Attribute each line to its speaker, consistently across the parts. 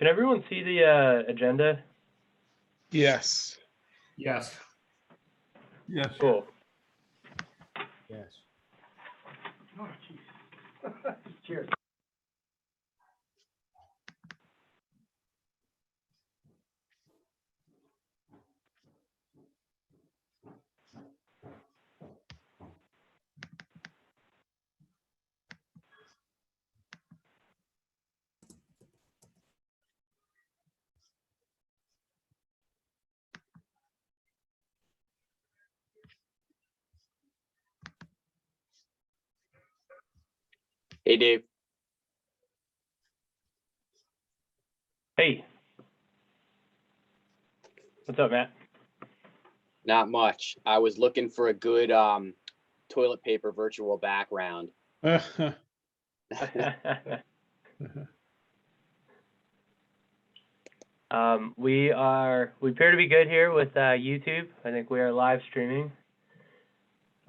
Speaker 1: Can everyone see the agenda?
Speaker 2: Yes.
Speaker 3: Yes.
Speaker 4: Yes.
Speaker 1: Cool.
Speaker 3: Yes.
Speaker 5: Oh, jeez. Cheers.
Speaker 6: Hey, Dave.
Speaker 1: Hey. What's up, Matt?
Speaker 6: Not much. I was looking for a good toilet paper virtual background.
Speaker 1: We appear to be good here with YouTube. I think we are live streaming.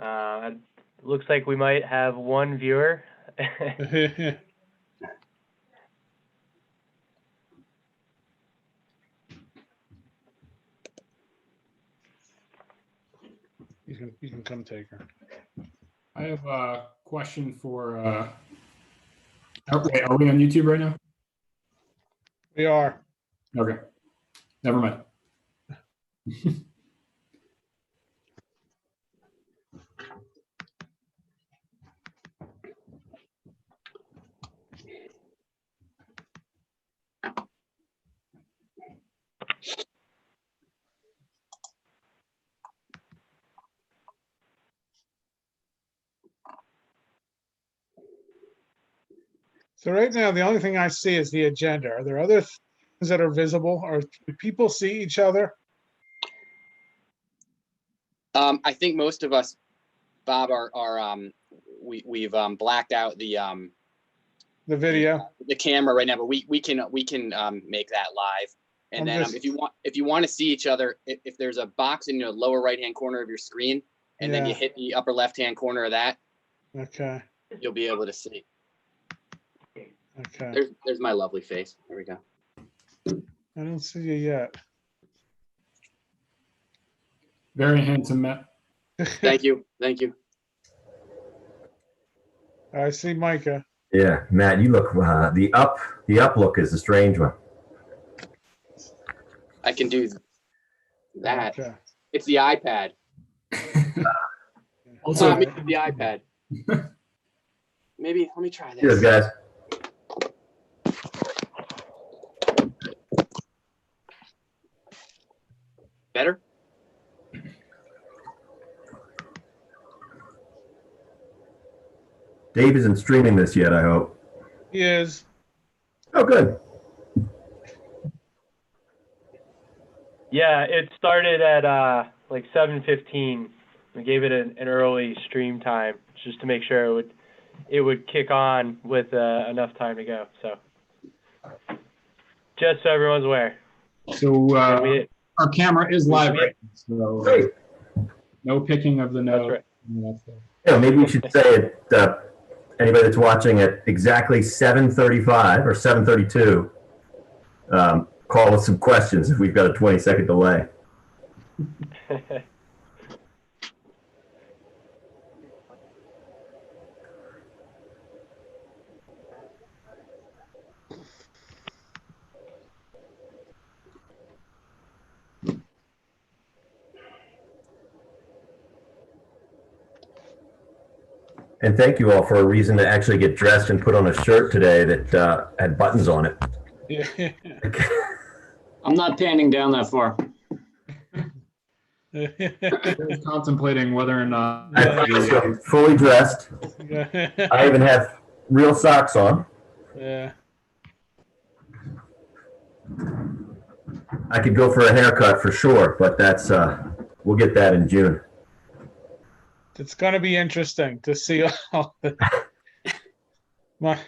Speaker 1: It looks like we might have one viewer.
Speaker 2: You can come take her.
Speaker 3: I have a question for. Wait, are we on YouTube right now?
Speaker 2: We are.
Speaker 3: Okay. Never mind.
Speaker 2: So right now, the only thing I see is the agenda. Are there other things that are visible? Or do people see each other?
Speaker 6: I think most of us, Bob, we've blacked out the
Speaker 2: video,
Speaker 6: the camera right now, but we can make that live. And then if you want to see each other, if there's a box in your lower right hand corner of your screen, and then you hit the upper left hand corner of that,
Speaker 2: okay,
Speaker 6: you'll be able to see.
Speaker 2: okay.
Speaker 6: There's my lovely face. There we go.
Speaker 2: I don't see you yet.
Speaker 3: Very handsome, Matt.
Speaker 6: Thank you. Thank you.
Speaker 2: I see Micah.
Speaker 7: Yeah, Matt, you look the up look is a strange one.
Speaker 6: I can do that.
Speaker 2: Okay.
Speaker 6: It's the iPad.
Speaker 3: Also,
Speaker 6: the iPad. Maybe let me try this.
Speaker 7: Cheers, guys.
Speaker 6: Better?
Speaker 7: Dave isn't streaming this yet, I hope.
Speaker 2: He is.
Speaker 7: Oh, good.
Speaker 1: Yeah, it started at like 7:15. We gave it an early stream time just to make sure it would kick on with enough time to go. So just so everyone's aware.
Speaker 3: So our camera is live, right? So
Speaker 7: Great.
Speaker 3: no picking of the nose.
Speaker 1: That's right.
Speaker 7: Yeah, maybe we should say it. Anybody that's watching at exactly 7:35 or 7:32, call with some questions if we've got a 20-second delay. And thank you all for a reason to actually get dressed and put on a shirt today that had buttons on it.
Speaker 2: Yeah.
Speaker 8: I'm not panning down that far.
Speaker 3: I was contemplating whether or not.
Speaker 7: I'm fully dressed. I even have real socks on.
Speaker 2: Yeah.
Speaker 7: I could go for a haircut for sure, but that's we'll get that in June.
Speaker 2: It's going to be interesting to see all I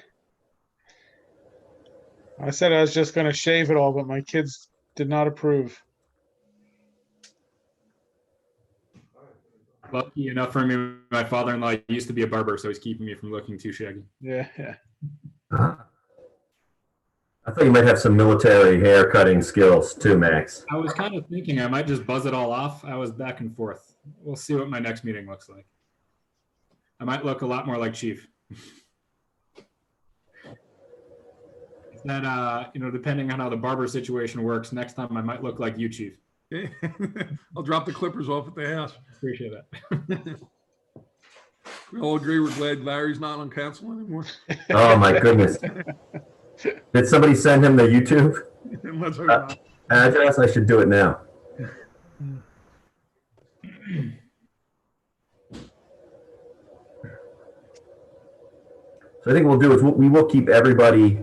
Speaker 2: said I was just going to shave it all, but my kids did not approve.
Speaker 3: Lucky enough for me, my father-in-law used to be a barber, so he's keeping me from looking too shaggy.
Speaker 2: Yeah.
Speaker 7: I thought you might have some military hair cutting skills too, Max.
Speaker 3: I was kind of thinking I might just buzz it all off. I was back and forth. We'll see what my next meeting looks like. I might look a lot more like Chief. That, depending on how the barber situation works, next time I might look like you, Chief.
Speaker 4: Okay. I'll drop the clippers off at the house.
Speaker 3: Appreciate that.
Speaker 4: We all agree we're glad Larry's not on council anymore.
Speaker 7: Oh my goodness. Did somebody send him the YouTube
Speaker 4: Let's hope not.
Speaker 7: address? I should do it now. So I think what we'll do is we will keep everybody.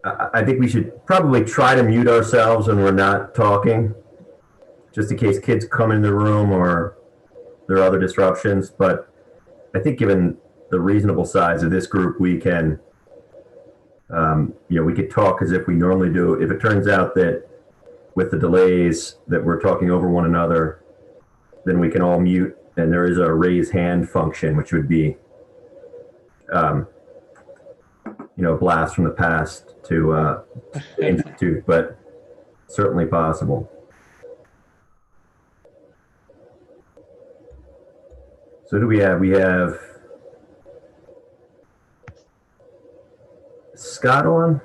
Speaker 7: I think we should probably try to mute ourselves when we're not talking, just in case kids come in the room or there are other disruptions. But I think given the reasonable size of this group, we can, we could talk as if we normally do. If it turns out that with the delays that we're talking over one another, then we can all mute, and there is a raise hand function, which would be, a blast from the past to institute, but certainly possible. So who do we have? We have Scott on.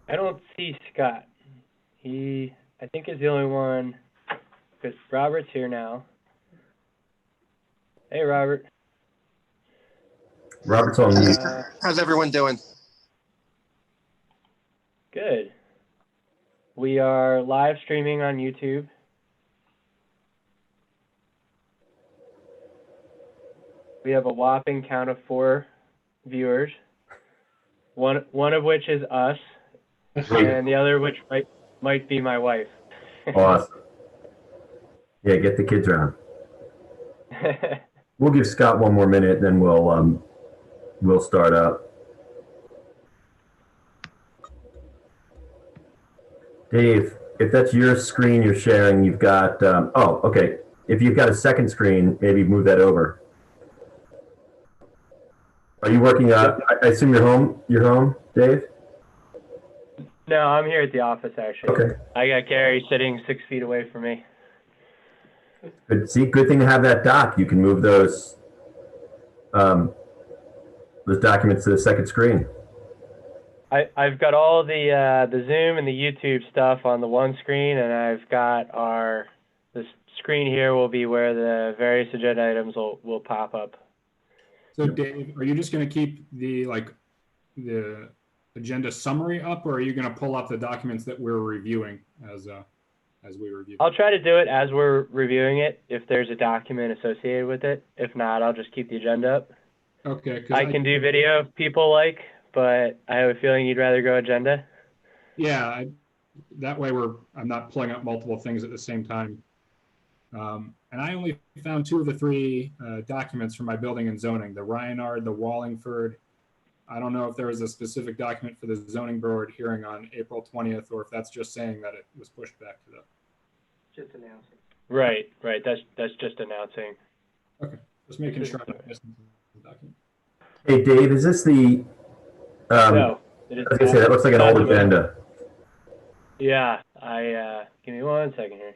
Speaker 1: I don't see Scott. He, I think, is the only one, because Robert's here now. Hey, Robert.
Speaker 7: Robert's on mute.
Speaker 9: How's everyone doing?
Speaker 1: Good. We are live streaming on YouTube. We have a whopping count of 4 viewers. One of which is us, and the other which might be my wife.
Speaker 7: Awesome. Yeah, get the kids around. We'll give Scott one more minute, then we'll start up. Dave, if that's your screen you're sharing, you've got, okay. If you've got a second screen, maybe move that over. Are you working I assume you're home, Dave?
Speaker 1: No, I'm here at the office, actually.
Speaker 7: Okay.
Speaker 1: I got Gary sitting 6 feet away from me.
Speaker 7: Good. See, good thing to have that doc. You can move those documents to the second screen.
Speaker 1: I've got all the Zoom and the YouTube stuff on the one screen, and I've got the screen here will be where the various agenda items will pop up.
Speaker 3: So Dave, are you just going to keep the agenda summary up, or are you going to pull up the documents that we're reviewing as we review?
Speaker 1: I'll try to do it as we're reviewing it, if there's a document associated with it. If not, I'll just keep the agenda up.
Speaker 3: Okay.
Speaker 1: I can do video if people like, but I have a feeling you'd rather go agenda.
Speaker 3: Yeah, that way I'm not pulling up multiple things at the same time. And I only found 2 of the 3 documents from my building and zoning, the Ryanard, the Wallingford. I don't know if there was a specific document for the zoning board hearing on April 20th, or if that's just saying that it was pushed back to the.
Speaker 5: Just announcing.
Speaker 1: Right. That's just announcing.
Speaker 3: Okay, just making sure I'm not missing the document.
Speaker 7: Hey, Dave, is this the?
Speaker 1: No, it is
Speaker 7: I was gonna say that looks like an old agenda.
Speaker 1: Yeah, give me 1 second here.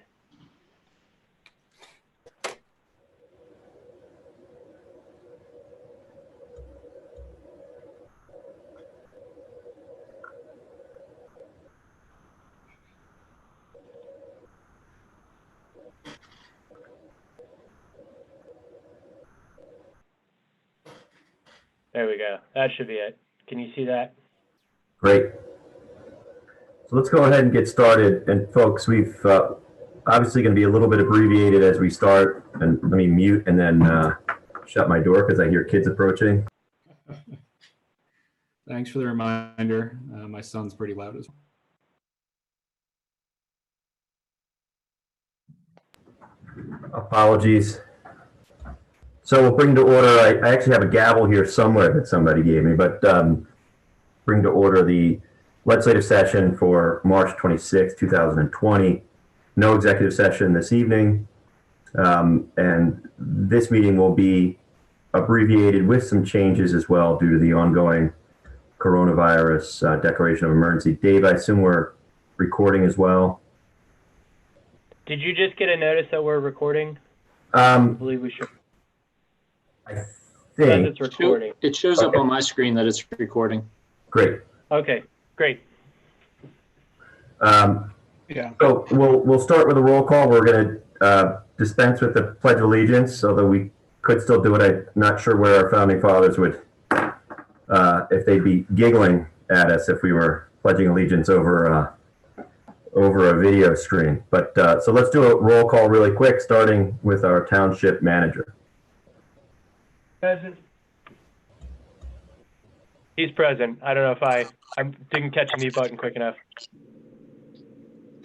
Speaker 1: There we go. That should be it. Can you see that?
Speaker 7: Great. So let's go ahead and get started. And folks, we've obviously going to be a little bit abbreviated as we start. And let me mute and then shut my door because I hear kids approaching.
Speaker 3: Thanks for the reminder. My son's pretty loud as well.
Speaker 7: Apologies. So we'll bring to order, I actually have a gavel here somewhere that somebody gave me, but bring to order the legislative session for March 26, 2020. No executive session this evening. And this meeting will be abbreviated with some changes as well due to the ongoing coronavirus declaration of emergency. Dave, I assume we're recording as well.
Speaker 1: Did you just get a notice that we're recording? I believe we should.
Speaker 7: I
Speaker 1: Says
Speaker 7: think.
Speaker 1: it's recording.
Speaker 8: It shows up on my screen that it's recording.
Speaker 7: Great.
Speaker 1: Okay, great.
Speaker 2: Yeah.
Speaker 7: So we'll start with a roll call. We're going to dispense with the Pledge of Allegiance, although we could still do it. I'm not sure where our founding fathers would, if they'd be giggling at us if we were pledging allegiance over a video screen. But so let's do a roll call really quick, starting with our township manager.
Speaker 5: Present.
Speaker 1: He's present. I don't know if I didn't catch the mute button quick enough.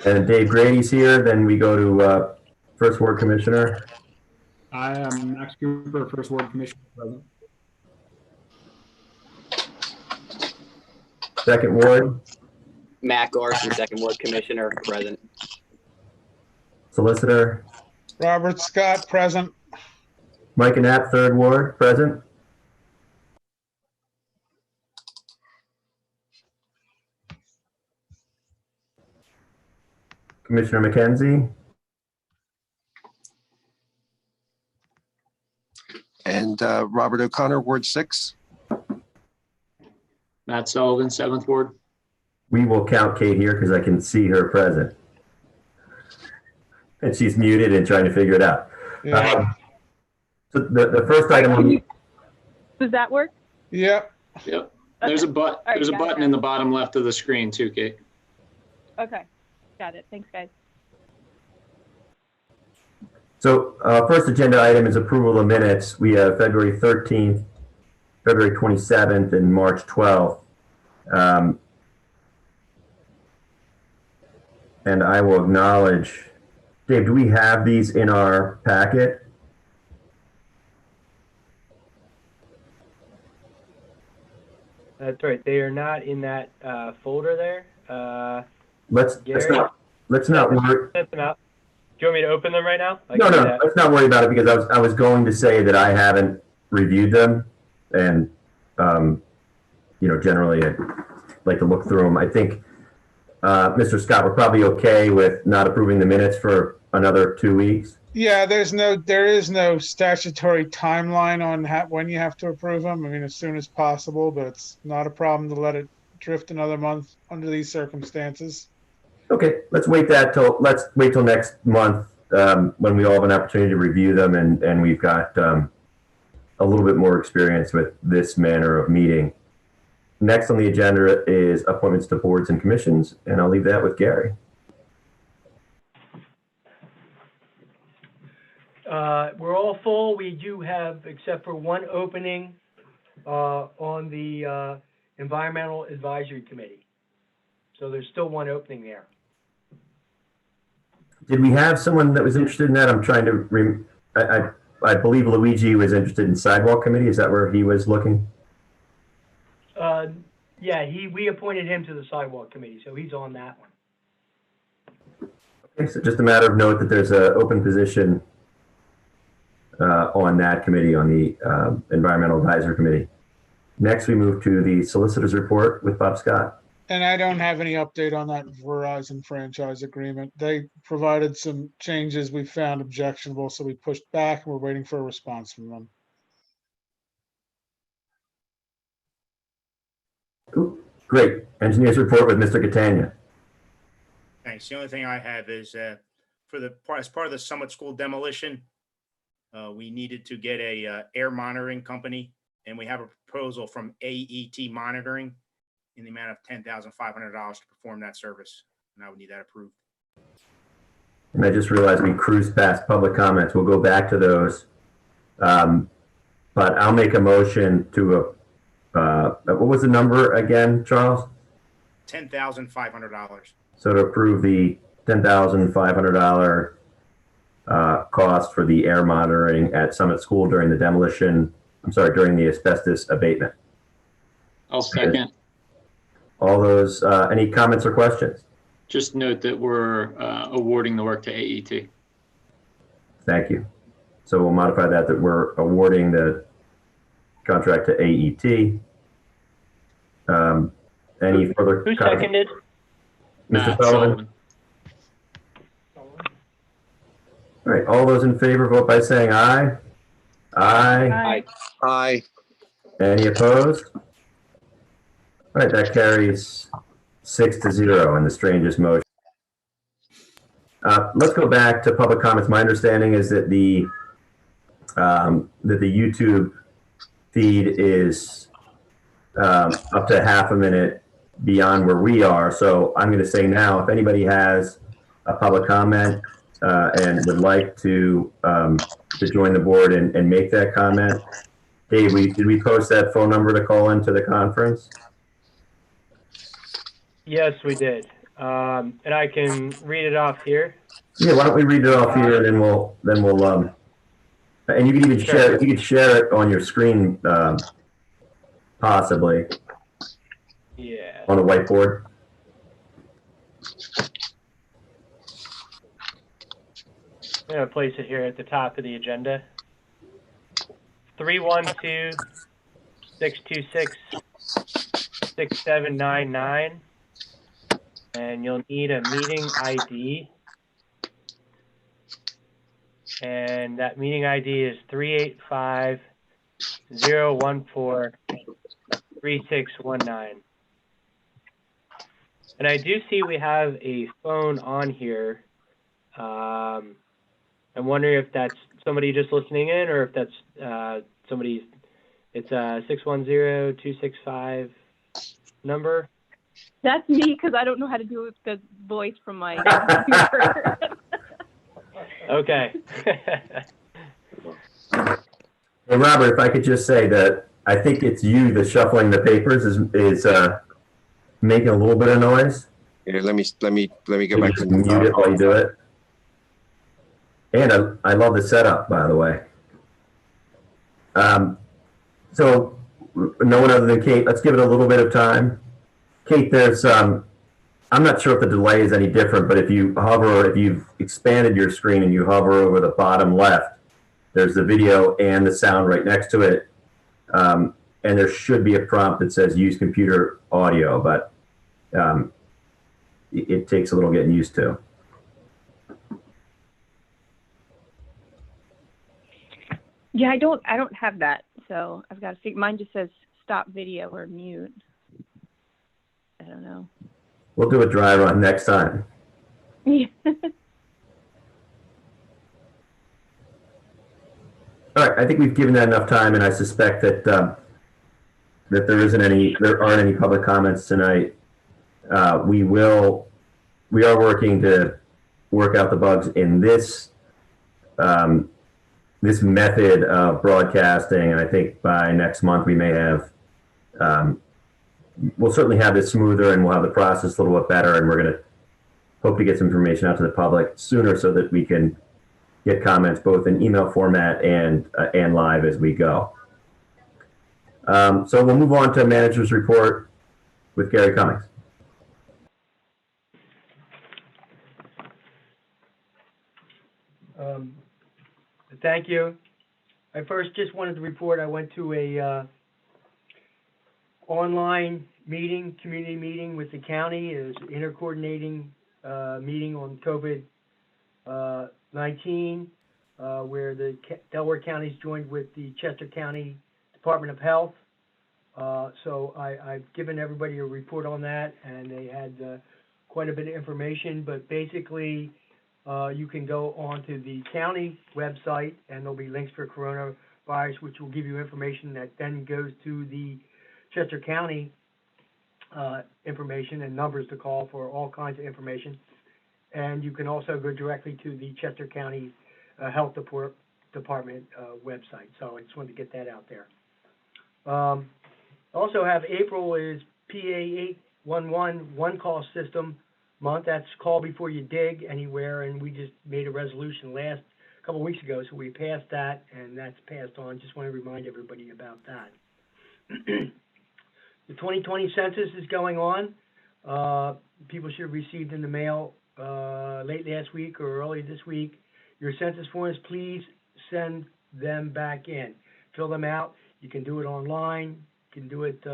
Speaker 7: And Dave Grady's here. Then we go to First Ward Commissioner.
Speaker 3: I am Max Cooper, First Ward Commissioner present.
Speaker 7: Second Ward.
Speaker 6: Matt Garson, Second Ward Commissioner, present.
Speaker 7: Solicitor.
Speaker 2: Robert Scott, present.
Speaker 7: Mike Knapp, Third Ward, present. Commissioner McKenzie.
Speaker 9: And Robert O'Connor, Ward 6.
Speaker 8: Matt Sullivan, 7th Ward.
Speaker 7: We will count Kate here because I can see her present. And she's muted and trying to figure it out.
Speaker 2: Yeah.
Speaker 7: So the first item on
Speaker 10: Does that work?
Speaker 2: Yep.
Speaker 8: Yep. There's a there's a button in the bottom left of the screen too, Kate.
Speaker 10: Okay. Got it. Thanks, guys.
Speaker 7: So first agenda item is approval of the minutes. We have February 13th, February 27th, and March 12th. And I will acknowledge, Dave, do we have these in our packet?
Speaker 1: That's right. They are not in that folder there.
Speaker 7: Let's not worry.
Speaker 1: Sent them out. Do you want me to open them right now?
Speaker 7: No, let's not worry about it because I was going to say that I haven't reviewed them, and generally I like to look through them. I think Mr. Scott, we're probably okay with not approving the minutes for another 2 weeks.
Speaker 2: Yeah, there is no statutory timeline on when you have to approve them. I mean, as soon as possible, but it's not a problem to let it drift another month under these circumstances.
Speaker 7: Okay, let's wait till next month when we all have an opportunity to review them and we've got a little bit more experience with this manner of meeting. Next on the agenda is appointments to boards and commissions, and I'll leave that with Gary.
Speaker 5: We're all full. We do have, except for one opening on the Environmental Advisory Committee. So there's still one opening there.
Speaker 7: Did we have someone that was interested in that? I'm trying to I believe Luigi was interested in sidewalk committee. Is that where he was looking?
Speaker 5: Yeah, we appointed him to the sidewalk committee, so he's on that one.
Speaker 7: Okay, so just a matter of note that there's an open position on that committee, on the Environmental Advisory Committee. Next, we move to the solicitor's report with Bob Scott.
Speaker 2: And I don't have any update on that Verizon franchise agreement. They provided some changes we found objectionable, so we pushed back and we're waiting for a response from them.
Speaker 7: Ooh, great. Engineer's report with Mr. Catania.
Speaker 11: Thanks. The only thing I have is as part of the Summit School demolition, we needed to get a air monitoring company, and we have a proposal from AET Monitoring in the amount of $10,500 to perform that service, and I would need that approved.
Speaker 7: And I just realized we cruised past public comments. We'll go back to those. But I'll make a motion to, what was the number again, Charles?
Speaker 11: $10,500.
Speaker 7: So to approve the $10,500 cost for the air monitoring at Summit School during the during the asbestos abatement.
Speaker 8: I'll second.
Speaker 7: All those, any comments or questions?
Speaker 8: Just note that we're awarding the work to AET.
Speaker 7: Thank you. So we'll modify that we're awarding the contract to AET. Any further?
Speaker 1: Who seconded?
Speaker 7: Mr.
Speaker 8: Matt
Speaker 7: Sullivan? All right, all those in favor vote by saying aye. Aye.
Speaker 10: Aye.
Speaker 9: Aye.
Speaker 7: Any opposed? All right, that carries 6-0 in the strangest motion. Let's go back to public comments. My understanding is that the YouTube feed is up to half a minute beyond where we are. So I'm going to say now, if anybody has a public comment and would like to join the board and make that comment, Dave, did we post that phone number to call into the conference?
Speaker 1: Yes, we did. And I can read it off here.
Speaker 7: Yeah, why don't we read it off here, and then we'll and you can even share it. You can share it on your screen, possibly.
Speaker 1: Yeah.
Speaker 7: On a whiteboard.
Speaker 1: I'm gonna place it here at the top of the agenda. 312-626-6799, and you'll need a meeting ID. And that meeting ID is 385-014-3619. And I do see we have a phone on here. I'm wondering if that's somebody just listening in, or if that's somebody. It's a 610-265 number.
Speaker 10: That's me, because I don't know how to do the voice from my computer.
Speaker 7: Okay. Hey, Robert, if I could just say that I think it's you that shuffling the papers is making a little bit of noise.
Speaker 9: Here, let me go back to
Speaker 7: mute it while you do it. And I love the setup, by the way. So no one other than Kate. Let's give it a little bit of time. Kate, there's I'm not sure if the delay is any different, but if you've expanded your screen and you hover over the bottom left, there's the video and the sound right next to it. And there should be a prompt that says use computer audio, but it takes a little getting used to.
Speaker 10: Yeah, I don't have that, so I've got to figure. Mine just says stop video or mute. I don't know.
Speaker 7: We'll do a dry run next time.
Speaker 10: Yeah.
Speaker 7: All right, I think we've given that enough time, and I suspect that that there aren't any public comments tonight. We are working to work out the bugs in this this method of broadcasting, and I think by next month we may have. We'll certainly have this smoother, and we'll have the process a little bit better, and we're going to hope to get some information out to the public sooner so that we can get comments both in email format and live as we go. So we'll move on to manager's report with Gary Cummings.
Speaker 5: Thank you. I first just wanted to report I went to a online meeting, community meeting with the county. It was an intercoordinating meeting on COVID-19, where the Delaware counties joined with the Chester County Department of Health. So I've given everybody a report on that, and they had quite a bit of information, but basically you can go onto the county website, and there'll be links for coronavirus, which will give you information that then goes to the Chester County information and numbers to call for all kinds of information. And you can also go directly to the Chester County Health Department website. So I just wanted to get that out there. Also have April is PA 811 one call system month. That's call before you dig anywhere, and we just made a resolution a couple of weeks ago, so we passed that, and that's passed on. Just want to remind everybody about that. The 2020 census is going on. People should have received in the mail late last week or early this week your census forms, please send them back in. Fill them out. You can do it online. You can do it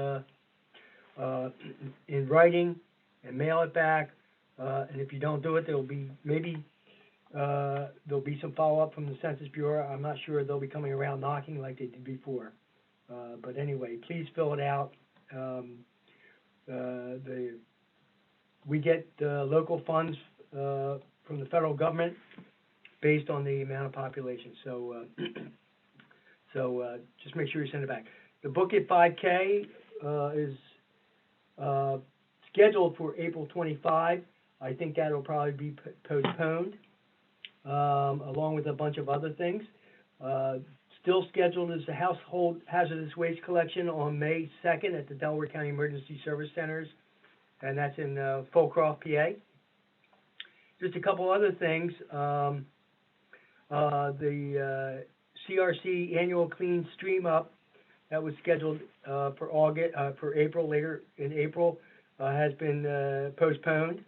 Speaker 5: in writing and mail it back. And if you don't do it, there'll be there'll be some follow-up from the Census Bureau. I'm not sure they'll be coming around knocking like they did before. But anyway, please fill it out. We get local funds from the federal government based on the amount of population. So, just make sure you send it back. The Book It 5K is scheduled for April 25. I think that'll probably be postponed, along with a bunch of other things. Still scheduled is the Household Hazardous Waste Collection on May 2nd at the Delaware County Emergency Service Centers, and that's in Fulcroft, PA. Just a couple other things. The CRC Annual Clean Stream Up that was scheduled for April, later in April, has been postponed.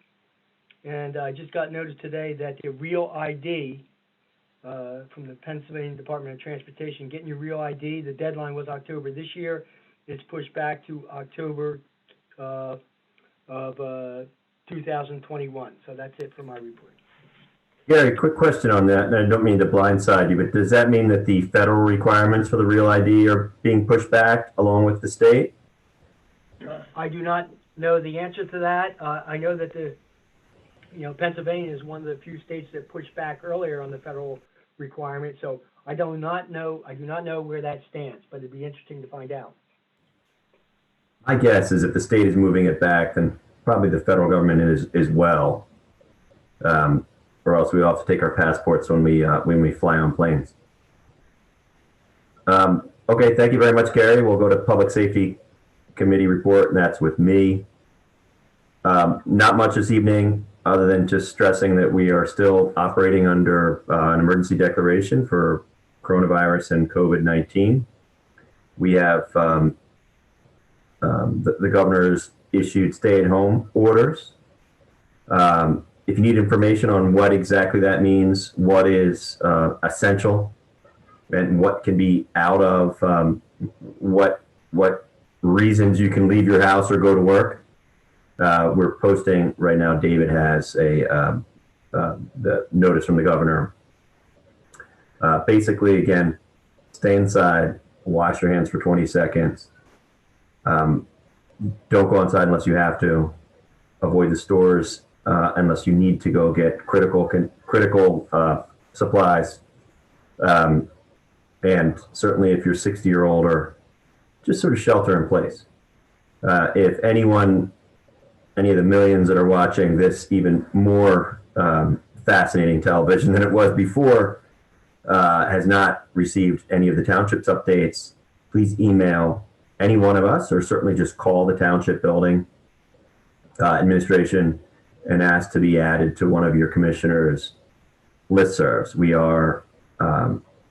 Speaker 5: And I just got notice today that the Real ID from the Pennsylvania Department of Transportation, getting your Real ID, the deadline was October this year. It's pushed back to October of 2021. So that's it for my report.
Speaker 7: Gary, quick question on that, and I don't mean to blindside you, but does that mean that the federal requirements for the Real ID are being pushed back along with the state?
Speaker 5: I do not know the answer to that. I know that Pennsylvania is one of the few states that pushed back earlier on the federal requirement. So I do not know where that stands, but it'd be interesting to find out.
Speaker 7: My guess is if the state is moving it back, then probably the federal government is as well. Or else we all have to take our passports when we fly on planes. Okay, thank you very much, Gary. We'll go to Public Safety Committee report, and that's with me. Not much this evening, other than just stressing that we are still operating under an emergency declaration for coronavirus and COVID-19. We have the governor's issued stay-at-home orders. If you need information on what exactly that means, what is essential, and what can be out of, what reasons you can leave your house or go to work, we're posting right now. David has the notice from the governor. Basically, again, stay inside, wash your hands for 20 seconds. Don't go outside unless you have to. Avoid the stores unless you need to go get critical supplies. And certainly if you're 60 or older, just sort of shelter in place. If any of the millions that are watching this even more fascinating television than it was before has not received any of the Township's updates, please email any one of us, or certainly just call the Township building administration and ask to be added to one of your commissioners' listservs. We are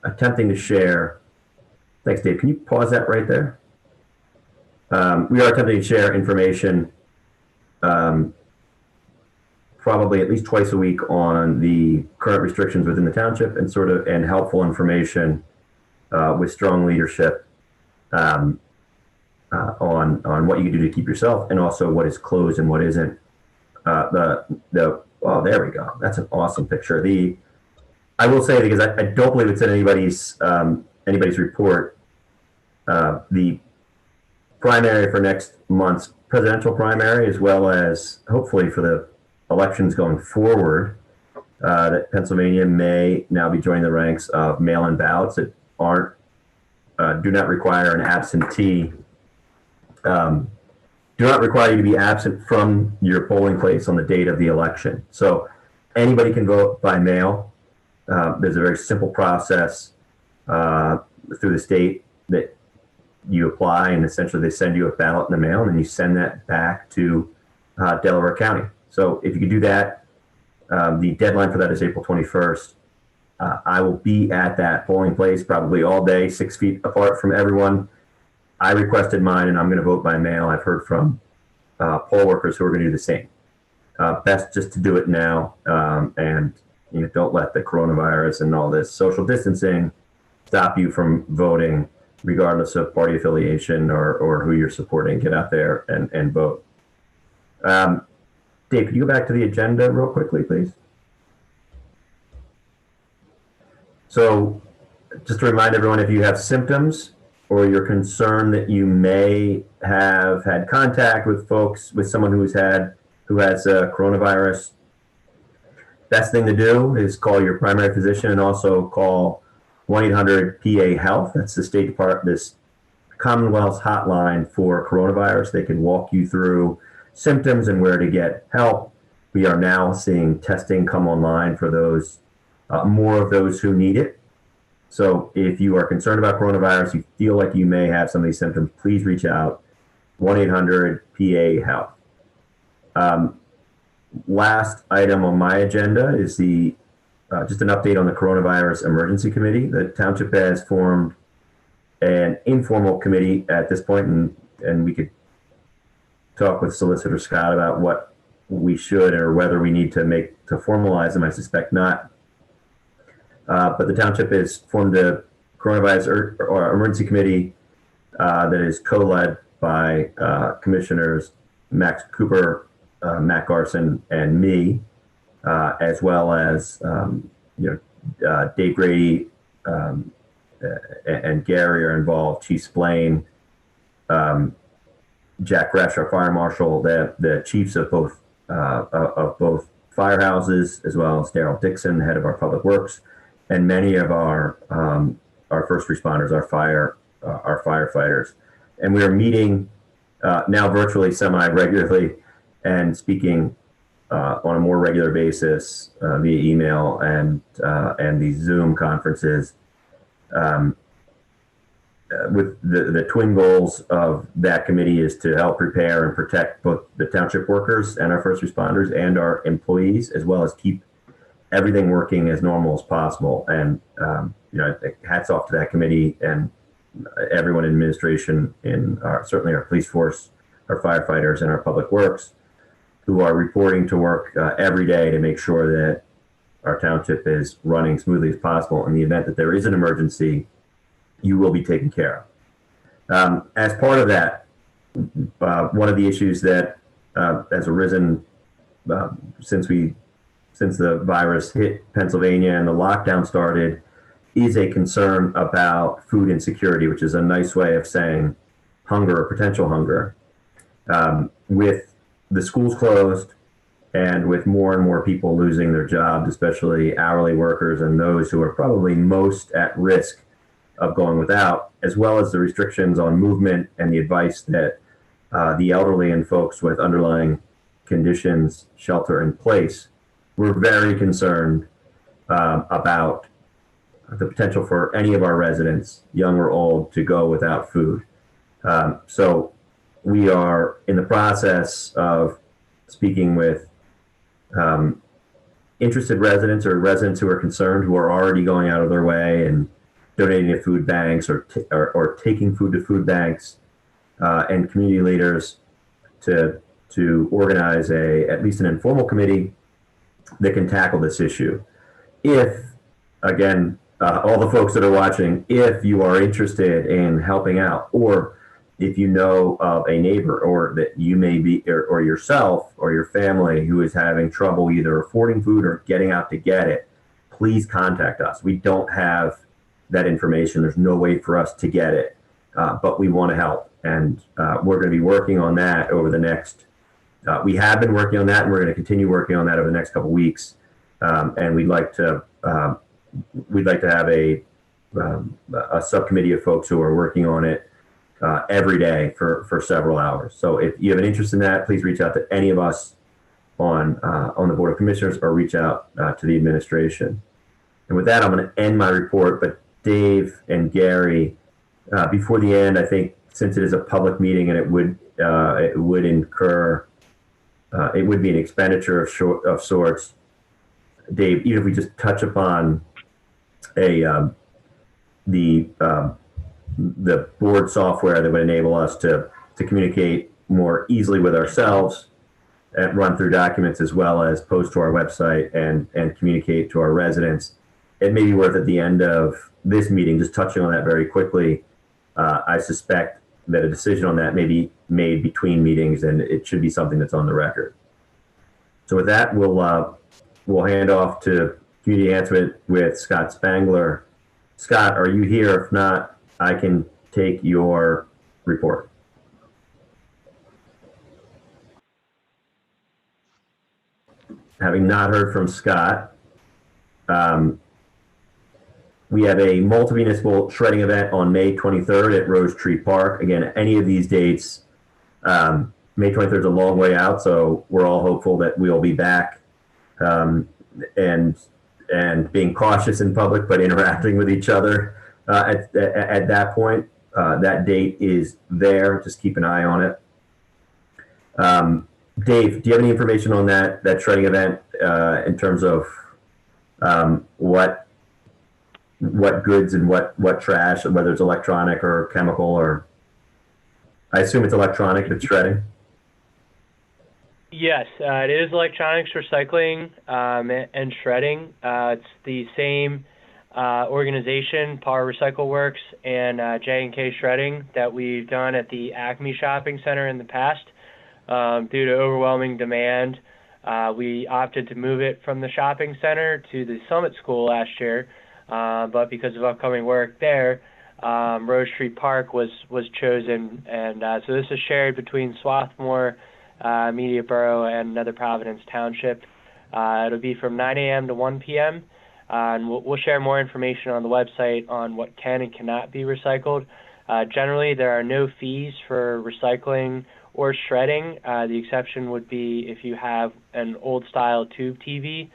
Speaker 7: attempting to share. Thanks, Dave. Can you pause that right there? We are attempting to share information probably at least twice a week on the current restrictions within the Township, and helpful information with strong leadership on what you can do to keep yourself, and also what is closed and what isn't. Oh, there we go. That's an awesome picture. I will say, because I don't believe it's in anybody's report, the primary for next month's presidential primary, as well as hopefully for the elections going forward, that Pennsylvania may now be joining the ranks of mail-in ballots that do not require an absentee. Do not require you to be absent from your polling place on the date of the election. So anybody can vote by mail. There's a very simple process through the state that you apply, and essentially they send you a ballot in the mail, and then you send that back to Delaware County. So if you could do that, the deadline for that is April 21st. I will be at that polling place probably all day, 6 feet apart from everyone. I requested mine, and I'm going to vote by mail. I've heard from poll workers who are going to do the same. Best just to do it now, and don't let the coronavirus and all this social distancing stop you from voting, regardless of party affiliation or who you're supporting. Get out there and vote. Dave, could you go back to the agenda real quickly, please? So just to remind everyone, if you have symptoms or you're concerned that you may have had contact with someone who has coronavirus, best thing to do is call your primary physician and also call 1-800-PA-HEALTH. That's the State Department, this Commonwealth's hotline for coronavirus. They can walk you through symptoms and where to get help. We are now seeing testing come online for those, more of those who need it. So if you are concerned about coronavirus, you feel like you may have some of these symptoms, please reach out, 1-800-PA-HEALTH. Last item on my agenda is just an update on the Coronavirus Emergency Committee. The Township has formed an informal committee at this point, and we could talk with Solicitor Scott about what we should or whether we need to formalize them. I suspect not. But the Township has formed a Coronavirus or Emergency Committee that is co-led by Commissioners Max Cooper, Matt Garson, and me, as well as Dave Grady and Gary are involved. Chief Splain, Jack Resch, our fire marshal, the chiefs of both firehouses, as well as Daryl Dixon, head of our public works, and many of our first responders, our firefighters. And we are meeting now virtually semi-regularly and speaking on a more regular basis via email and these Zoom conferences. With the twin goals of that committee is to help prepare and protect both the township workers and our first responders and our employees, as well as keep everything working as normal as possible. And hats off to that committee and everyone in administration, certainly our police force, our firefighters, and our public works, who are reporting to work every day to make sure that our township is running smoothly as possible. In the event that there is an emergency, you will be taken care of. As part of that, one of the issues that has arisen since the virus hit Pennsylvania and the lockdown started is a concern about food insecurity, which is a nice way of saying hunger or potential hunger. With the schools closed and with more and more people losing their jobs, especially hourly workers and those who are probably most at risk of going without, as well as the restrictions on movement and the advice that the elderly and folks with underlying conditions shelter in place, we're very concerned about the potential for any of our residents, young or old, to go without food. So we are in the process of speaking with interested residents or residents who are concerned, who are already going out of their way and donating to food banks or taking food to food banks, and community leaders to organize at least an informal committee that can tackle this issue. If, again, all the folks that are watching, if you are interested in helping out, or if you know of a neighbor or that you may be, or yourself or your family who is having trouble either affording food or getting out to get it, please contact us. We don't have that information. There's no way for us to get it, but we want to help. And we're going to be working on that over the next, we have been working on that, and we're going to continue working on that over the next couple of weeks. And we'd like to have a subcommittee of folks who are working on it every day for several hours. So if you have an interest in that, please reach out to any of us on the Board of Commissioners or reach out to the administration. And with that, I'm going to end my report, but Dave and Gary, before the end, I think since it is a public meeting and it would incur, it would be an expenditure of sorts. Dave, even if we just touch upon the board software that would enable us to communicate more easily with ourselves, and run through documents as well as post to our website and communicate to our residents. It may be worth at the end of this meeting, just touching on that very quickly. I suspect that a decision on that may be made between meetings, and it should be something that's on the record. So with that, we'll hand off to community enhancement with Scott Spangler. Scott, are you here? If not, I can take your report. Having not heard from Scott, we have a multi-municipal shredding event on May 23rd at Rose Tree Park. Again, any of these dates, May 23rd is a long way out, so we're all hopeful that we'll be back and being cautious in public, but interacting with each other at that point. That date is there. Just keep an eye on it. Dave, do you have any information on that shredding event in terms of what goods and what trash, whether it's electronic or chemical, or I assume it's electronic that's shredding?
Speaker 1: Yes, it is electronics recycling and shredding. It's the same organization, Power Recycle Works and J&K Shredding, that we've done at the Acme Shopping Center in the past. Due to overwhelming demand, we opted to move it from the shopping center to the Summit School last year, but because of upcoming work there, Rose Tree Park was chosen, and so this is shared between Swarthmore, Media Borough, and Nether Providence Township. It'll be from 9 a.m. to 1 p.m., and we'll share more information on the website on what can and cannot be recycled. Generally, there are no fees for recycling or shredding. The exception would be if you have an old-style tube TV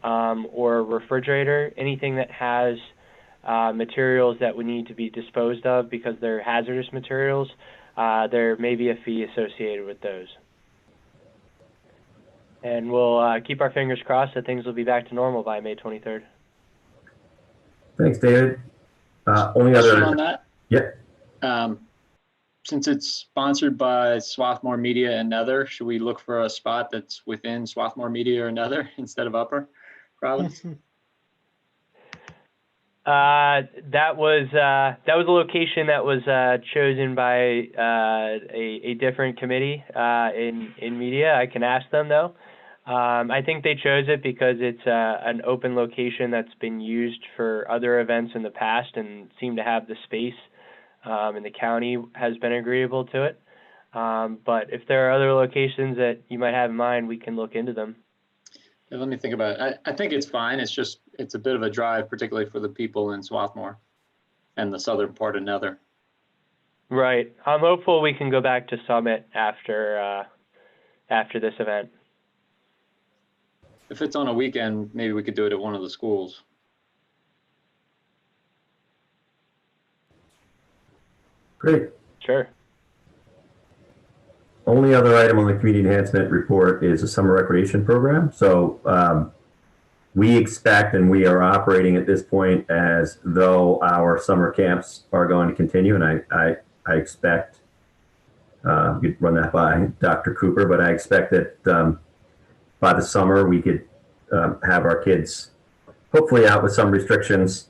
Speaker 1: or refrigerator, anything that has materials that would need to be disposed of because they're hazardous materials, there may be a fee associated with those. And we'll keep our fingers crossed that things will be back to normal by May 23rd.
Speaker 7: Thanks, David. Only
Speaker 8: Question
Speaker 7: other
Speaker 8: on that?
Speaker 7: Yeah.
Speaker 8: Since it's sponsored by Swarthmore Media and Nether, should we look for a spot that's within Swarthmore Media or Nether instead of Upper Providence?
Speaker 1: That was a location that was chosen by a different committee in media. I can ask them though. I think they chose it because it's an open location that's been used for other events in the past and seemed to have the space, and the county has been agreeable to it. But if there are other locations that you might have in mind, we can look into them.
Speaker 8: Yeah, let me think about it. I think it's fine. It's a bit of a drive, particularly for the people in Swarthmore and the southern part of Nether.
Speaker 1: Right. I'm hopeful we can go back to Summit after this event.
Speaker 8: If it's on a weekend, maybe we could do it at one of the schools.
Speaker 7: Great.
Speaker 1: Sure.
Speaker 7: Only other item on the community enhancement report is a summer recreation program. So we expect, and we are operating at this point as though our summer camps are going to continue. And I expect, you could run that by Dr. Cooper, but I expect that by the summer we could have our kids hopefully out with some restrictions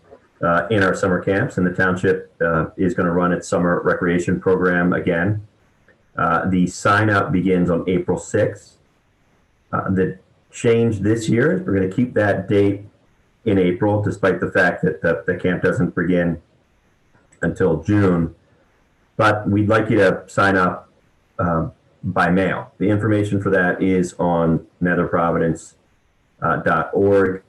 Speaker 7: in our summer camps. And the township is going to run its summer recreation program again. The sign up begins on April 6th. The change this year is we're going to keep that date in April, despite the fact that the camp doesn't begin until June. But we'd like you to sign up by mail. The information for that is on netherprovidence.org.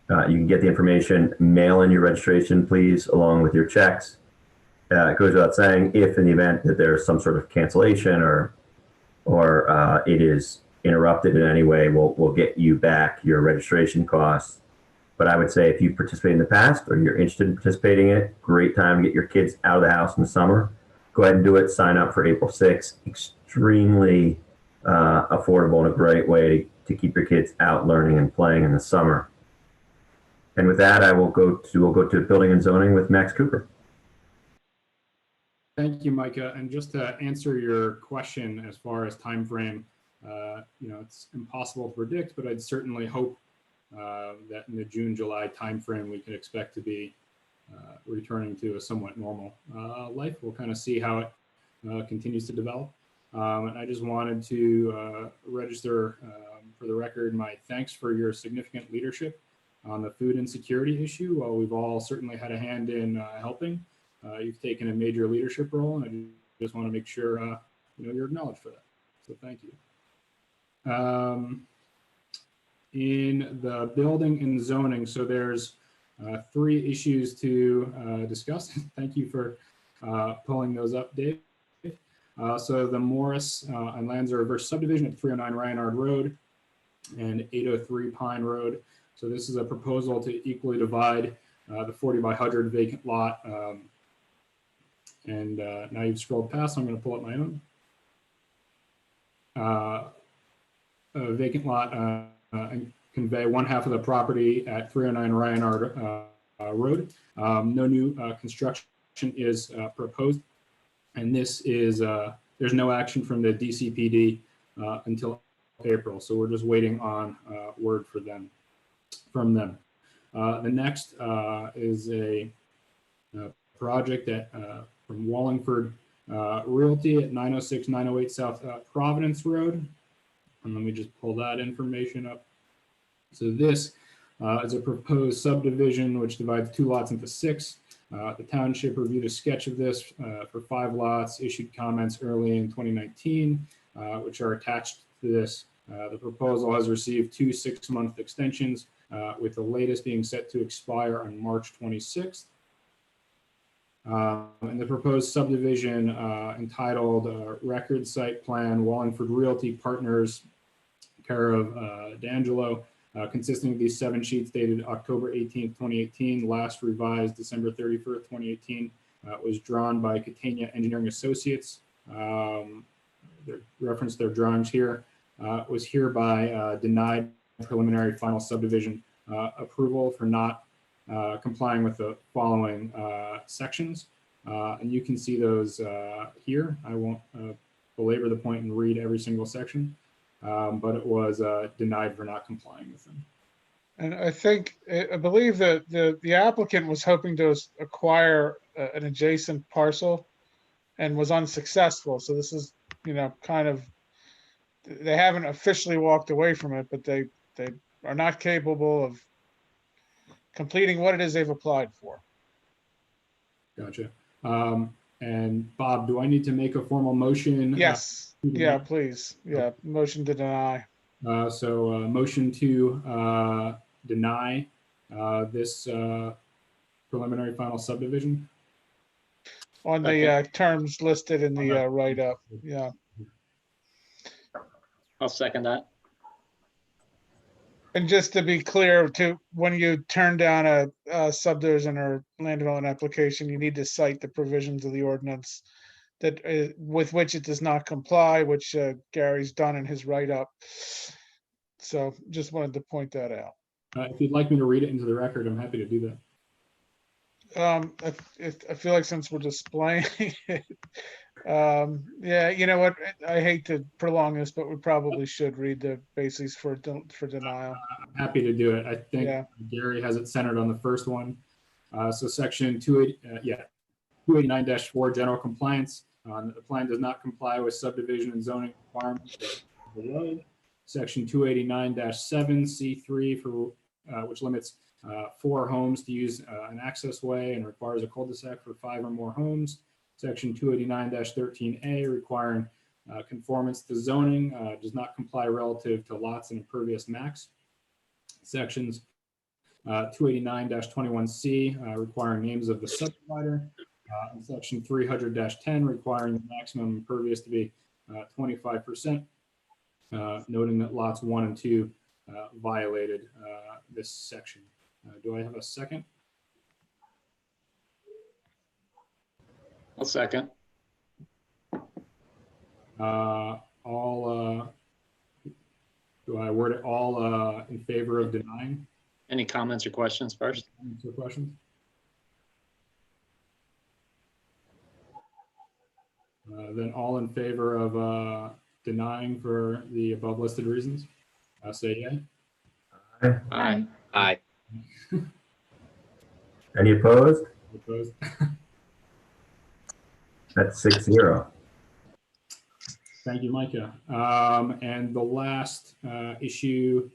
Speaker 7: You can get the information, mail in your registration, please, along with your checks. It goes without saying, if in the event that there's some sort of cancellation or it is interrupted in any way, we'll get you back your registration costs. But I would say if you participated in the past or you're interested in participating in it, great time to get your kids out of the house in the summer. Go ahead and do it. Sign up for April 6th. Extremely affordable and a great way to keep your kids out learning and playing in the summer. And with that, we'll go to building and zoning with Max Cooper.
Speaker 3: Thank you, Micah. And just to answer your question as far as time frame, It's impossible to predict, but I'd certainly hope that in the June, July timeframe, we can expect to be returning to a somewhat normal life. We'll kind of see how it continues to develop. And I just wanted to register for the record my thanks for your significant leadership on the food insecurity issue. While we've all certainly had a hand in helping, you've taken a major leadership role, and I just want to make sure you're acknowledged for that. So thank you. In the building and zoning, so there's 3 issues to discuss. Thank you for pulling those up, Dave. So the Morris and Lanza reverse subdivision at 309 Ryanard Road and 803 Pine Road. So this is a proposal to equally divide the 40 by 100 vacant lot. Now you've scrolled past, so I'm going to pull up my own. A vacant lot and convey one half of the property at 309 Ryanard Road. No new construction is proposed. And this is, there's no action from the DCPD until April. So we're just waiting on word from them. The next is a project from Wallingford Realty at 906, 908 South Providence Road. And let me just pull that information up. So this is a proposed subdivision which divides 2 lots into 6. The township reviewed a sketch of this for 5 lots, issued comments early in 2019, which are attached to this. The proposal has received 2 6-month extensions, with the latest being set to expire on March 26th. And the proposed subdivision entitled Record Site Plan Wallingford Realty Partners, care of D'Angelo, consisting of these 7 sheets dated October 18th, 2018, last revised December 31st, 2018, was drawn by Catania Engineering Associates. Reference their drawings here, was hereby denied preliminary final subdivision approval for not complying with the following sections. And you can see those here. I won't belabor the point and read every single section. But it was denied for not complying with them.
Speaker 2: And I believe that the applicant was hoping to acquire an adjacent parcel and was unsuccessful. So this is, kind of, they haven't officially walked away from it, but they are not capable of completing what it is they've applied for.
Speaker 3: Gotcha. And Bob, do I need to make a formal motion?
Speaker 2: Yes. Yeah, please. Yeah, motion to deny.
Speaker 3: Motion to deny this preliminary final subdivision.
Speaker 2: On the terms listed in the write-up. Yeah.
Speaker 8: I'll second that.
Speaker 2: And just to be clear, when you turn down a subdivision or land development application, you need to cite the provisions of the ordinance that with which it does not comply, which Gary's done in his write-up. So just wanted to point that out.
Speaker 3: If you'd like me to read it into the record, I'm happy to do that.
Speaker 2: I feel like since we're displaying it, yeah, you know what? I hate to prolong this, but we probably should read the basis for denial.
Speaker 3: I'm happy to do it. I think Gary has it centered on the first one. So section 289-4 general compliance. The plan does not comply with subdivision and zoning requirements below. Section 289-7 C3 for which limits 4 homes to use an access way and requires a cul-de-sac for 5 or more homes. Section 289-13A requiring conformance to zoning does not comply relative to lots and impervious max. Sections 289-21C requiring names of the subdivider. And section 300-10 requiring the maximum impervious to be 25%, noting that lots 1 and 2 violated this section. Do I have a second?
Speaker 8: I'll second.
Speaker 3: Do I word it all in favor of denying?
Speaker 8: Any comments or questions first?
Speaker 3: Comments or questions? Then all in favor of denying for the above listed reasons, say yay.
Speaker 8: Aye.
Speaker 6: Aye.
Speaker 7: Any opposed?
Speaker 3: Opposed?
Speaker 7: That's 6-0.
Speaker 3: Thank you, Micah. And the last issue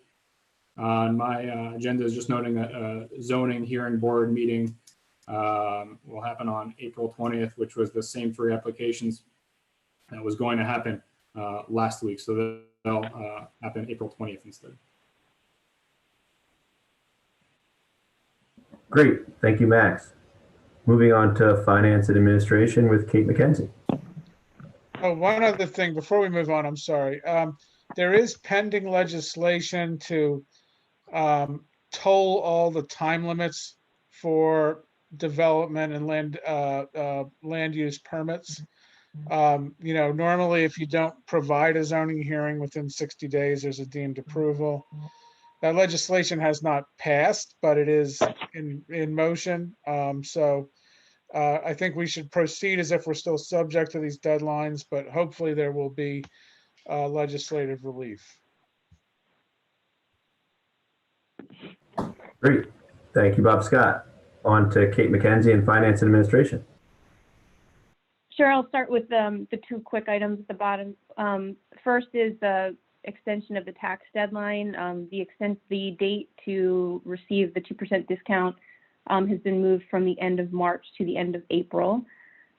Speaker 3: on my agenda is just noting that zoning hearing board meeting will happen on April 20th, which was the same three applications that was going to happen last week. So they'll happen April 20th instead.
Speaker 7: Great. Thank you, Max. Moving on to finance and administration with Kate McKenzie.
Speaker 2: Oh, one other thing before we move on, I'm sorry. There is pending legislation to toll all the time limits for development and land use permits. Normally if you don't provide a zoning hearing within 60 days, there's a deemed approval. That legislation has not passed, but it is in motion. I think we should proceed as if we're still subject to these deadlines, but hopefully there will be legislative relief.
Speaker 7: Great. Thank you, Bob Scott. On to Kate McKenzie in finance and administration.
Speaker 10: Sure, I'll start with the two quick items at the bottom. First is the extension of the tax deadline. The date to receive the 2% discount has been moved from the end of March to the end of April.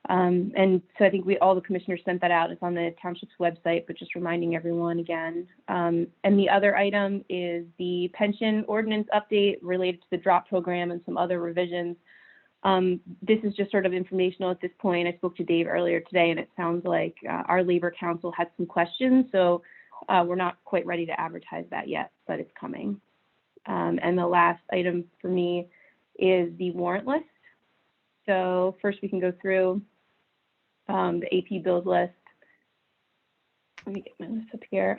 Speaker 10: And so I think all the commissioners sent that out. It's on the township's website, but just reminding everyone again. And the other item is the pension ordinance update related to the drop program and some other revisions. This is just sort of informational at this point. I spoke to Dave earlier today, and it sounds like our Labor Council had some questions. So we're not quite ready to advertise that yet, but it's coming. And the last item for me is the warrant list. So first we can go through the AP bills list. Let me get my list up here.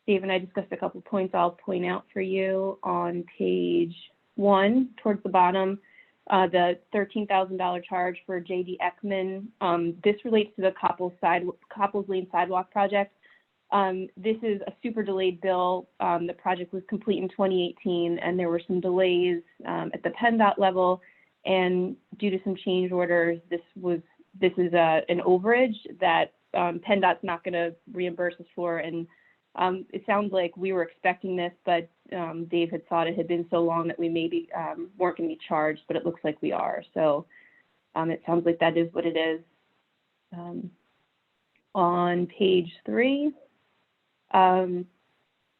Speaker 10: Dave and I discussed a couple points I'll point out for you on page 1 towards the bottom. The $13,000 charge for J.D. Ekman. This relates to the Copples Lane Sidewalk project. This is a super delayed bill. The project was complete in 2018, and there were some delays at the PennDOT level. And due to some change orders, this is an overage that PennDOT's not going to reimburse us for. And it sounds like we were expecting this, but Dave had thought it had been so long that we maybe weren't going to be charged, but it looks like we are. So it sounds like that is what it is. On page 3, the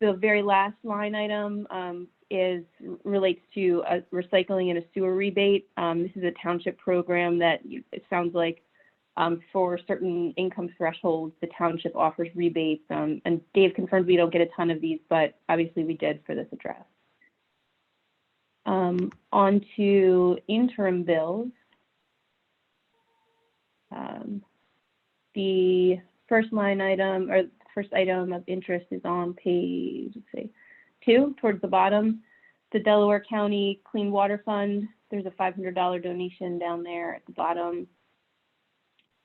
Speaker 10: very last line item relates to recycling and a sewer rebate. This is a township program that it sounds like for certain income thresholds, the township offers rebates. And Dave confirmed we don't get a ton of these, but obviously we did for this address. On to interim bills. The first line item, or first item of interest, is on page, let's see, 2 towards the bottom. The Delaware County Clean Water Fund. There's a $500 donation down there at the bottom.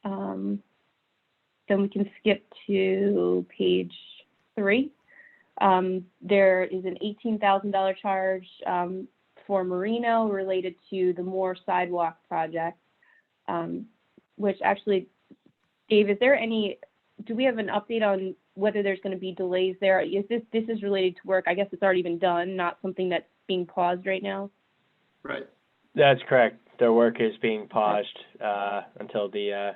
Speaker 10: Then we can skip to page 3. There is an $18,000 charge for Marino related to the Moore Sidewalk project, which actually, Dave, do we have an update on whether there's going to be delays there? This is related to work. I guess it's already been done, not something that's being paused right now.
Speaker 8: Right.
Speaker 1: That's correct. Their work is being paused until the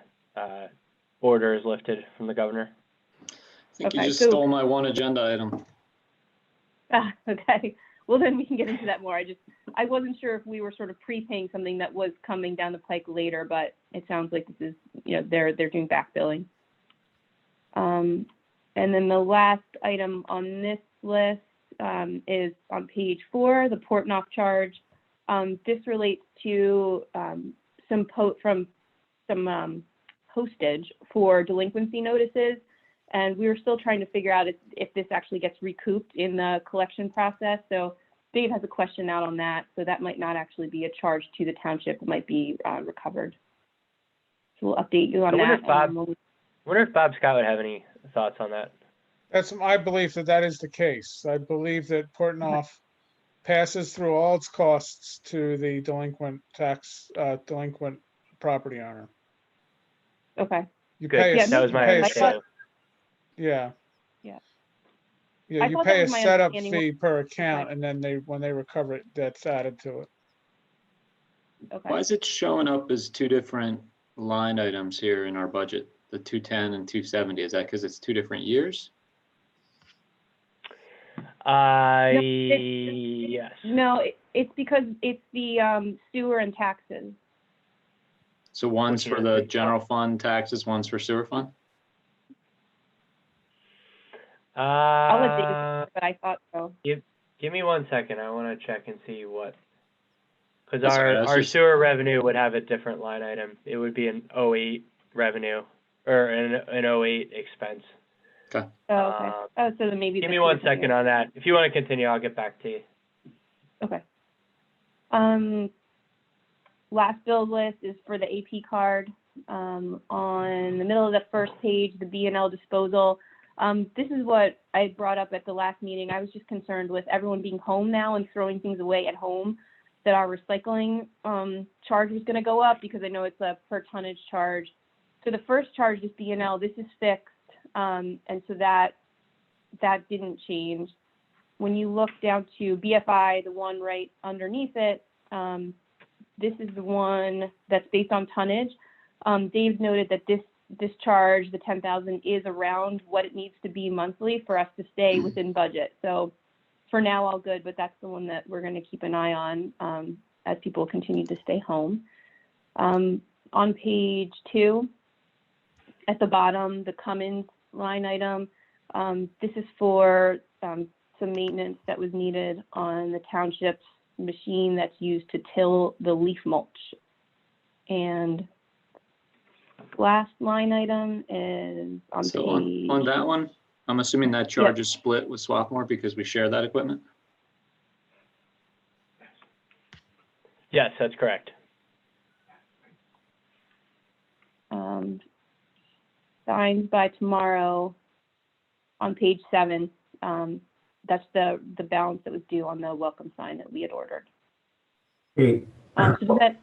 Speaker 1: order is lifted from the governor.
Speaker 8: I think you just stole my one agenda item.
Speaker 10: Okay. Well, then we can get into that more. I wasn't sure if we were sort of prepaying something that was coming down the pike later, but it sounds like this is, they're doing back billing. And then the last item on this list is on page 4, the Portnoy charge. This relates to some postage for delinquency notices, and we were still trying to figure out if this actually gets recouped in the collection process. So Dave has a question out on that, so that might not actually be a charge to the township. It might be recovered. So we'll update you on that.
Speaker 1: Wonder if Bob Scott would have any thoughts on that.
Speaker 2: That's my belief that that is the case. I believe that Portnoy passes through all its costs to the delinquent property owner.
Speaker 10: Okay.
Speaker 2: You
Speaker 1: Good.
Speaker 2: pay a,
Speaker 10: Yeah,
Speaker 1: That was
Speaker 2: you
Speaker 1: my
Speaker 2: pay a
Speaker 1: understanding.
Speaker 2: yeah.
Speaker 10: Yeah.
Speaker 2: Yeah,
Speaker 10: I
Speaker 2: you
Speaker 10: thought
Speaker 2: pay
Speaker 10: that
Speaker 2: a
Speaker 10: was my
Speaker 2: setup
Speaker 10: understanding.
Speaker 2: fee per account, and then when they recover it, that's added to it.
Speaker 10: Okay.
Speaker 8: Why is it showing up as two different line items here in our budget? The 210 and 270, is that because it's 2 different years?
Speaker 1: Yes.
Speaker 10: No, it's because it's the sewer and taxes.
Speaker 8: So one's
Speaker 1: Which
Speaker 8: for
Speaker 1: is
Speaker 8: the
Speaker 1: the-
Speaker 8: general fund taxes, one's for sewer fund?
Speaker 10: I'll let Dave, but I thought so.
Speaker 1: Give me 1 second. I want to check and see what, because
Speaker 8: That's all right, I was
Speaker 1: our
Speaker 8: just-
Speaker 1: sewer revenue would have a different line item. It would be an '08 revenue or an '08 expense.
Speaker 8: Okay.
Speaker 10: Oh, okay. Oh, so then maybe.
Speaker 1: Give
Speaker 10: the
Speaker 1: me
Speaker 10: two
Speaker 1: 1
Speaker 10: different
Speaker 1: second
Speaker 10: years.
Speaker 1: on that. If you want to continue, I'll get back to you.
Speaker 10: Okay. Last bill list is for the AP card. On the middle of the first page, the B&L disposal. This is what I brought up at the last meeting. I was just concerned with everyone being home now and throwing things away at home, that our recycling charge was going to go up, because I know it's a per tonnage charge. So the first charge is B&L. This is fixed, and so that didn't change. When you look down to BFI, the one right underneath it, this is the one that's based on tonnage. Dave noted that this charge, the 10,000, is around what it needs to be monthly for us to stay within budget. So for now, all good, but that's the one that we're going to keep an eye on as people continue to stay home. On page 2, at the bottom, the Cummins line item, this is for some maintenance that was needed on the township's machine that's used to till the leaf mulch. And last line item is on
Speaker 8: So
Speaker 10: page.
Speaker 8: on that one, I'm assuming that charge is split with Swarthmore because we share that equipment?
Speaker 1: Yes, that's correct.
Speaker 10: Signs by tomorrow on page 7. That's the balance that was due on the welcome sign that we had ordered.
Speaker 7: Hey,
Speaker 10: So does that,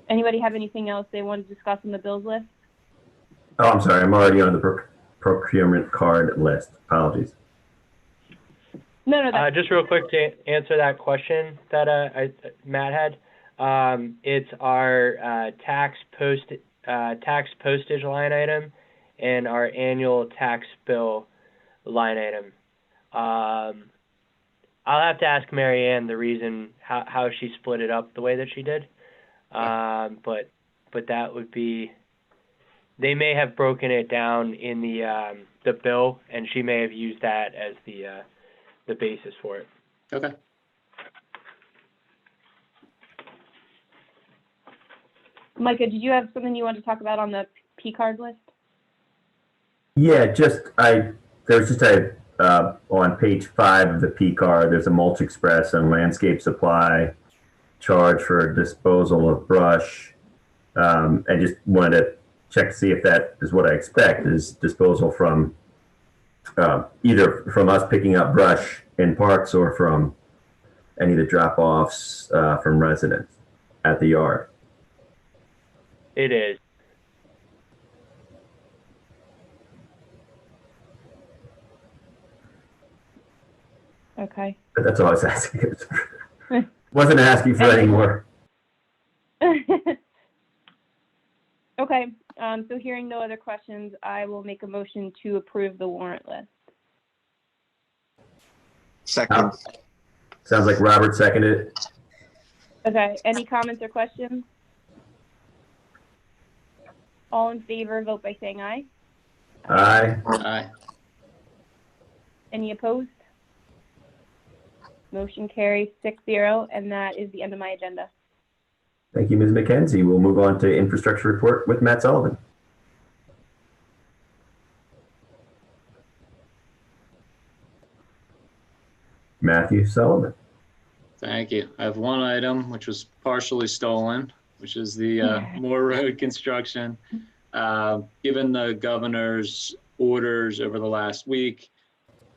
Speaker 10: anybody have anything else they want to discuss on the bills list?
Speaker 7: oh, I'm sorry. I'm already on the procurement card list. Apologies.
Speaker 10: No, that's
Speaker 1: Just real quick to answer that question that Matt had. It's our tax postage line item and our annual tax bill line item. I'll have to ask Mary Ann the reason how she split it up the way that she did. But that would be, they may have broken it down in the bill, and she may have used that as the basis for it.
Speaker 8: Okay.
Speaker 10: Micah, did you have something you wanted to talk about on the P card list?
Speaker 7: Yeah, there's just on page 5 of the P card, there's a mulch express and landscape supply charge for disposal of brush. I just wanted to check to see if that is what I expect, is disposal from either from us picking up brush in parks or from any of the drop-offs from residents at the yard.
Speaker 1: It is.
Speaker 10: Okay.
Speaker 7: But that's all I was asking. Wasn't asking for any more.
Speaker 10: Okay, so hearing no other questions, I will make a motion to approve the warrant list.
Speaker 9: Second.
Speaker 7: Sounds like Robert seconded it.
Speaker 10: Okay, any comments or questions? All in favor, vote by saying aye.
Speaker 7: Aye.
Speaker 8: Aye.
Speaker 10: Any opposed? Motion carries 6-0, and that is the end of my agenda.
Speaker 7: Thank you, Ms. McKenzie. We'll move on to infrastructure report with Matt Sullivan. Matthew Sullivan.
Speaker 8: Thank you. I have one item which was partially stolen, which is the Moore Road construction. Given the governor's orders over the last week,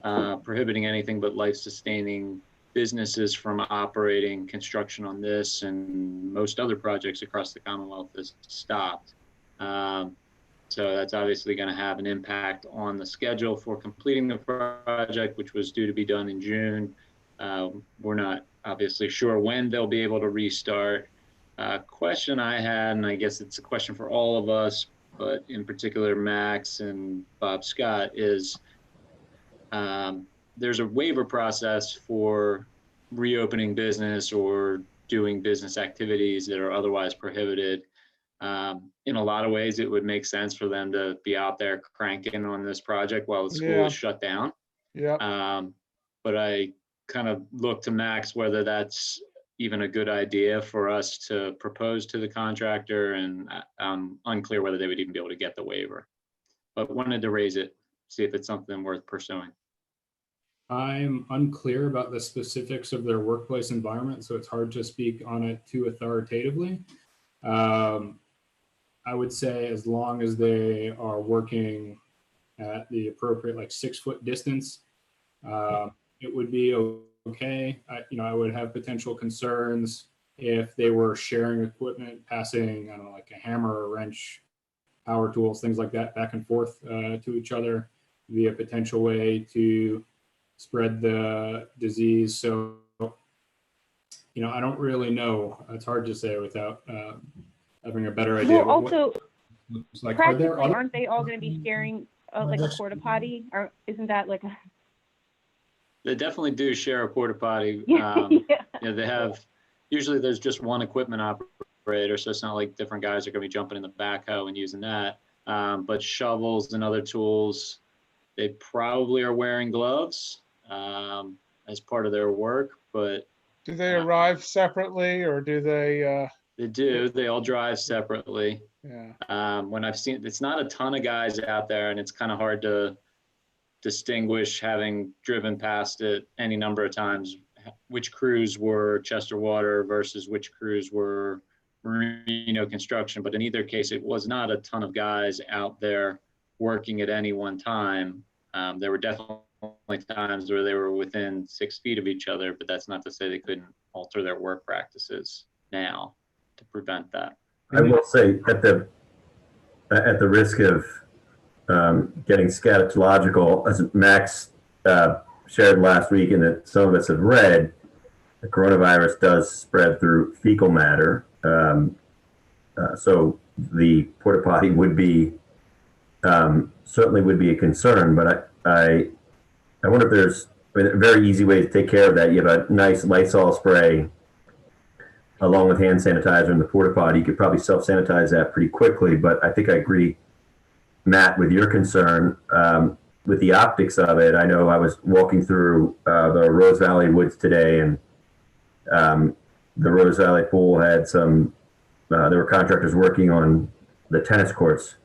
Speaker 8: prohibiting anything but life-sustaining businesses from operating, construction on this and most other projects across the Commonwealth is stopped. So that's obviously going to have an impact on the schedule for completing the project, which was due to be done in June. We're not obviously sure when they'll be able to restart. Question I had, and I guess it's a question for all of us, but in particular Max and Bob Scott, is there's a waiver process for reopening business or doing business activities that are otherwise prohibited. In a lot of ways, it would make sense for them to be out there cranking on this project while the school is shut down.
Speaker 2: Yeah.
Speaker 8: But I kind of look to Max whether that's even a good idea for us to propose to the contractor, and I'm unclear whether they would even be able to get the waiver. But wanted to raise it, see if it's something worth pursuing.
Speaker 3: I'm unclear about the specifics of their workplace environment, so it's hard to speak on it too authoritatively. I would say as long as they are working at the appropriate, like 6-foot distance, it would be okay. I would have potential concerns if they were sharing equipment, passing, I don't know, like a hammer, a wrench, power tools, things like that, back and forth to each other, be a potential way to spread the disease. So, I don't really know. It's hard to say without having a better idea.
Speaker 10: Well, also,
Speaker 3: like,
Speaker 10: practically, aren't they all going to be sharing like a porta potty? Or isn't that like a...
Speaker 8: They definitely do share a porta potty.
Speaker 10: Yeah.
Speaker 8: They have, usually there's just one equipment operator, so it's not like different guys are going to be jumping in the backhoe and using that. But shovels and other tools, they probably are wearing gloves as part of their work. But
Speaker 2: do they arrive separately, or do they?
Speaker 8: They do. They all drive separately.
Speaker 2: Yeah.
Speaker 8: When I've seen, it's not a ton of guys out there, and it's kind of hard to distinguish, having driven past it any number of times, which crews were Chester Water versus which crews were Marino Construction. But in either case, it was not a ton of guys out there working at any one time. There were definitely times where they were within 6 feet of each other, but that's not to say they couldn't alter their work practices now to prevent that.
Speaker 7: I will say, at the risk of getting scatological, as Max shared last week and that some of us have read, the coronavirus does spread through fecal matter. So the porta potty would be certainly would be a concern, but I wonder if there's a very easy way to take care of that. You have a nice Lysol spray along with hand sanitizer in the porta potty. You could probably self-sanitize that pretty quickly, but I think I agree, Matt, with your concern with the optics of it. I know I was walking through the Rose Valley Woods today, and the Rose Valley Pool had some, there were contractors working on the tennis courts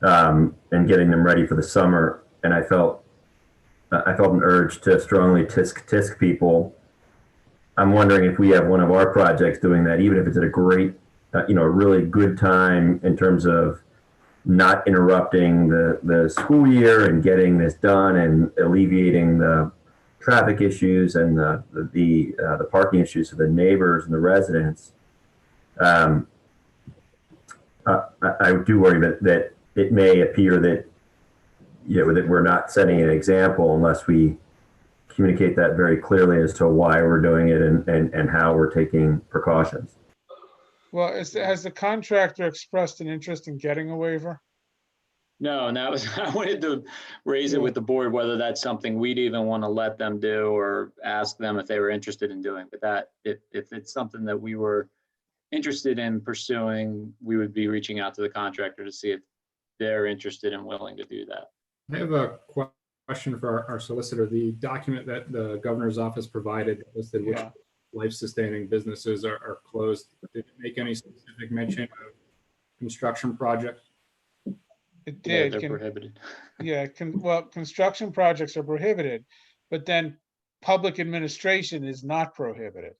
Speaker 7: and getting them ready for the summer. And I felt an urge to strongly tisk people. I'm wondering if we have one of our projects doing that, even if it's at a great, a really good time in terms of not interrupting the school year and getting this done and alleviating the traffic issues and the parking issues for the neighbors and the residents. I do worry that it may appear that that we're not setting an example unless we communicate that very clearly as to why we're doing it and how we're taking precautions.
Speaker 2: Well, has the contractor expressed an interest in getting a waiver?
Speaker 8: No, and that was, I wanted to raise it with the board, whether that's something we'd even want to let them do or ask them if they were interested in doing. But that, if it's something that we were interested in pursuing, we would be reaching out to the contractor to see if they're interested and willing to do that.
Speaker 3: I have a question for our solicitor. The document that the governor's office provided listed which life-sustaining businesses are closed. Did it make any specific mention of construction projects?
Speaker 2: It did.
Speaker 8: Yeah, they're prohibited.
Speaker 2: Well, construction projects are prohibited, but then public administration is not prohibited.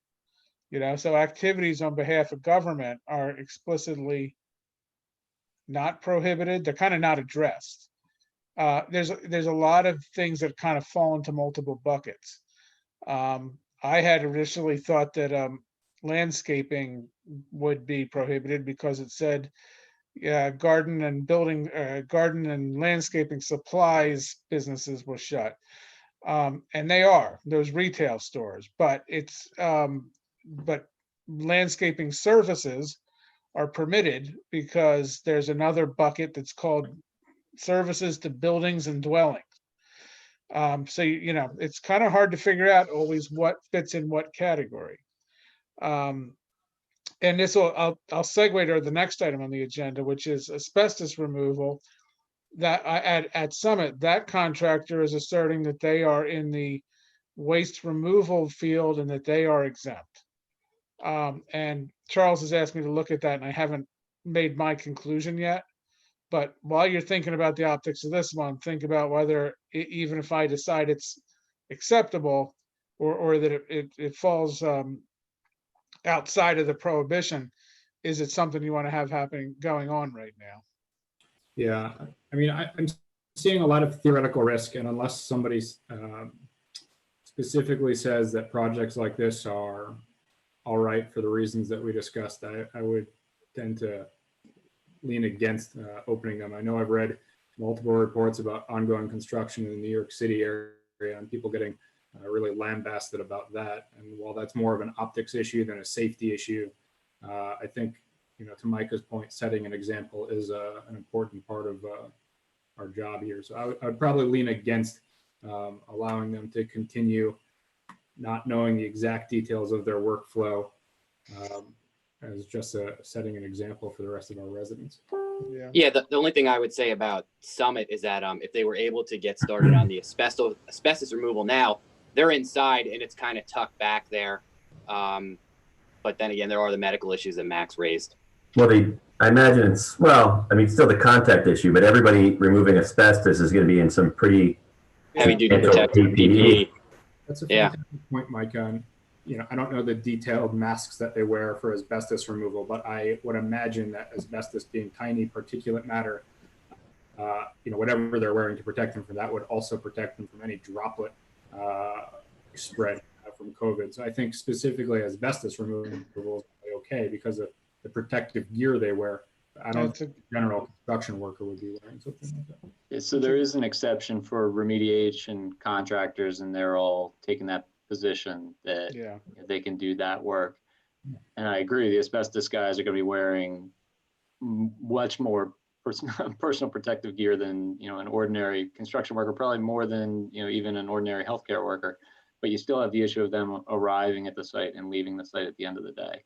Speaker 2: So activities on behalf of government are explicitly not prohibited. They're kind of not addressed. There's a lot of things that kind of fall into multiple buckets. I had initially thought that landscaping would be prohibited because it said garden and landscaping supplies businesses were shut. And they are, those retail stores, but but landscaping services are permitted because there's another bucket that's called services to buildings and dwellings. So, it's kind of hard to figure out always what fits in what category. And this I'll segue to the next item on the agenda, which is asbestos removal. That at Summit, that contractor is asserting that they are in the waste removal field and that they are exempt. And Charles has asked me to look at that, and I haven't made my conclusion yet. But while you're thinking about the optics of this one, think about whether, even if I decide it's acceptable or that it falls outside of the prohibition, is it something you want to have going on right now?
Speaker 3: Yeah, I mean, I'm seeing a lot of theoretical risk, and unless somebody specifically says that projects like this are all right for the reasons that we discussed, I would tend to lean against opening them. I know I've read multiple reports about ongoing construction in the New York City area and people getting really lambasted about that. And while that's more of an optics issue than a safety issue, I think, to Micah's point, setting an example is an important part of our job here. So I would probably lean against allowing them to continue not knowing the exact details of their workflow as just setting an example for the rest of our residents.
Speaker 6: Yeah, the only thing I would say about Summit is that if they were able to get started on the asbestos removal now, they're inside and it's kind of tucked back there. But then again, there are the medical issues that Max raised.
Speaker 7: Well, I imagine still the contact issue, but everybody removing asbestos is going to be in some pretty
Speaker 6: heavy-duty protective PPE.
Speaker 3: That's a fantastic point, Mike. I don't know the detailed masks that they wear for asbestos removal, but I would imagine that asbestos being tiny particulate matter, whatever they're wearing to protect them from that would also protect them from any droplet spread from COVID. So I think specifically asbestos removal is okay because of the protective gear they wear. I don't think a general construction worker would be wearing something like that.
Speaker 8: Yeah, so there is an exception for remediation contractors, and they're all taking that position that they can do that work. And I agree, the asbestos guys are going to be wearing much more personal protective gear than an ordinary construction worker, probably more than even an ordinary healthcare worker. But you still have the issue of them arriving at the site and leaving the site at the end of the day.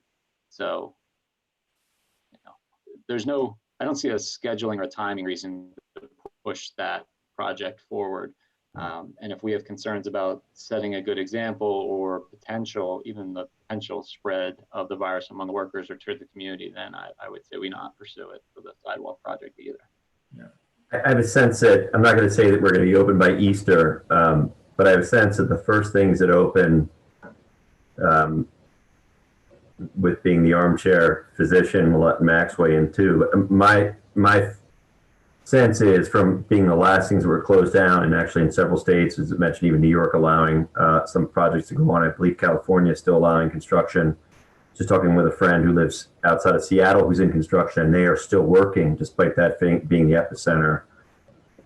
Speaker 8: So I don't see a scheduling or a timing reason to push that project forward. And if we have concerns about setting a good example or even the potential spread of the virus among the workers or to the community, then I would say we not pursue it for the sidewalk project either.
Speaker 7: Yeah. I have a sense that, I'm not going to say that we're going to be open by Easter, but I have a sense that the first things that open, with being the armchair physician, we'll let Max weigh in too. But my sense is, from being the last things that were closed down, and actually in several states, as I mentioned, even New York allowing some projects to go on. I believe California is still allowing construction. Just talking with a friend who lives outside of Seattle who's in construction, and they are still working despite that being the epicenter.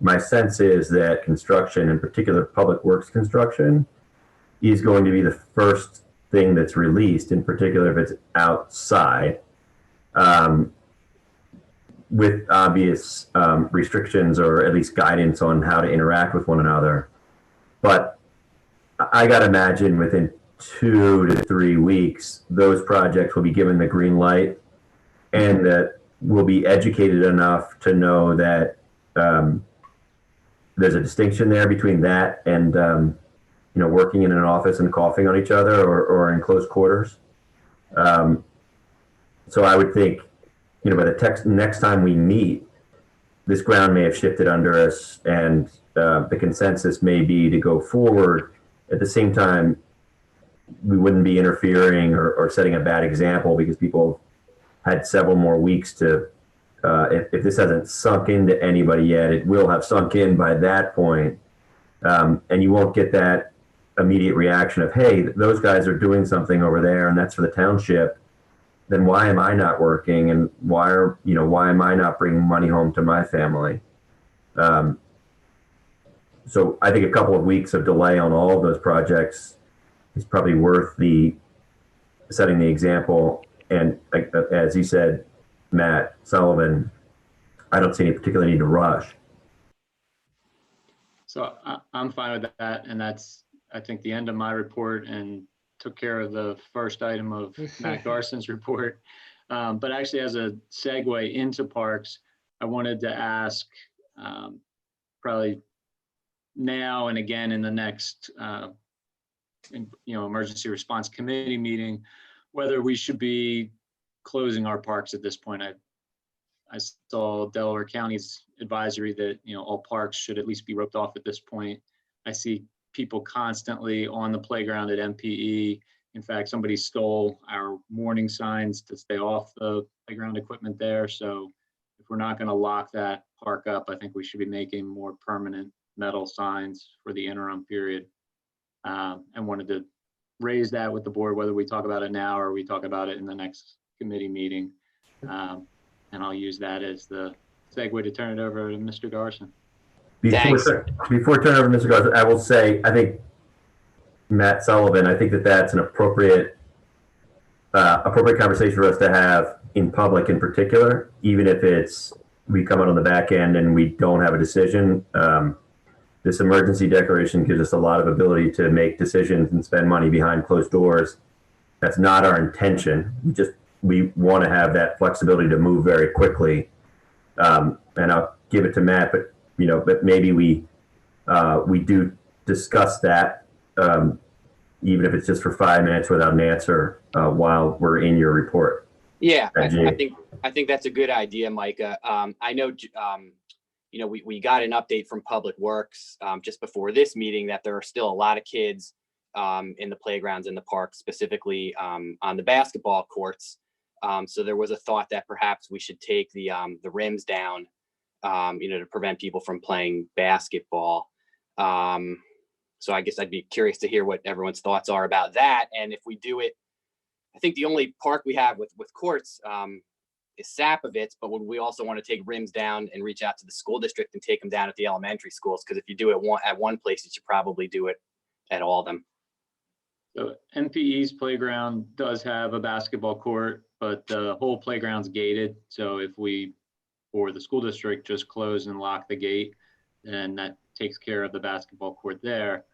Speaker 7: My sense is that construction, in particular public works construction, is going to be the first thing that's released, in particular if it's outside, with obvious restrictions or at least guidance on how to interact with one another. But I got to imagine within 2 to 3 weeks, those projects will be given the green light, and that will be educated enough to know that there's a distinction there between that and working in an office and coughing on each other or in close quarters. So I would think, by the next time we meet, this ground may have shifted under us, and the consensus may be to go forward. At the same time, we wouldn't be interfering or setting a bad example because people had several more weeks to if this hasn't sunk into anybody yet, it will have sunk in by that point. And you won't get that immediate reaction of, hey, those guys are doing something over there and that's for the township. Then why am I not working? And why am I not bringing money home to my family? So I think a couple of weeks of delay on all of those projects is probably worth setting the example. And as you said, Matt Sullivan, I don't see any particular need to rush.
Speaker 8: So I'm fine with that. And that's, I think, the end of my report, and took care of the first item of Matt Garson's report. But actually, as a segue into parks, I wanted to ask, probably now and again in the next emergency response committee meeting, whether we should be closing our parks at this point. I saw Delaware County's advisory that all parks should at least be roped off at this point. I see people constantly on the playground at MPE. In fact, somebody stole our warning signs to stay off the playground equipment there. So if we're not going to lock that park up, I think we should be making more permanent metal signs for the interim period. And wanted to raise that with the board, whether we talk about it now or we talk about it in the next committee meeting. And I'll use that as the segue to turn it over to Mr. Garson.
Speaker 7: Before turning over to Mr. Garson, I will say, I think Matt Sullivan, I think that's an appropriate conversation for us to have in public in particular, even if we come out on the back end and we don't have a decision. This emergency declaration gives us a lot of ability to make decisions and spend money behind closed doors. That's not our intention. We want to have that flexibility to move very quickly. And I'll give it to Matt, but maybe we do discuss that, even if it's just for 5 minutes without an answer while we're in your report.
Speaker 6: Yeah, I think that's a good idea, Micah. I know, we got an update from Public Works just before this meeting that there are still a lot of kids in the playgrounds in the park, specifically on the basketball courts. So there was a thought that perhaps we should take the rims down, to prevent people from playing basketball. So I guess I'd be curious to hear what everyone's thoughts are about that. And if we do it, I think the only park we have with courts is Sapovitz, but would we also want to take rims down and reach out to the school district and take them down at the elementary schools? Because if you do it at one place, you should probably do it at all of them.
Speaker 8: So MPE's playground does have a basketball court, but the whole playground's gated. So if we, or the school district, just close and lock the gate, then that takes care of the basketball court there.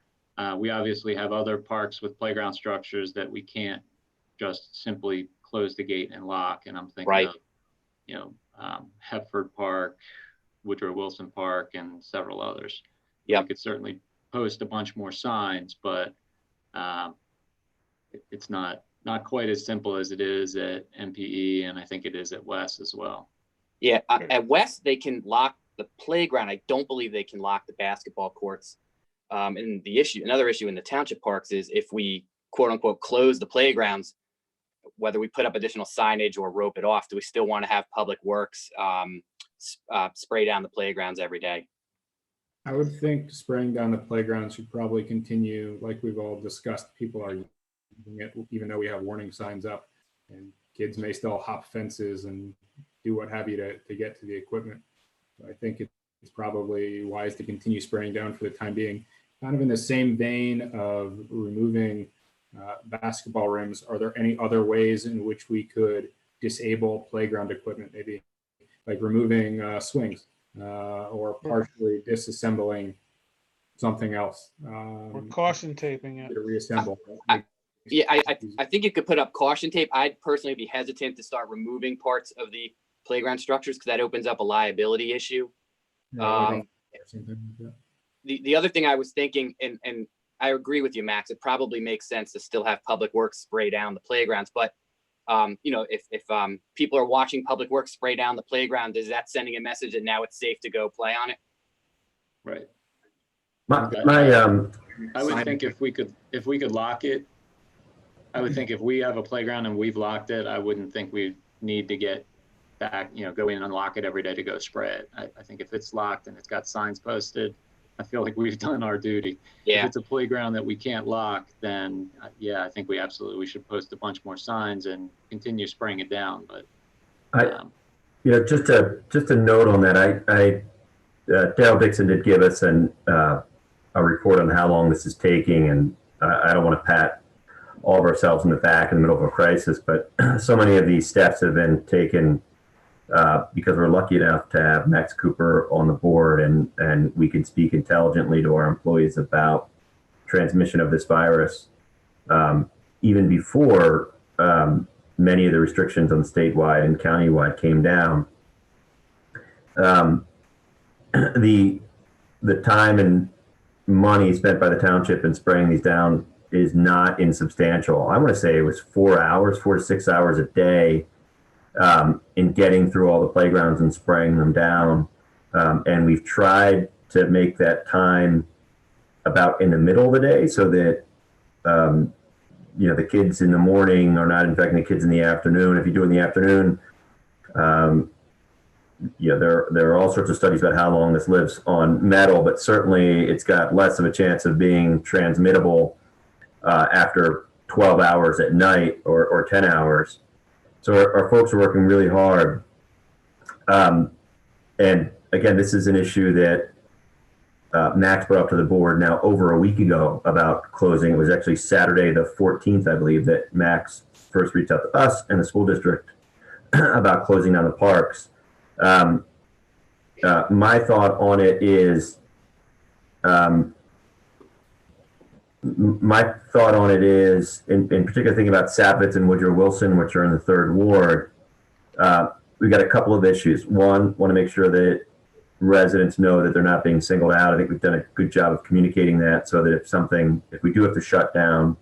Speaker 8: We obviously have other parks with playground structures that we can't just simply close the gate and lock. And I'm thinking of, Hefford Park, Woodrow Wilson Park, and several others. Yeah, we could certainly post a bunch more signs, but it's not quite as simple as it is at MPE, and I think it is at West as well.
Speaker 6: Yeah, at West they can lock the playground. I don't believe they can lock the basketball courts. And another issue in the township parks is if we quote unquote close the playgrounds, whether we put up additional signage or rope it off, do we still want to have Public Works spray down the playgrounds every day?
Speaker 3: I would think spraying down the playgrounds should probably continue, like we've all discussed. People are using it, even though we have warning signs up, and kids may still hop fences and do what have you to get to the equipment. So I think it's probably wise to continue spraying down for the time being. Kind of in the same vein of removing basketball rims, are there any other ways in which we could disable playground equipment? Maybe like removing swings or partially disassembling something else.
Speaker 2: Or caution taping it.
Speaker 3: To reassemble.
Speaker 6: I think you could put up caution tape. I'd personally be hesitant to start removing parts of the playground structures because that opens up a liability issue. The other thing I was thinking, and I agree with you, Max, it probably makes sense to still have Public Works spray down the playgrounds. But, if people are watching Public Works spray down the playground, is that sending a message that now it's safe to go play on it?
Speaker 8: Right.
Speaker 7: I
Speaker 8: would think if we could lock it, I would think if we have a playground and we've locked it, I wouldn't think we need to get back, go in and unlock it every day to go spray it. I think if it's locked and it's got signs posted, I feel like we've done our duty.
Speaker 6: Yeah.
Speaker 8: If it's a playground that we can't lock, then I think we should post a bunch more signs and continue spraying it down. But
Speaker 7: just a note on that. Dale Dixon did give us a report on how long this is taking, and I don't want to pat all of ourselves in the back in the middle of a crisis, but so many of these steps have been taken because we're lucky enough to have Max Cooper on the board, and we can speak intelligently to our employees about transmission of this virus. Even before many of the restrictions on statewide and countywide came down, the time and money spent by the township in spraying these down is not insubstantial. I want to say it was 4 to 6 hours a day in getting through all the playgrounds and spraying them down. And we've tried to make that time about in the middle of the day so that, the kids in the morning are not infecting the kids in the afternoon. If you do it in the afternoon, there are all sorts of studies about how long this lives on metal, but certainly it's got less of a chance of being transmittable after 12 hours at night or 10 hours. So our folks are working really hard. And again, this is an issue that Max brought up to the board now over a week ago about closing. It was actually Saturday the 14th, I believe, that Max first reached out to us and the school district about closing down the parks. My thought on it is, in particular thinking about Sapitz and Woodrow Wilson, which are in the 3rd Ward, we've got a couple of issues. One, want to make sure that residents know that they're not being singled out. I think we've done a good job of communicating that so that if we do have to shut down,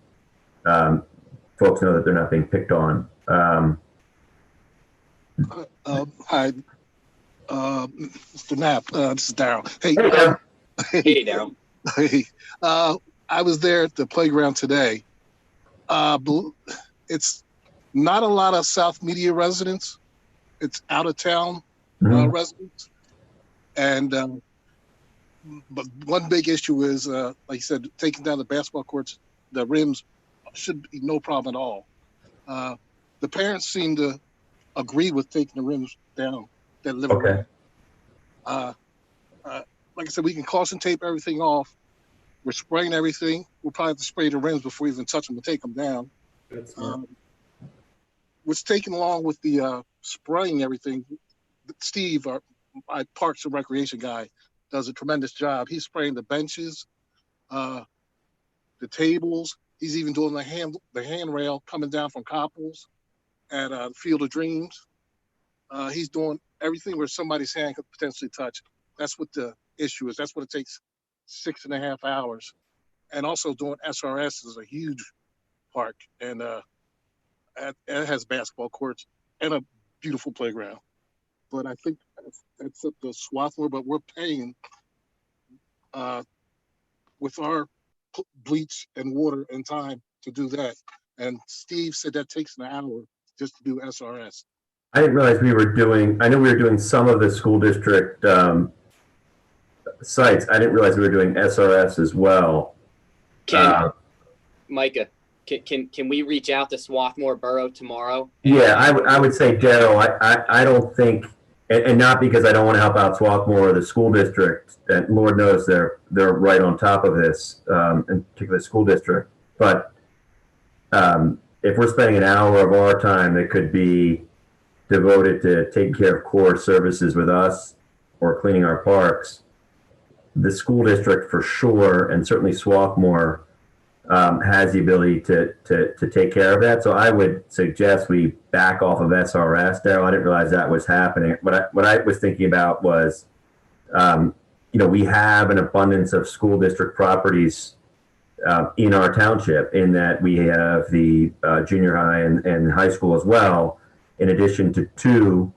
Speaker 7: folks know that they're not being picked on.
Speaker 12: Hi, Mr. Knapp. This is Darryl. Hey,
Speaker 6: Hey, Darryl.
Speaker 12: Hey, I was there at the playground today. It's not a lot of South Media residents. It's out of town residents. And but one big issue is, like you said, taking down the basketball courts, the rims should be no problem at all. The parents seem to agree with taking the rims down that live around. Like I said, we can caution tape everything off. We're spraying everything. We'll probably have to spray the rims before we even touch them and take them down. What's taken along with the spraying everything, Steve, my Parks and Recreation guy, does a tremendous job. He's spraying the benches, the tables. He's even doing the handrail coming down from Coppels at Field of Dreams. He's doing everything where somebody's hand could potentially touch. That's what the issue is. That's what it takes 6.5 hours. And also doing SRS is a huge park, and it has basketball courts and a beautiful playground. But I think that's up to Swarthmore, but we're paying with our bleach and water and time to do that. And Steve said that takes an hour just to do SRS.
Speaker 7: I didn't realize I know we were doing some of the school district sites. I didn't realize we were doing SRS as well.
Speaker 6: Micah, can we reach out to Swarthmore Borough tomorrow?
Speaker 7: Yeah, I would say, Daryl, I don't think, and not because I don't want to help out Swarthmore or the school district, and Lord knows they're right on top of this, in particular the school district. But if we're spending an hour of our time that could be devoted to taking care of core services with us or cleaning our parks, the school district for sure, and certainly Swarthmore, has the ability to take care of that. So I would suggest we back off of SRS. Daryl, I didn't realize that was happening. What I was thinking about was, we have an abundance of school district properties in our township, in that we have the junior high and high school as well, in addition to 2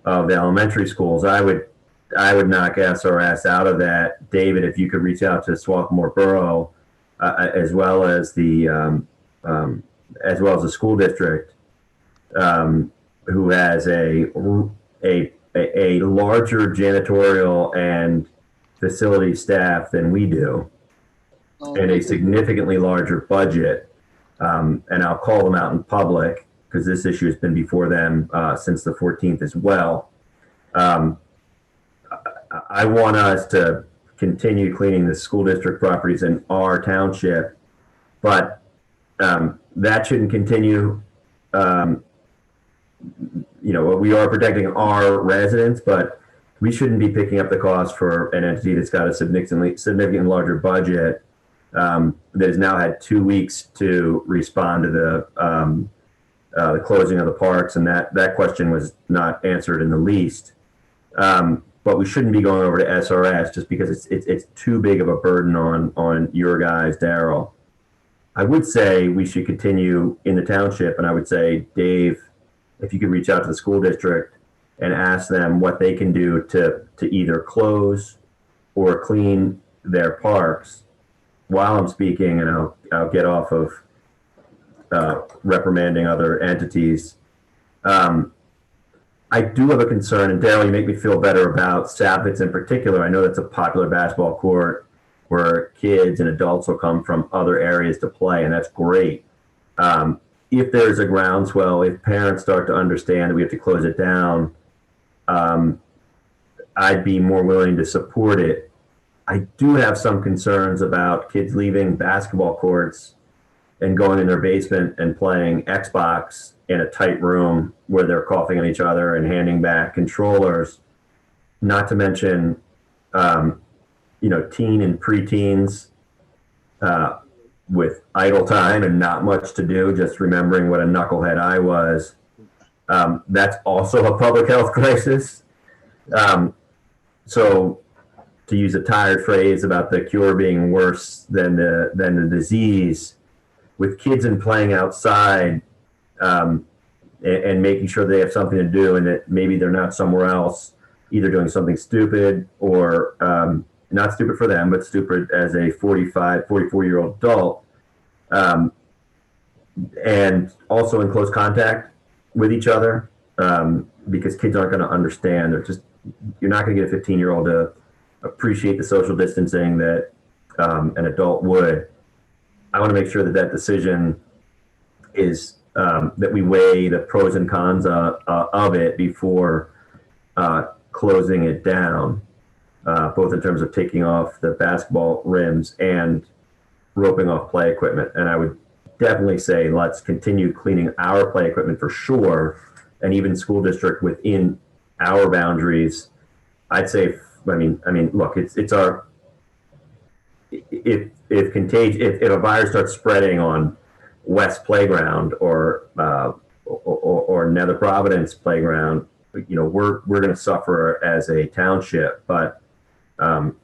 Speaker 7: of the elementary schools. I would knock SRS out of that. David, if you could reach out to Swarthmore Borough, as well as the school district, who has a a larger janitorial and facility staff than we do, and a significantly larger budget. And I'll call them out in public because this issue has been before them since the 14th as well. I want us to continue cleaning the school district properties in our township, but that shouldn't continue. We are protecting our residents, but we shouldn't be picking up the cost for an entity that's got a significantly larger budget that has now had 2 weeks to respond to the closing of the parks, and that question was not answered in the least. But we shouldn't be going over to SRS just because it's too big of a burden on your guys, Daryl. I would say we should continue in the township, and I would say, Dave, if you could reach out to the school district and ask them what they can do to either close or clean their parks while I'm speaking, and I'll get off of reprimanding other entities. I do have a concern, and Daryl, you make me feel better about Savitz in particular. I know that's a popular basketball court where kids and adults will come from other areas to play, and that's great. If there's a groundswell, if parents start to understand that we have to close it down, I'd be more willing to support it. I do have some concerns about kids leaving basketball courts and going in their basement and playing Xbox in a tight room where they're coughing on each other and handing back controllers, not to mention, teen and preteens with idle time and not much to do, just remembering what a knucklehead I was. That's also a public health crisis. So to use a tired phrase about the cure being worse than the disease, with kids and playing outside, and making sure they have something to do and that maybe they're not somewhere else, either doing something stupid or not stupid for them, but stupid as a 44-year-old adult, and also in close contact with each other, because kids aren't going to understand. You're not going to get a 15-year-old to appreciate the social distancing that an adult would. I want to make sure that decision is that we weigh the pros and cons of it before closing it down, both in terms of taking off the basketball rims and roping off play equipment. And I would definitely say let's continue cleaning our play equipment for sure, and even school district within our boundaries. I'd say, look, it's our, if a virus starts spreading on West Playground or Nether Providence Playground, we're going to suffer as a township. But I'm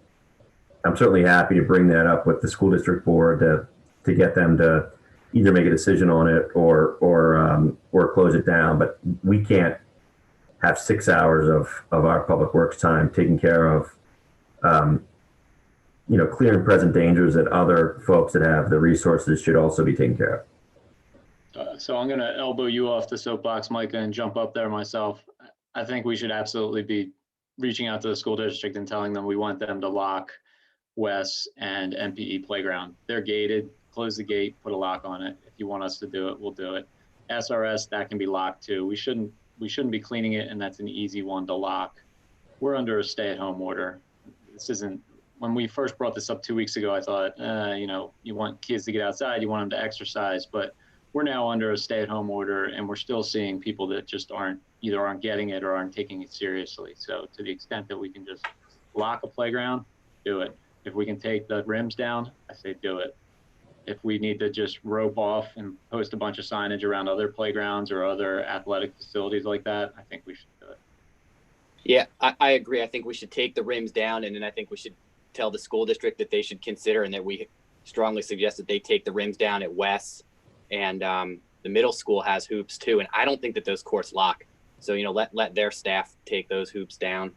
Speaker 7: certainly happy to bring that up with the school district board to get them to either make a decision on it or close it down. But we can't have 6 hours of our public works time taking care of clear and present dangers that other folks that have the resources should also be taken care of.
Speaker 8: So I'm going to elbow you off the soapbox, Micah, and jump up there myself. I think we should absolutely be reaching out to the school district and telling them we want them to lock Wes and MPE Playground. They're gated. Close the gate, put a lock on it. If you want us to do it, we'll do it. SRS, that can be locked too. We shouldn't be cleaning it, and that's an easy one to lock. We're under a stay-at-home order. This isn't. When we first brought this up 2 weeks ago, I thought, you want kids to get outside, you want them to exercise, but we're now under a stay-at-home order, and we're still seeing people that just aren't getting it or aren't taking it seriously. So to the extent that we can just lock a playground, do it. If we can take the rims down, I say do it. If we need to just rope off and post a bunch of signage around other playgrounds or other athletic facilities like that, I think we should do it.
Speaker 6: Yeah, I agree. I think we should take the rims down, and then I think we should tell the school district that they should consider, and that we strongly suggest that they take the rims down at West, and the middle school has hoops too, and I don't think that those courts lock. So let their staff take those hoops down,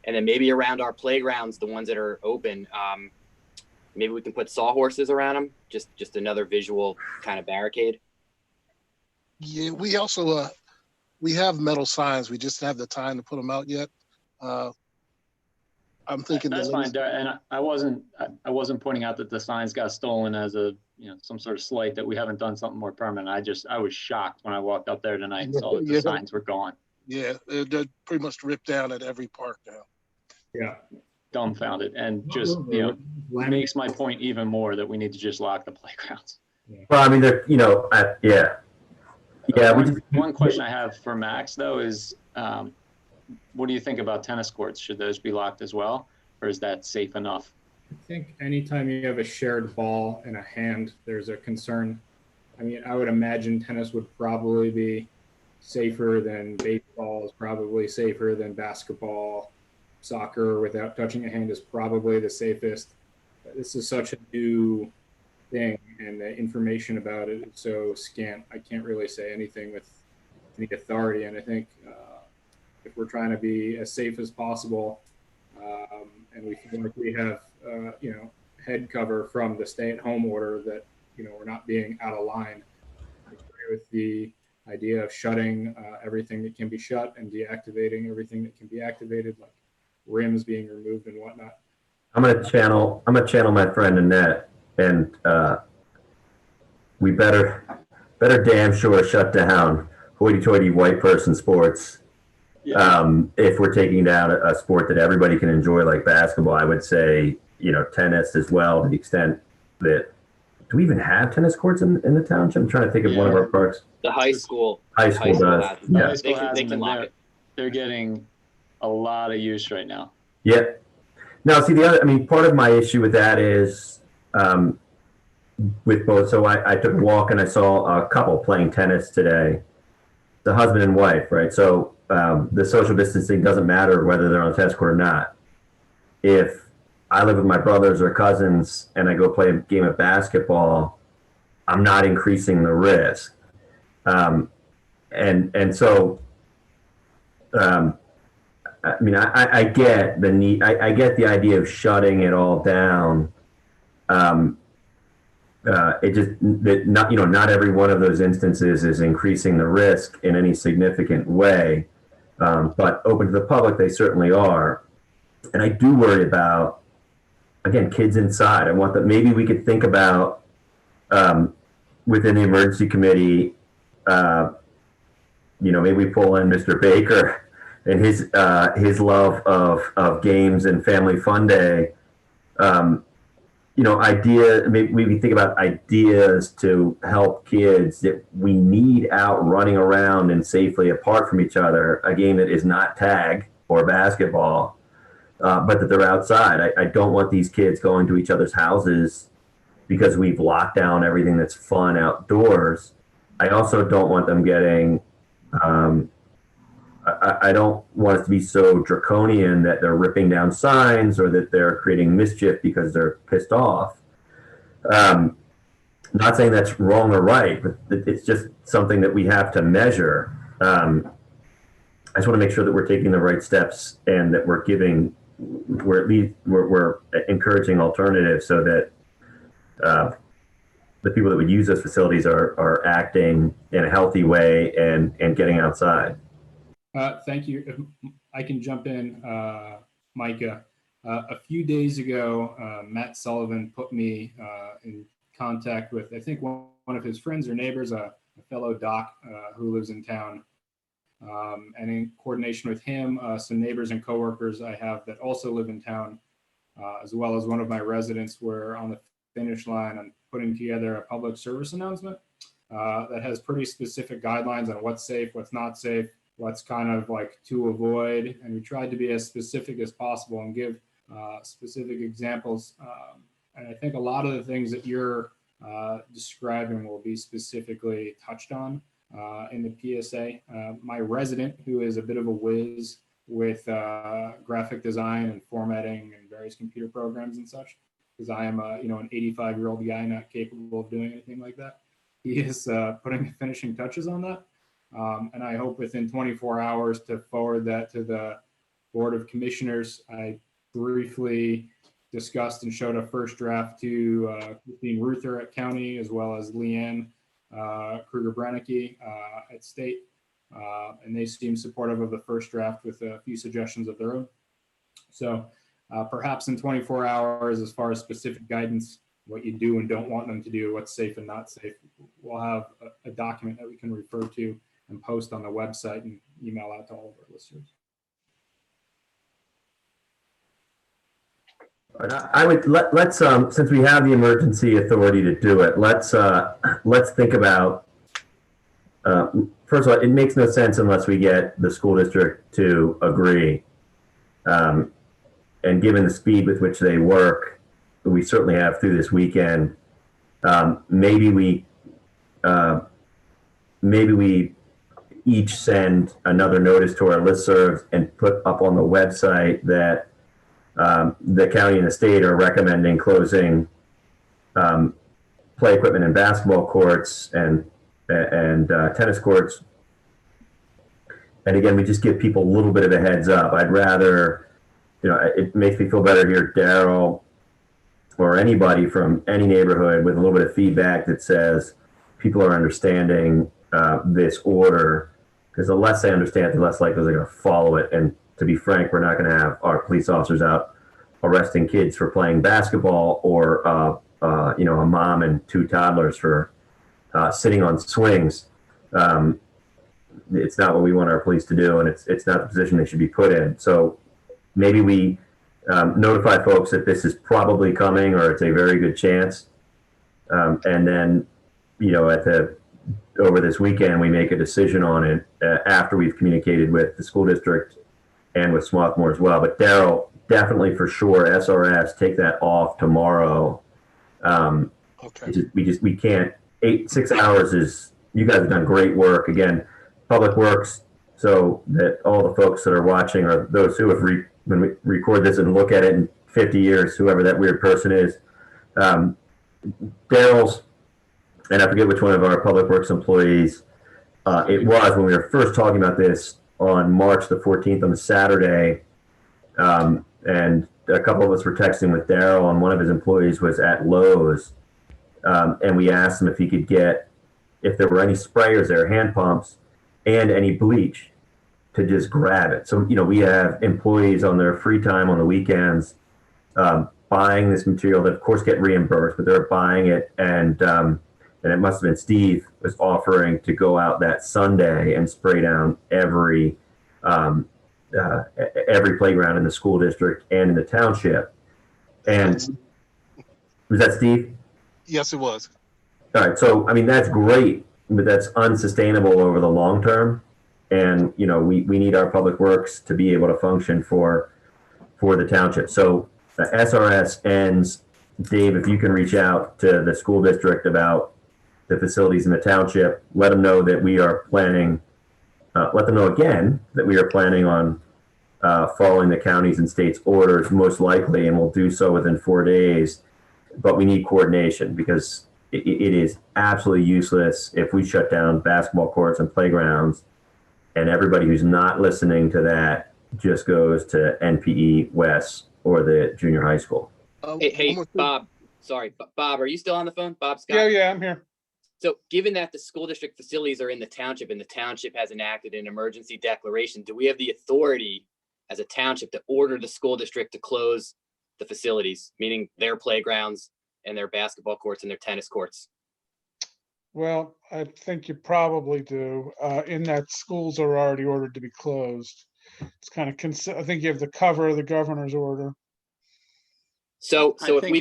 Speaker 6: and then maybe around our playgrounds, the ones that are open, maybe we can put sawhorses around them, just another visual kind of barricade.
Speaker 12: Yeah, we also we have metal signs. We just have the time to put them out yet. I'm thinking
Speaker 8: That's fine, and I wasn't pointing out that the signs got stolen as a, some sort of slight that we haven't done something more permanent. I was shocked when I walked up there tonight and saw that the signs were gone.
Speaker 12: Yeah, they're pretty much ripped down at every park now.
Speaker 3: Yeah.
Speaker 8: Dumbfounded, and just, makes my point even more that we need to just lock the playgrounds.
Speaker 7: Well, I mean, they're, yeah.
Speaker 8: One question I have for Max, though, is what do you think about tennis courts? Should those be locked as well, or is that safe enough?
Speaker 3: I think anytime you have a shared ball in a hand, there's a concern. I mean, I would imagine tennis would probably be safer than baseball, is probably safer than basketball. Soccer without touching a hand is probably the safest. This is such a new thing, and the information about it is so scant. I can't really say anything with any authority, and I think if we're trying to be as safe as possible, and we feel like we have, head cover from the stay-at-home order that, we're not being out of line. I agree with the idea of shutting everything that can be shut and deactivating everything that can be activated, like rims being removed and whatnot.
Speaker 7: I'm gonna channel my friend Annette, and we better damn sure shut down hoity-toity white person sports. If we're taking down a sport that everybody can enjoy, like basketball, I would say, tennis as well, to the extent that, do we even have tennis courts in the township? I'm trying to think of one of our parks.
Speaker 6: The high school.
Speaker 7: High school does.
Speaker 6: has it.
Speaker 7: Yeah.
Speaker 8: High school
Speaker 6: They can lock it.
Speaker 8: They're getting a lot of use right now.
Speaker 7: Yeah. Now, see, part of my issue with that is with both. So I took a walk and I saw a couple playing tennis today, the husband and wife, right? So the social distancing doesn't matter whether they're on a tennis court or not. If I live with my brothers or cousins and I go play a game of basketball, I'm not increasing the risk. And so, I get the need. I get the idea of shutting it all down. It just that not every one of those instances is increasing the risk in any significant way. But open to the public, they certainly are. And I do worry about, again, kids inside. I want that. Maybe we could think about within the emergency committee. Maybe we pull in Mr. Baker and his love of games and family fun day. Maybe think about ideas to help kids that we need out running around and safely apart from each other. A game that is not tag or basketball, but that they're outside. I don't want these kids going to each other's houses because we've locked down everything that's fun outdoors. I also don't want them getting. I don't want it to be so draconian that they're ripping down signs or that they're creating mischief because they're pissed off. Not saying that's wrong or right, but it's just something that we have to measure. I just want to make sure that we're taking the right steps and that we're encouraging alternatives so that the people that would use those facilities are acting in a healthy way and getting outside.
Speaker 3: Thank you. If I can jump in, Micah. A few days ago, Matt Sullivan put me in contact with, I think, one of his friends or neighbors, a fellow doc who lives in town. And in coordination with him, some neighbors and coworkers I have that also live in town, as well as one of my residents, were on the finish line on putting together a public service announcement that has pretty specific guidelines on what's safe, what's not safe, what's kind of like to avoid. And we tried to be as specific as possible and give specific examples. And I think a lot of the things that you're describing will be specifically touched on in the PSA. My resident, who is a bit of a whiz with graphic design and formatting and various computer programs and such, because I am an 85-year-old guy not capable of doing anything like that. He is putting the finishing touches on that. And I hope within 24 hours to forward that to the Board of Commissioners. I briefly discussed and showed a first draft to Christine Ruther at county, as well as Leanne Kruger-Branicki at state. and they seem supportive of the first draft with a few suggestions of their own. So perhaps in 24 hours, as far as specific guidance, what you do and don't want them to do, what's safe and not safe, we'll have a document that we can refer to and post on the website and email out to all of our listeners.
Speaker 7: I would let's since we have the emergency authority to do it, let's think about first of all, it makes no sense unless we get the school district to agree. And given the speed with which they work, we certainly have through this weekend. Maybe we each send another notice to our listservs and put up on the website that the county and the state are recommending closing play equipment and basketball courts and tennis courts. And again, we just give people a little bit of a heads up. I'd rather, it makes me feel better here, Daryl, or anybody from any neighborhood with a little bit of feedback that says people are understanding this order, because the less they understand, the less likely they're going to follow it. And to be frank, we're not going to have our police officers out arresting kids for playing basketball or, a mom and two toddlers for sitting on swings. It's not what we want our police to do, and it's not the position they should be put in. So maybe we notify folks that this is probably coming, or it's a very good chance. And then, over this weekend, we make a decision on it after we've communicated with the school district and with Swarthmore as well. But Daryl, definitely for sure, SRS, take that off tomorrow.
Speaker 12: Okay.
Speaker 7: We can't. 6 hours is, you guys have done great work. Again, Public Works, so that all the folks that are watching, or those who have when we record this and look at it in 50 years, whoever that weird person is, Daryl's, and I forget which one of our Public Works employees it was when we were first talking about this on March the 14th on a Saturday, and a couple of us were texting with Daryl, and one of his employees was at Lowe's, and we asked him if he could get, if there were any sprayers there, hand pumps, and any bleach to just grab it. So, we have employees on their free time on the weekends buying this material that of course get reimbursed, but they're buying it, and it must have been Steve was offering to go out that Sunday and spray down every playground in the school district and in the township. And was that Steve?
Speaker 12: Yes, it was.
Speaker 7: All right. So, that's great, but that's unsustainable over the long term. And, we need our public works to be able to function for the township. So SRS ends. Dave, if you can reach out to the school district about the facilities in the township, let them know that we are planning, let them know again that we are planning on following the counties and states orders most likely, and we'll do so within 4 days. But we need coordination, because it is absolutely useless if we shut down basketball courts and playgrounds and everybody who's not listening to that just goes to NPE West or the junior high school.
Speaker 6: Hey, Bob, sorry, Bob, are you still on the phone? Bob Scott?
Speaker 2: Yeah, I'm here.
Speaker 6: So given that the school district facilities are in the township and the township has enacted an emergency declaration, do we have the authority as a township to order the school district to close the facilities, meaning their playgrounds and their basketball courts and their tennis courts?
Speaker 2: Well, I think you probably do, in that schools are already ordered to be closed. It's kind of, I think you have the cover of the governor's order.
Speaker 6: So
Speaker 8: I think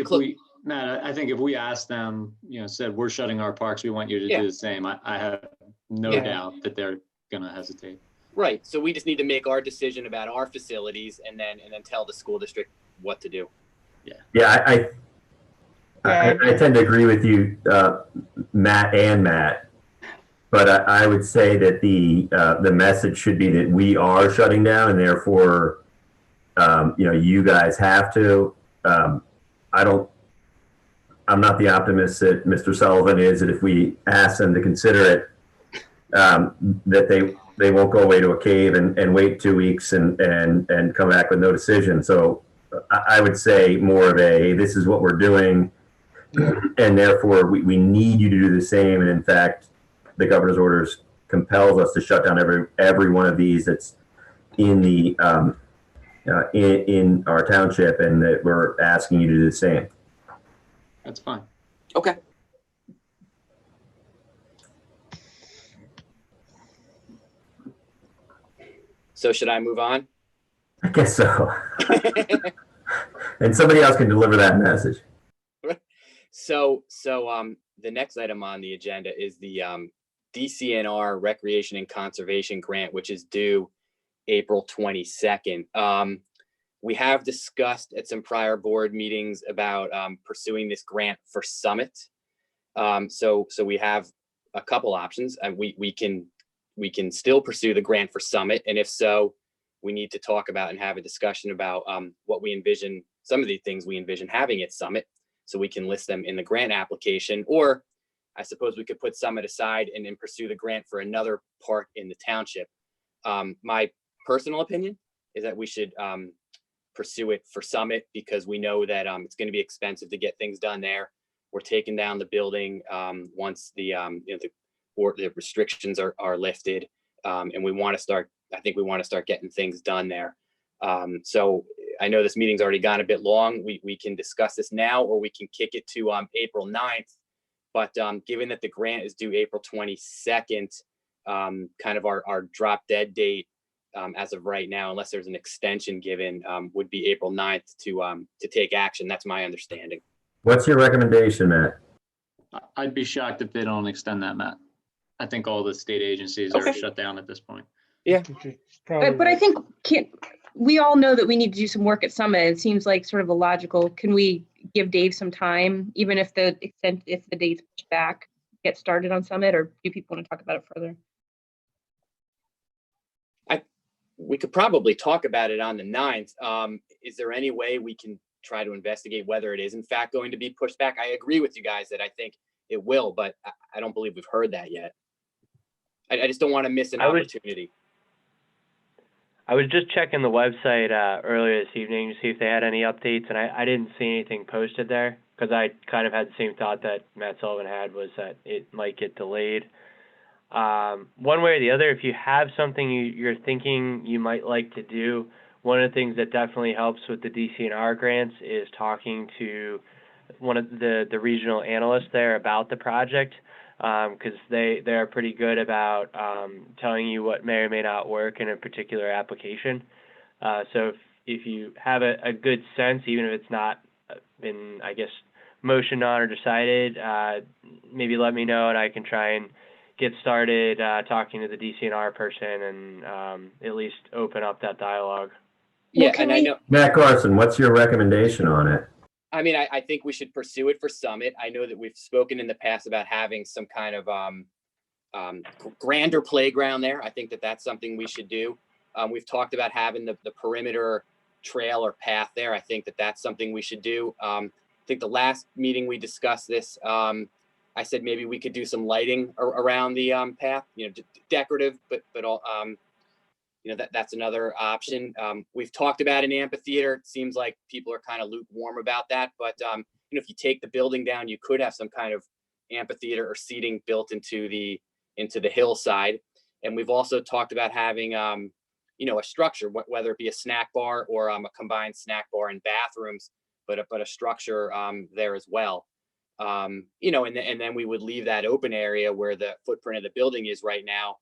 Speaker 8: if we asked them, said we're shutting our parks, we want you to do the same, I have no doubt that they're going to hesitate.
Speaker 6: Right. So we just need to make our decision about our facilities and then tell the school district what to do.
Speaker 7: Yeah, I tend to agree with you, Matt, but I would say that the message should be that we are shutting down, and therefore, you guys have to. I'm not the optimist that Mr. Sullivan is, that if we ask them to consider it, that they won't go away to a cave and wait 2 weeks and come back with no decision. So I would say more of a, this is what we're doing, and therefore we need you to do the same. And in fact, the governor's orders compels us to shut down every one of these that's in the in our township, and that we're asking you to do the same.
Speaker 8: That's fine.
Speaker 6: Okay. So should I move on?
Speaker 7: I guess so. And somebody else can deliver that message.
Speaker 6: So the next item on the agenda is the DCNR Recreation and Conservation Grant, which is due April 22nd. We have discussed at some prior board meetings about pursuing this grant for Summit. So we have a couple options, and we can still pursue the grant for Summit, and if so, we need to talk about and have a discussion about what we envision, some of the things we envision having at Summit, so we can list them in the grant application. Or I suppose we could put Summit aside and then pursue the grant for another park in the township. My personal opinion is that we should pursue it for Summit, because we know that it's going to be expensive to get things done there. We're taking down the building once the the restrictions are lifted, and we want to start. I think we want to start getting things done there. So I know this meeting's already gone a bit long. We can discuss this now, or we can kick it to April 9th. But given that the grant is due April 22nd, kind of our drop dead date as of right now, unless there's an extension given, would be April 9th to take action. That's my understanding.
Speaker 7: What's your recommendation, Matt?
Speaker 8: I'd be shocked if they don't extend that, Matt. I think all the state agencies
Speaker 6: Okay.
Speaker 8: are shut down at this point.
Speaker 6: Yeah.
Speaker 2: Okay, probably
Speaker 10: But I
Speaker 2: right.
Speaker 10: think we all know that we need to do some work at Summit. It seems like sort of a logical, can we give Dave some time, even if the date's pushed back, get started on Summit, or do people want to talk about it further?
Speaker 6: We could probably talk about it on the 9th. Is there any way we can try to investigate whether it is in fact going to be pushed back? I agree with you guys that I think it will, but I don't believe we've heard that yet. I just don't want to miss an opportunity.
Speaker 1: I was just checking the website earlier this evening to see if they had any updates, and I didn't see anything posted there, because I kind of had the same thought that Matt Sullivan had, was that it might get delayed. One way or the other, if you have something you're thinking you might like to do, one of the things that definitely helps with the DCNR grants is talking to one of the regional analysts there about the project, because they're pretty good about telling you what may or may not work in a particular application. So if you have a good sense, even if it's not been, I guess, motioned on or decided, maybe let me know and I can try and get started talking to the DCNR person and at least open up that dialogue.
Speaker 6: Yeah, and I know,
Speaker 7: Matt Carson, what's your recommendation on it?
Speaker 6: I mean, I think we should pursue it for Summit. I know that we've spoken in the past about having some kind of grander playground there. I think that that's something we should do. We've talked about having the perimeter trail or path there. I think that that's something we should do. I think the last meeting we discussed this, I said maybe we could do some lighting around the path, decorative, but all, that's another option. We've talked about an amphitheater. It seems like people are kind of lukewarm about that, but if you take the building down, you could have some kind of amphitheater or seating built into the hillside. And we've also talked about having a structure, whether it be a snack bar or a combined snack bar and bathrooms, but a structure there as well. And then we would leave that open area where the footprint of the building is right now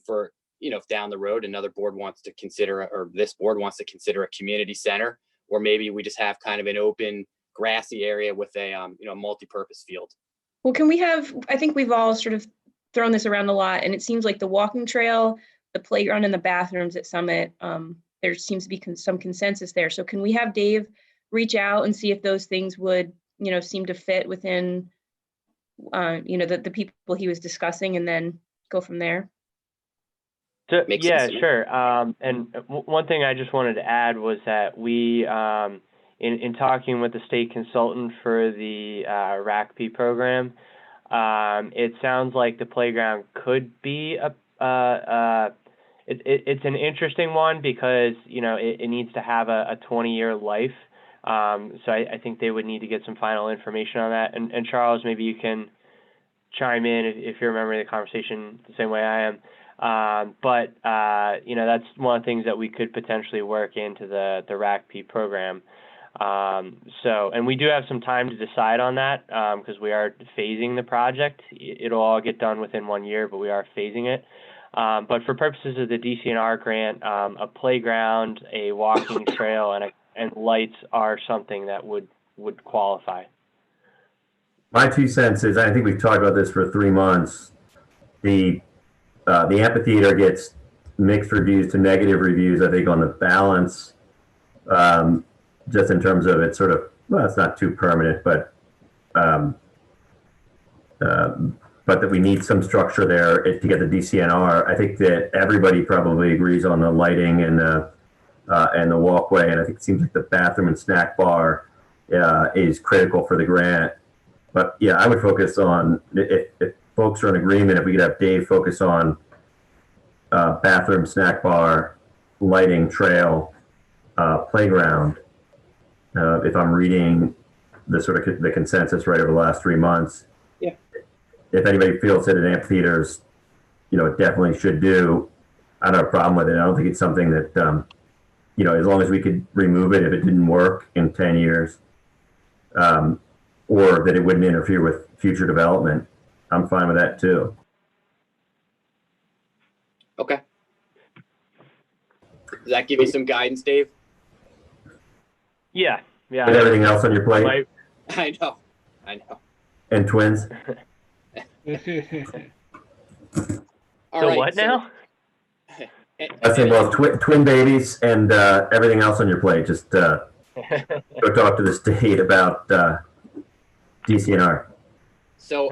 Speaker 6: for, if down the road another board wants to consider, or this board wants to consider, a community center, or maybe we just have kind of an open grassy area with a multi-purpose field.
Speaker 10: Well, can we have, I think we've all sort of thrown this around a lot, and it seems like the walking trail, the playground, and the bathrooms at Summit, there seems to be some consensus there. So can we have Dave reach out and see if those things would, seem to fit within, the people he was discussing, and then go from there?
Speaker 1: Yeah, sure. And one thing I just wanted to add was that we, in talking with the state consultant for the RACP program, it sounds like the playground could be it's an interesting one, because it needs to have a 20-year life. So I think they would need to get some final information on that. And Charles, maybe you can chime in if you're remembering the conversation the same way I am. But you know, that's one of the things that we could potentially work into the RACP program. So, and we do have some time to decide on that because we are phasing the project. It'll all get done within 1 year, but we are phasing it. But for purposes of the DCNR grant, a playground, a walking trail, and lights are something that would qualify.
Speaker 7: My 2 cents is, I think we've talked about this for 3 months. The amphitheater gets mixed reviews to negative reviews, I think, on the balance, just in terms of it's sort of, well, it's not too permanent, but that we need some structure there to get the DCNR. I think that everybody probably agrees on the lighting and the walkway, and I think it seems like the bathroom and snack bar is critical for the grant. But yeah, I would focus on, if folks are in agreement, if we could have Dave focus on bathroom, snack bar, lighting, trail, playground. If I'm reading the sort of the consensus right over the last 3 months.
Speaker 6: Yeah.
Speaker 7: If anybody feels that an amphitheater's, you know, it definitely should do, I don't have a problem with it. I don't think it's something that, you know, as long as we could remove it if it didn't work in 10 years, or that it wouldn't interfere with future development, I'm fine with that too.
Speaker 6: Okay. Does that give you some guidance, Dave?
Speaker 1: Yeah.
Speaker 7: With everything else on your plate?
Speaker 6: I know.
Speaker 7: And twins?
Speaker 6: All right,
Speaker 1: what now?
Speaker 7: I said, well, twin babies and everything else on your plate. Just go talk to the state about DCNR.
Speaker 6: So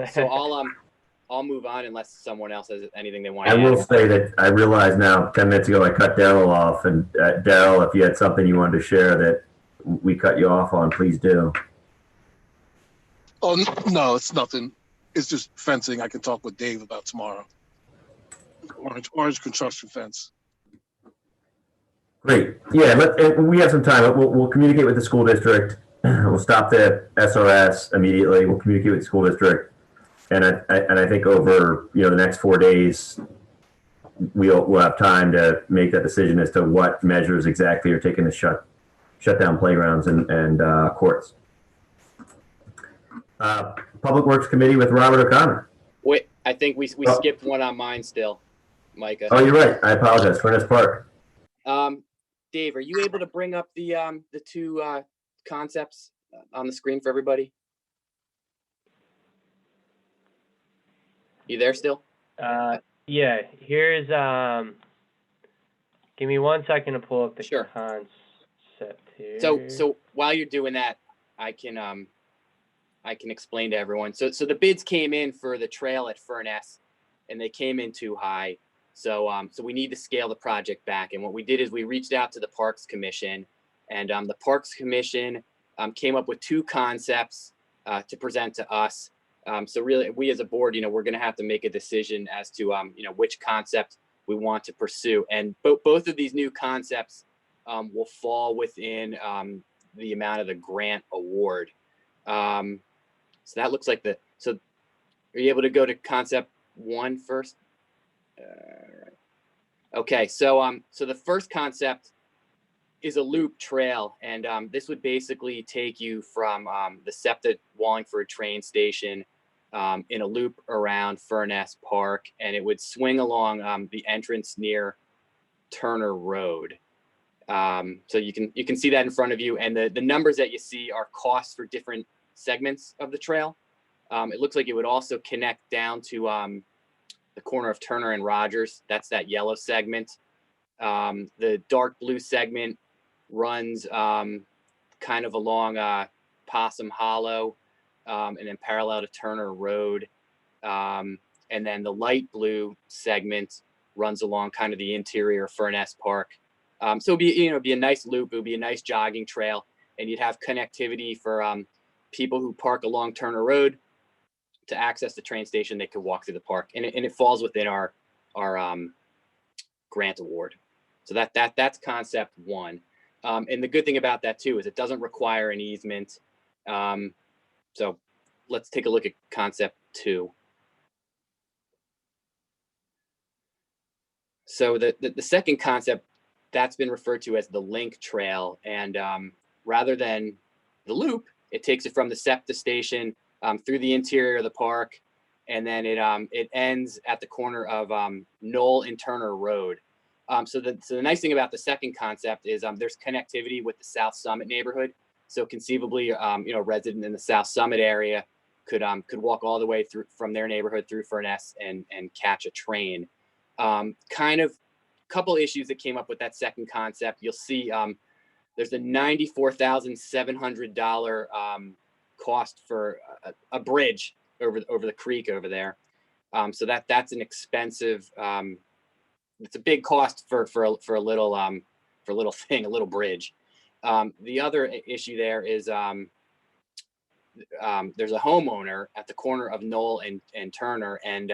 Speaker 6: I'll move on unless someone else has anything they want to
Speaker 7: I
Speaker 6: add.
Speaker 7: will say that I realized now 10 minutes ago I cut Daryl off, and Daryl, if you had something you wanted to share that we cut you off on, please do.
Speaker 12: Oh, no, it's nothing. It's just fencing I can talk with Dave about tomorrow. Orange construction fence.
Speaker 7: Great. Yeah, we have some time. We'll communicate with the school district. We'll stop the SRS immediately. We'll communicate with the school district. And I think over, you know, the next 4 days, we'll have time to make that decision as to what measures exactly are taken to shut down playgrounds and courts. Public Works Committee with Robert O'Connor.
Speaker 6: Wait, I think we skipped one on mine still, Micah.
Speaker 7: Oh, you're right. I apologize. Furnace Park.
Speaker 6: Dave, are you able to bring up the 2 concepts on the screen for everybody? You there still?
Speaker 1: Yeah. Here's give me 1 second to pull up the
Speaker 6: Sure.
Speaker 1: concept here.
Speaker 6: So while you're doing that, I can explain to everyone. So the bids came in for the trail at Furness, and they came in too high. So we need to scale the project back. And what we did is we reached out to the Parks Commission, and the Parks Commission came up with 2 concepts to present to us. So really, we as a board, you know, we're going to have to make a decision as to, you know, which concept we want to pursue. And both of these new concepts will fall within the amount of the grant award. So that looks like so are you able to go to concept 1 first? Right. Okay, so the first concept is a loop trail, and this would basically take you from the SEPTA Wallingford train station in a loop around Furness Park, and it would swing along the entrance near Turner Road. So you can see that in front of you, and the numbers that you see are costs for different segments of the trail. It looks like it would also connect down to the corner of Turner and Rogers. That's that yellow segment. The dark blue segment runs kind of along Possum Hollow and then parallel to Turner Road. And then the light blue segment runs along kind of the interior of Furness Park. So it'd be a nice loop. It would be a nice jogging trail, and you'd have connectivity for people who park along Turner Road to access the train station. They could walk through the park, and it falls within our grant award. So that's concept 1. And the good thing about that too is it doesn't require an easement. So let's take a look at concept 2. So the second concept that's been referred to as the link trail, and rather than the loop, it takes it from the SEPTA station through the interior of the park, and then it ends at the corner of Knoll and Turner Road. So the nice thing about the second concept is there's connectivity with the South Summit neighborhood. So conceivably, a resident in the South Summit area could walk all the way through from their neighborhood through Furness and catch a train. Kind of couple issues that came up with that second concept. You'll see there's a $94,700 cost for a bridge over the creek over there. So that's an expensive. It's a big cost for a little thing, a little bridge. The other issue there is there's a homeowner at the corner of Knoll and Turner, and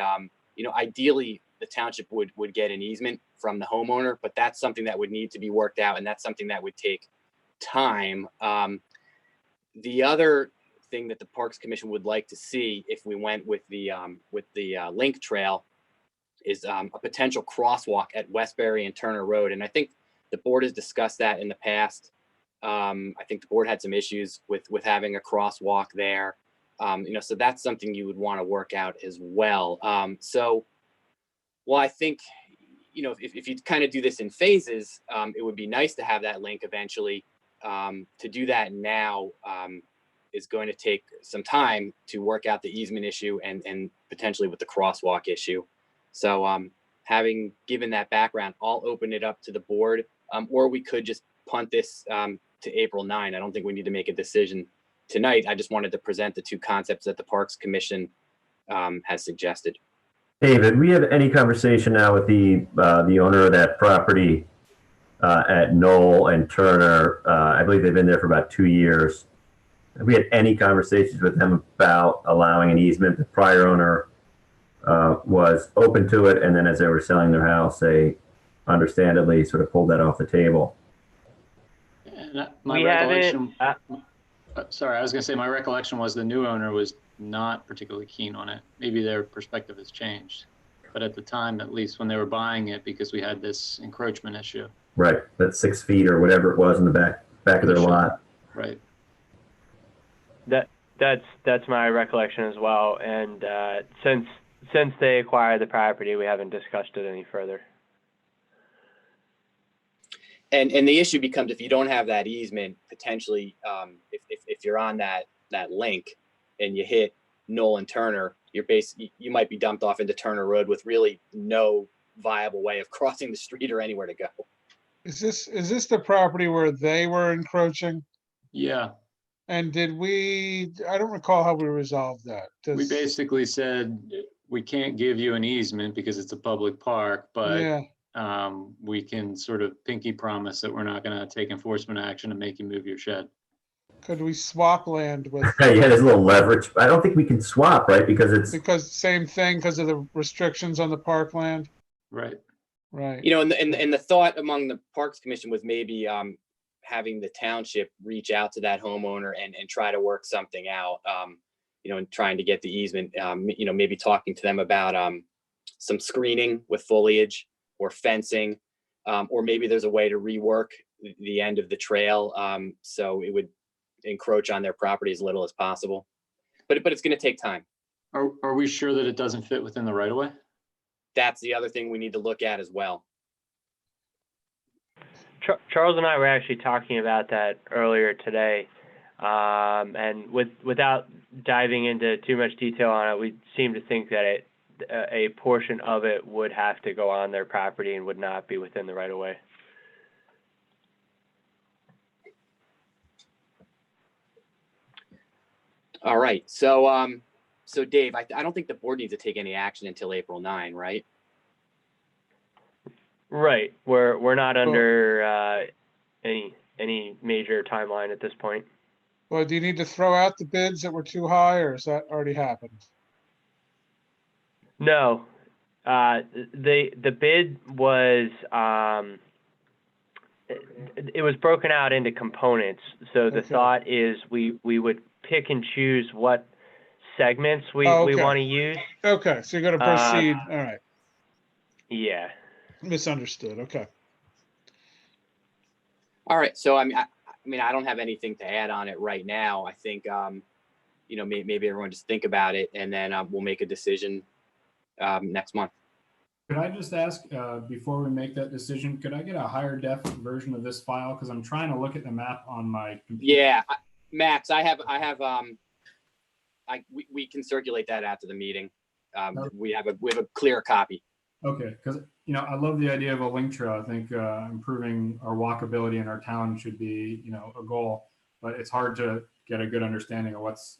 Speaker 6: ideally the township would get an easement from the homeowner, but that's something that would need to be worked out, and that's something that would take time. The other thing that the Parks Commission would like to see if we went with the link trail is a potential crosswalk at Westbury and Turner Road, and I think the board has discussed that in the past. I think the board had some issues with having a crosswalk there, so that's something you would want to work out as well. Well, I think, if you kind of do this in phases, it would be nice to have that link eventually. To do that now is going to take some time to work out the easement issue and potentially with the crosswalk issue. So having given that background, I'll open it up to the board, or we could just punt this to April 9. I don't think we need to make a decision tonight. I just wanted to present the two concepts that the Parks Commission has suggested.
Speaker 7: David, we have any conversation now with the owner of that property at Knoll and Turner? I believe they've been there for about 2 years. Have we had any conversations with them about allowing an easement? The prior owner was open to it, and then as they were selling their house, they understandably sort of pulled that off the table.
Speaker 8: And my recollection, sorry, I was going to say my recollection was the new owner was not particularly keen on it. Maybe their perspective has changed, but at the time, at least when they were buying it, because we had this encroachment issue.
Speaker 7: Right, that 6 feet or whatever it was in the back of their lot.
Speaker 8: Right.
Speaker 1: That's my recollection as well. And since they acquired the property, we haven't discussed it any further.
Speaker 6: And the issue becomes, if you don't have that easement, potentially, if you're on that link and you hit Knoll and Turner, you might be dumped off into Turner Road with really no viable way of crossing the street or anywhere to go.
Speaker 2: Is this the property where they were encroaching?
Speaker 8: Yeah.
Speaker 2: And I don't recall how we resolved that.
Speaker 8: We basically said we can't give you an easement because it's a public park, but
Speaker 2: yeah.
Speaker 8: We can sort of pinky promise that we're not going to take enforcement action and make you move your shed.
Speaker 2: Could we swap land with?
Speaker 7: Yeah, there's a little leverage. I don't think we can swap, right? Because
Speaker 2: same thing, because of the restrictions on the parkland.
Speaker 8: Right.
Speaker 2: Right.
Speaker 6: And the thought among the Parks Commission was maybe having the township reach out to that homeowner and try to work something out, and trying to get the easement, maybe talking to them about some screening with foliage or fencing, or maybe there's a way to rework the end of the trail so it would encroach on their property as little as possible. But it's going to take time.
Speaker 8: Are we sure that it doesn't fit within the right of way?
Speaker 6: That's the other thing we need to look at as well.
Speaker 1: Charles and I were actually talking about that earlier today, and without diving into too much detail on it, we seem to think that a portion of it would have to go on their property and would not be within the right of way.
Speaker 6: All right, so Dave, I don't think the board needs to take any action until April 9, right?
Speaker 1: Right. We're not under any major timeline at this point.
Speaker 2: Well, do you need to throw out the bids that were too high, or has that already happened?
Speaker 1: No. The bid was it was broken out into components. So the thought is we would pick and choose what segments we want to use.
Speaker 2: Okay, so you're going to proceed. All right.
Speaker 1: Yeah.
Speaker 2: Misunderstood. Okay.
Speaker 6: All right. So I don't have anything to add on it right now. I think maybe everyone just think about it, and then we'll make a decision next month.
Speaker 3: Could I just ask, before we make that decision, could I get a higher def version of this file? Because I'm trying to look at the map on my computer.
Speaker 6: Yeah, Max, we can circulate that after the meeting. We have a clear copy.
Speaker 3: Okay, because I love the idea of a link trail. I think improving our walkability in our town should be a goal, but it's hard to get a good understanding of what's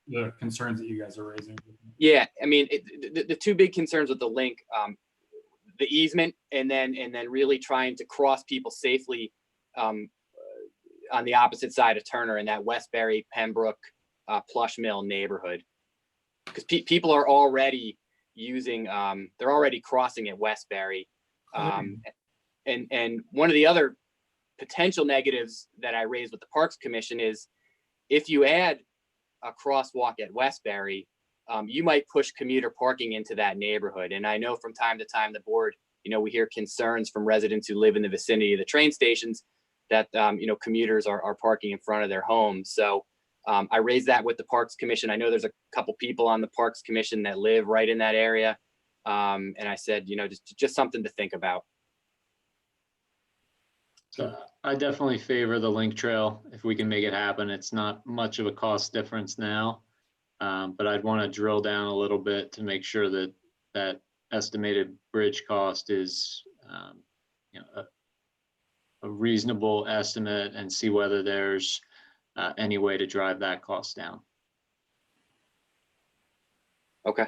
Speaker 3: the concerns that you guys are raising.
Speaker 6: Yeah, I mean, the two big concerns with the link, the easement, and then really trying to cross people safely on the opposite side of Turner in that Westbury, Pembroke, Plush Mill neighborhood, because people are already using, they're already crossing at Westbury, and one of the other potential negatives that I raised with the Parks Commission is if you add a crosswalk at Westbury, you might push commuter parking into that neighborhood. And I know from time to time, the board, we hear concerns from residents who live in the vicinity of the train stations that, commuters are parking in front of their homes. So I raised that with the Parks Commission. I know there's a couple people on the Parks Commission that live right in that area. And I said, just something to think about.
Speaker 8: So I definitely favor the link trail if we can make it happen. It's not much of a cost difference now, but I'd want to drill down a little bit to make sure that that estimated bridge cost is a reasonable estimate, and see whether there's any way to drive that cost down.
Speaker 6: Okay.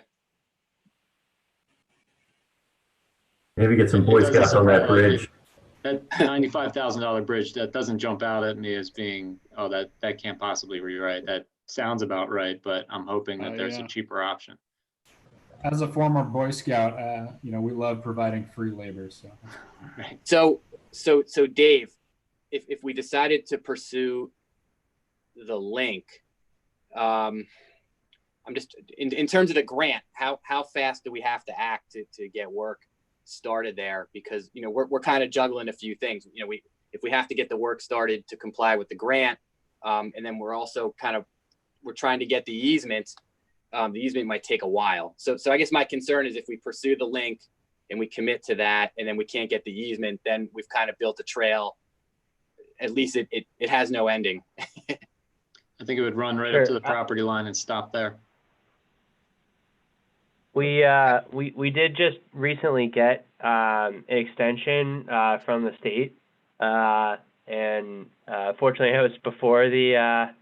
Speaker 7: Maybe get some Boy Scouts on that bridge.
Speaker 8: That $95,000 bridge, that doesn't jump out at me as being, oh, that can't possibly be right. That sounds about right, but I'm hoping that there's a cheaper option.
Speaker 3: As a former Boy Scout, we love providing free labor. So,
Speaker 6: right. So Dave, if we decided to pursue the link, I'm just in terms of the grant, how fast do we have to act to get work started there? Because we're kind of juggling a few things. If we have to get the work started to comply with the grant, and then we're also we're trying to get the easement. The easement might take a while. So I guess my concern is if we pursue the link and we commit to that, and then we can't get the easement, then we've kind of built a trail. At least it has no ending.
Speaker 8: I think it would run right up to the property line and stop there.
Speaker 1: We did just recently get an extension from the state, and fortunately it was before the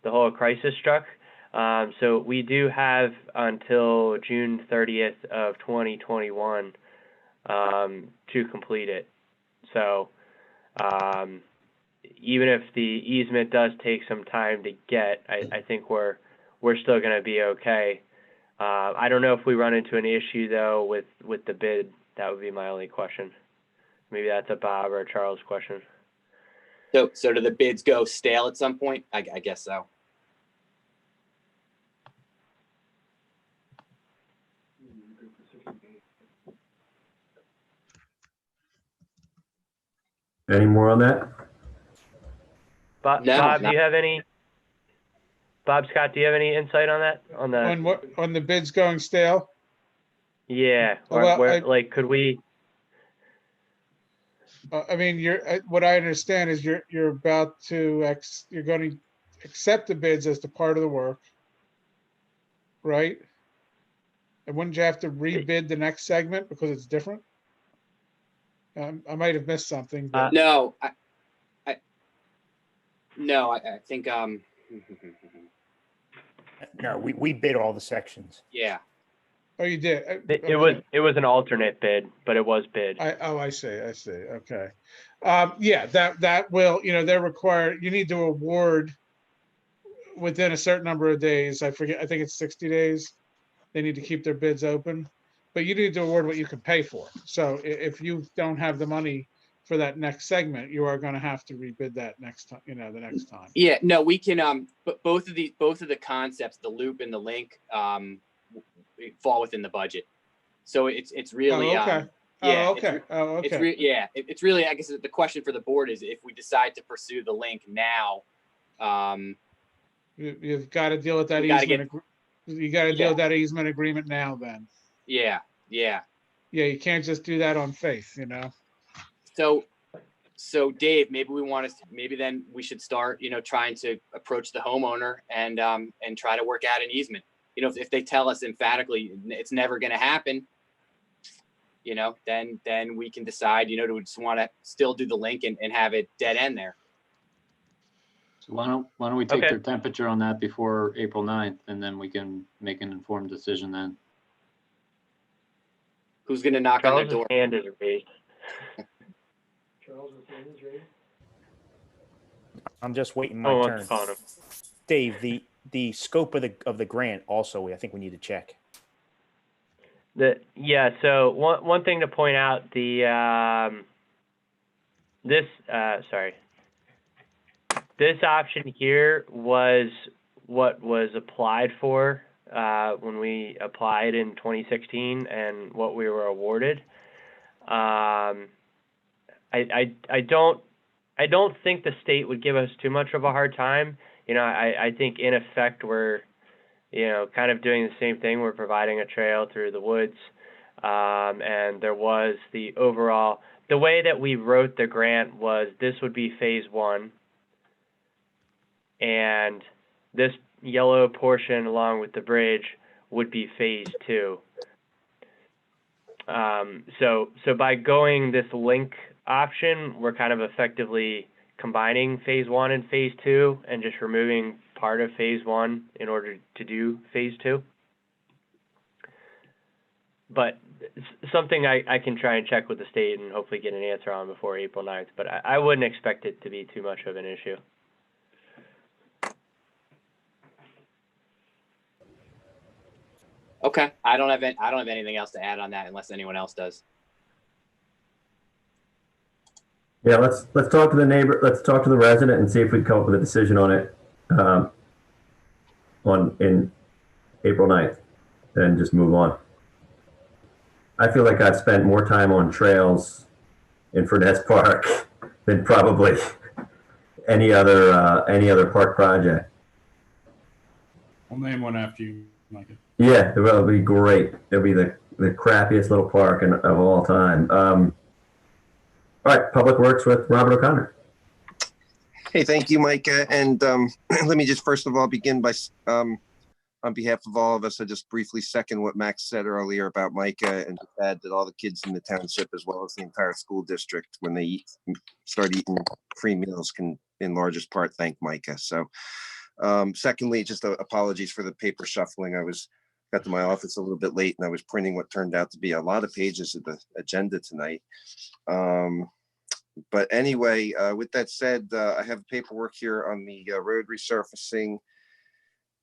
Speaker 1: whole crisis struck. So we do have until June 30th of 2021 to complete it. So even if the easement does take some time to get, I think we're still going to be okay. I don't know if we run into an issue though with the bid. That would be my only question. Maybe that's a Bob or a Charles question.
Speaker 6: So do the bids go stale at some point? I guess so.
Speaker 7: Any more on that?
Speaker 1: Bob, do you have any? Bob Scott, do you have any insight on that?
Speaker 2: On the bids going stale?
Speaker 1: Yeah. Could we?
Speaker 2: I mean, what I understand is you're about to you're going to accept the bids as the part of the work, right? And wouldn't you have to rebid the next segment because it's different? I might have missed something. But...
Speaker 6: No, I think
Speaker 13: No, we bid all the sections.
Speaker 6: Yeah.
Speaker 2: Oh, you did.
Speaker 1: It was an alternate bid, but it was bid.
Speaker 2: I see. Okay. Yeah, that will, they're required. You need to award within a certain number of days. I forget. I think it's 60 days. They need to keep their bids open, but you need to award what you can pay for. So if you don't have the money for that next segment, you are going to have to rebid that next time. The next time.
Speaker 6: Yeah. No, we can. But both of the concepts, the loop and the link, fall within the budget. So it's really.
Speaker 2: Oh, okay.
Speaker 6: Yeah,
Speaker 2: Oh, okay. Oh,
Speaker 6: It's
Speaker 2: okay.
Speaker 6: it's really, I guess the question for the board is if we decide to pursue the link now,
Speaker 2: You've got to deal with that
Speaker 6: We gotta
Speaker 2: easement. You got to deal with that easement agreement now then.
Speaker 6: yeah.
Speaker 2: Yeah, you can't just do that on faith,
Speaker 6: So Dave, maybe then we should start, trying to approach the homeowner and try to work out an easement. If they tell us emphatically it's never going to happen, then we can decide, to just want to still do the link and have it dead end there.
Speaker 8: So why don't we take
Speaker 1: Okay.
Speaker 8: their temperature on that before April 9th, and then we can make an informed decision then.
Speaker 6: Who's going to knock on their
Speaker 1: Charles'
Speaker 6: door?
Speaker 1: hand is raised.
Speaker 5: Charles, hand is raised.
Speaker 13: I'm just waiting my
Speaker 1: Oh,
Speaker 13: turn.
Speaker 1: what's calling him?
Speaker 13: Dave, the scope of the grant also, I think we need to check.
Speaker 1: So one thing to point out, this option here was what was applied for when we applied in 2016 and what we were awarded. I don't think the state would give us too much of a hard time. I think in effect we're kind of doing the same thing. We're providing a trail through the woods, and there was the way that we wrote the grant was this would be phase 1, and this yellow portion along with the bridge would be phase 2. So by going this link option, we're kind of effectively combining phase 1 and phase 2 and just removing part of phase 1 in order to do phase 2. But something I can try and check with the state and hopefully get an answer on before April 9th, but I wouldn't expect it to be too much of an issue.
Speaker 6: Okay. I don't have anything else to add on that unless anyone else does.
Speaker 7: Yeah, let's talk to the neighbor. Let's talk to the resident and see if we can come up with a decision on it in April 9th, and just move on. I feel like I've spent more time on trails in Furness Park than probably any other park project.
Speaker 3: I'll name one after you, Micah.
Speaker 7: Yeah, it'll be great. It'll be the crappiest little park of all time. All right, Public Works with Robert O'Connor.
Speaker 9: Hey, thank you, Micah. And let me just first of all begin by, on behalf of all of us, I just briefly second what Max said earlier about Micah, and just add that all the kids in the township, as well as the entire school district, when they start eating free meals, can in largest part thank Micah. So secondly, just apologies for the paper shuffling. I got to my office a little bit late and I was printing what turned out to be a lot of pages of the agenda tonight. But anyway, with that said, I have paperwork here on the road resurfacing,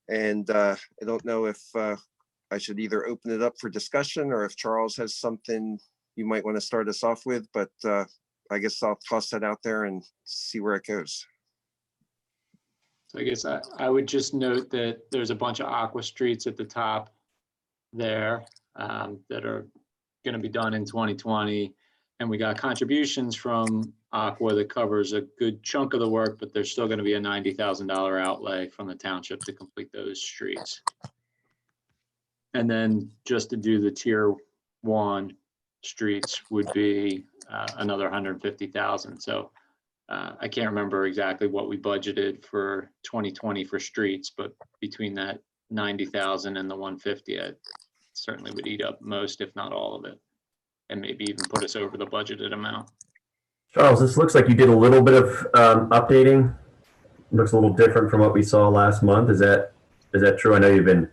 Speaker 9: and I don't know if I should either open it up for discussion or if Charles has something you might want to start us off with, but I guess I'll toss that out there and see where it goes.
Speaker 8: So I guess I would just note that there's a bunch of aqua streets at the top there that are going to be done in 2020. And we got contributions from Aqua that covers a good chunk of the work, but there's still going to be a $90,000 outlay from the township to complete those streets. And then just to do the tier 1 streets would be another 150,000. So I can't remember exactly what we budgeted for 2020 for streets, but between that 90,000 and the 150, it certainly would eat up most, if not all of it, and maybe even put us over the budgeted amount.
Speaker 7: Charles, this looks like you did a little bit of updating. Looks a little different from what we saw last month. Is that true? I know you've been,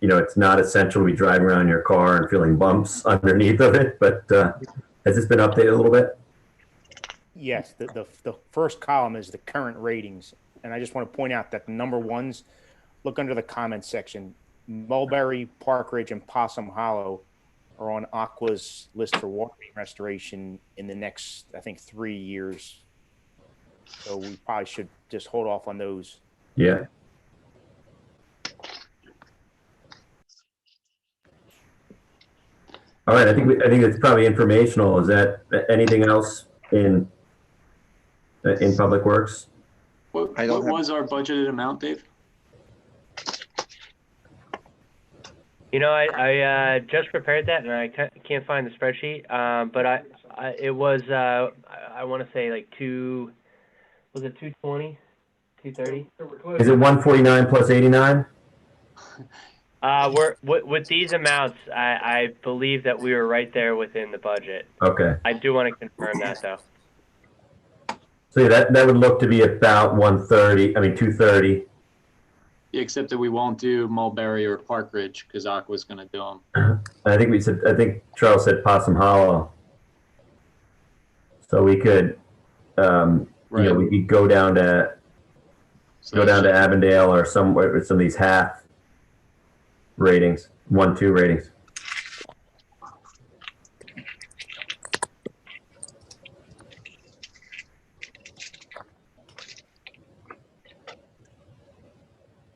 Speaker 7: it's not essential to be driving around in your car and feeling bumps underneath of it, but has this been updated a little bit?
Speaker 13: Yes, the first column is the current ratings. And I just want to point out that the number ones, look under the comments section. Mulberry, Park Ridge, and Possum Hollow are on Aqua's list for water main restoration in the next, I think, 3 years. So we probably should just hold off on those.
Speaker 7: Yeah. All All right, I think it's probably informational. Is that anything else in Public Works?
Speaker 8: What was our budgeted amount, Dave?
Speaker 1: You know, I just prepared that and I can't find the spreadsheet. But it was I want to say like was it 220, 230?
Speaker 7: Is it 149 plus 89?
Speaker 1: We're with these amounts, I believe that we were right there within the budget.
Speaker 7: Okay.
Speaker 1: I do want to confirm that though.
Speaker 7: So yeah, that would look to be about 230.
Speaker 8: Except that we won't do Mulberry or Park Ridge because Aqua's going to do them.
Speaker 7: I think Charles said Possum Hollow. So we could, we could go down to Avondale or somewhere with some of these half ratings, 1-2 ratings.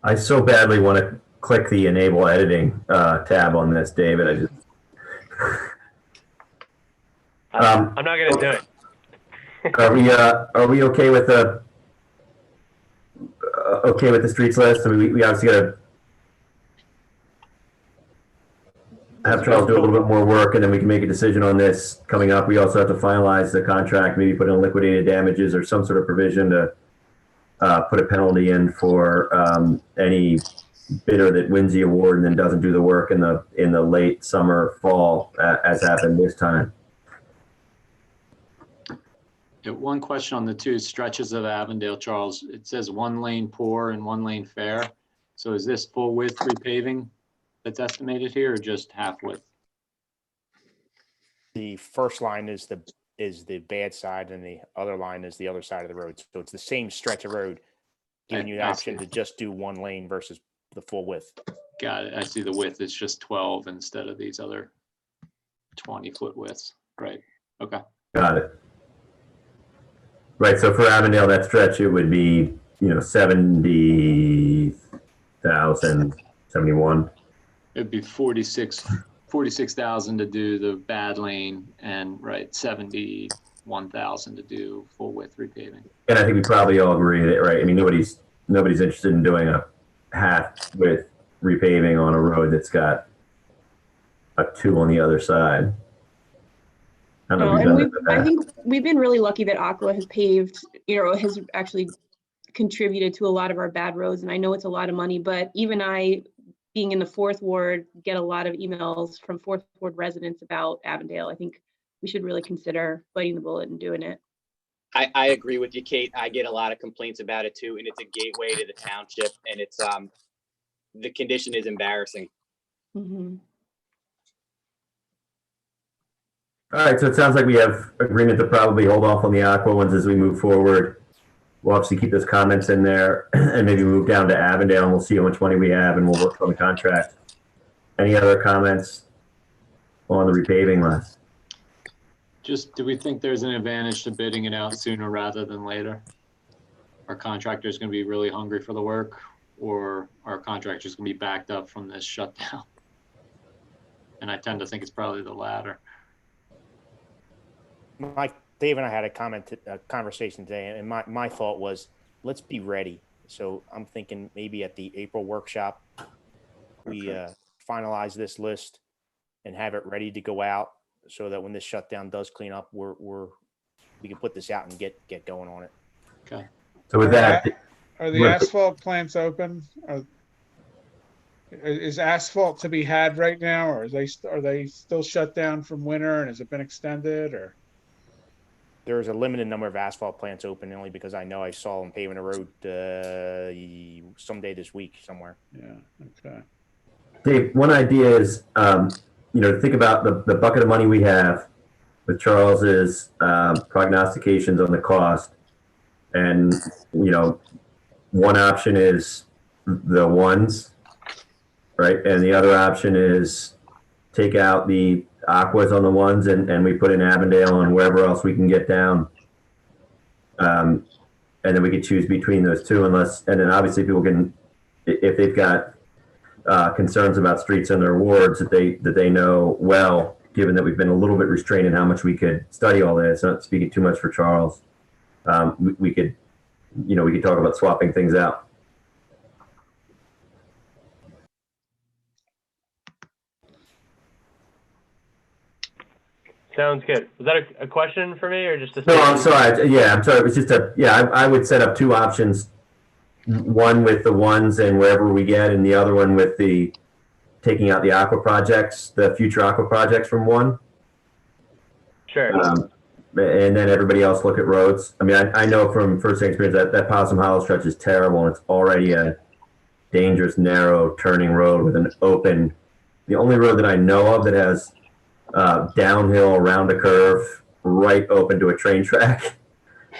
Speaker 7: I so badly want to click the enable editing tab on this, David.
Speaker 1: I'm not going to do it.
Speaker 7: Are we okay with the streets list? I mean, we obviously got to have Charles do a little bit more work, and then we can make a decision on this coming up. We also have to finalize the contract, maybe put in liquidated damages or some sort of provision to put a penalty in for any bidder that wins the award and then doesn't do the work in the late summer, fall, as happened this time.
Speaker 8: Yeah, one question on the two stretches of Avondale, Charles. It says 1 lane poor and 1 lane fair. So is this full width repaving that's estimated here, or just half width?
Speaker 13: The first line is the bad side, and the other line is the other side of the road. So it's the same stretch of road, giving you the option to just do 1 lane versus the full width.
Speaker 8: Got it. I see the width is just 12 instead of these other 20-foot widths. Right. Okay.
Speaker 7: Got it. Right. So for Avondale, that stretch, it would be 70,000, 71.
Speaker 8: It'd be 46,000 to do the bad lane, and 71,000 to do full width repaving.
Speaker 7: And I think we probably all agree that, right? I mean, nobody's interested in doing a half width repaving on a road that's got a 2 on the other side. I
Speaker 10: think we've been really lucky that Aqua has paved, has actually contributed to a lot of our bad roads. And I know it's a lot of money, but even I, being in the 4th Ward, get a lot of emails from 4th Ward residents about Avondale. I think we should really consider biting the bullet and doing it.
Speaker 6: I agree with you, Kate. I get a lot of complaints about it too, and it's a gateway to the township, and it's the condition is embarrassing.
Speaker 10: Mm-hmm.
Speaker 7: All right, so it sounds like we have agreement to probably hold off on the Aqua ones as we move forward. We'll obviously keep those comments in there and maybe move down to Avondale, and we'll see how much money we have, and we'll work on the contract. Any other comments on the repaving list?
Speaker 8: Just, do we think there's an advantage to bidding it out sooner rather than later? Our contractor's going to be really hungry for the work, or our contractor's going to be backed up from this shutdown? And I tend to think it's probably the latter.
Speaker 13: Dave and I had a conversation today, and my thought was, let's be ready. So I'm thinking maybe at the April workshop, we finalize this list and have it ready to go out, so that when this shutdown does clean up, we can put this out and get going on it.
Speaker 8: Okay.
Speaker 7: So with that,
Speaker 2: are the asphalt plants open? Is asphalt to be had right now, or are they still shut down from winter, and has it been extended, or?
Speaker 13: There's a limited number of asphalt plants open, only because I know I saw them paving a road someday this week somewhere.
Speaker 2: Yeah. Okay.
Speaker 7: Dave, one idea is, think about the bucket of money we have with Charles's prognostications on the cost. And, one option is the ones, right? And the other option is take out the Aquas on the ones and we put in Avondale and wherever else we can get down. And then we could choose between those two, and then obviously people can, if they've got concerns about streets in their wards that they know well, given that we've been a little bit restrained in how much we could study all this, not speaking too much for Charles, we could, we could talk about swapping things out.
Speaker 1: Sounds good. Was that a question for me or just a
Speaker 7: No, I'm
Speaker 1: statement?
Speaker 7: sorry. Yeah, I'm sorry. It was just I would set up two options, one with the ones and wherever we get, and the other one with the taking out the aqua projects, the future aqua projects from one.
Speaker 1: Sure.
Speaker 7: And then everybody else look at roads. I mean, I know from first-hand experience that Possum Hollow stretch is terrible, and it's already a dangerous, narrow, turning road with an open. The only road that I know of that has downhill around a curve, right open to a train track.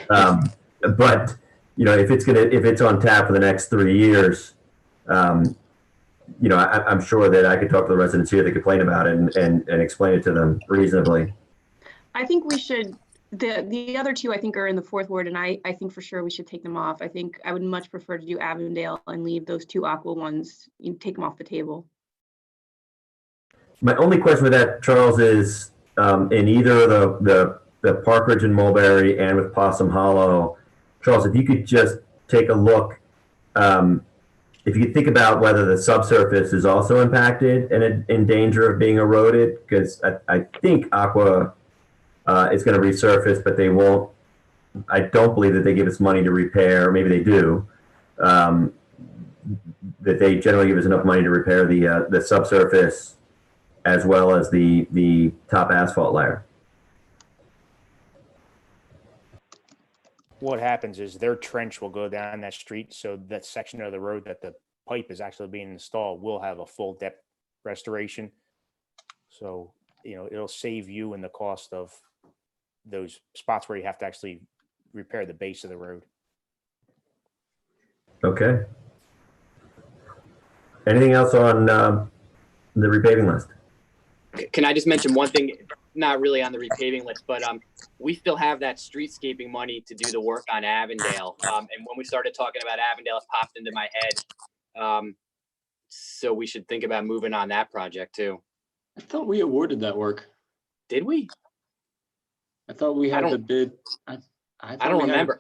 Speaker 7: But if it's on tap for the next 3 years, I'm sure that I could talk to the residents here that complain about it and explain it to them reasonably.
Speaker 14: I think we should. The other two I think are in the fourth ward, and I think for sure we should take them off. I think I would much prefer to do Avondale and leave those two aqua ones. You take them off the table.
Speaker 7: My only question with that, Charles, is in either the Park Ridge and Mulberry and with Possum Hollow, Charles, if you could just take a look, if you could think about whether the subsurface is also impacted and in danger of being eroded, because I think Aqua is going to resurface, but they won't. I don't believe that they give us money to repair. Maybe they do. That they generally give us enough money to repair the subsurface as well as the top asphalt layer.
Speaker 13: What happens is their trench will go down that street, so that section of the road that the pipe is actually being installed will have a full depth restoration. So, it'll save you in the cost of those spots where you have to actually repair the base of the road.
Speaker 7: Okay. Anything else on the repaving list?
Speaker 6: Can I just mention one thing? Not really on the repaving list, but we still have that streetscaping money to do the work on Avondale. And when we started talking about Avondale, it popped into my head. So we should think about moving on that project too.
Speaker 8: I thought we awarded that work.
Speaker 6: Did we?
Speaker 8: I thought we had the bid. I
Speaker 6: don't remember.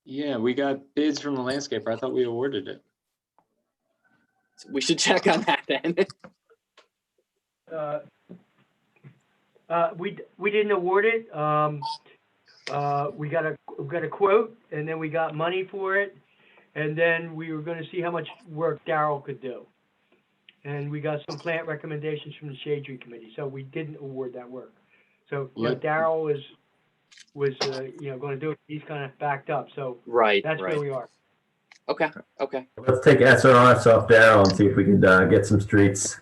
Speaker 8: Yeah, we got bids from the landscaper. I thought we awarded it.
Speaker 6: We should check on that then.
Speaker 5: We didn't award it. We got a quote, and then we got money for it, and then we were going to see how much work Daryl could do, and we got some plant recommendations from the Shade Tree Committee. So we didn't award that work. So Daryl was going to do it. He's kind of backed up. So that's where we are.
Speaker 6: Okay.
Speaker 7: Let's take SRS off Daryl and see if we can get some streets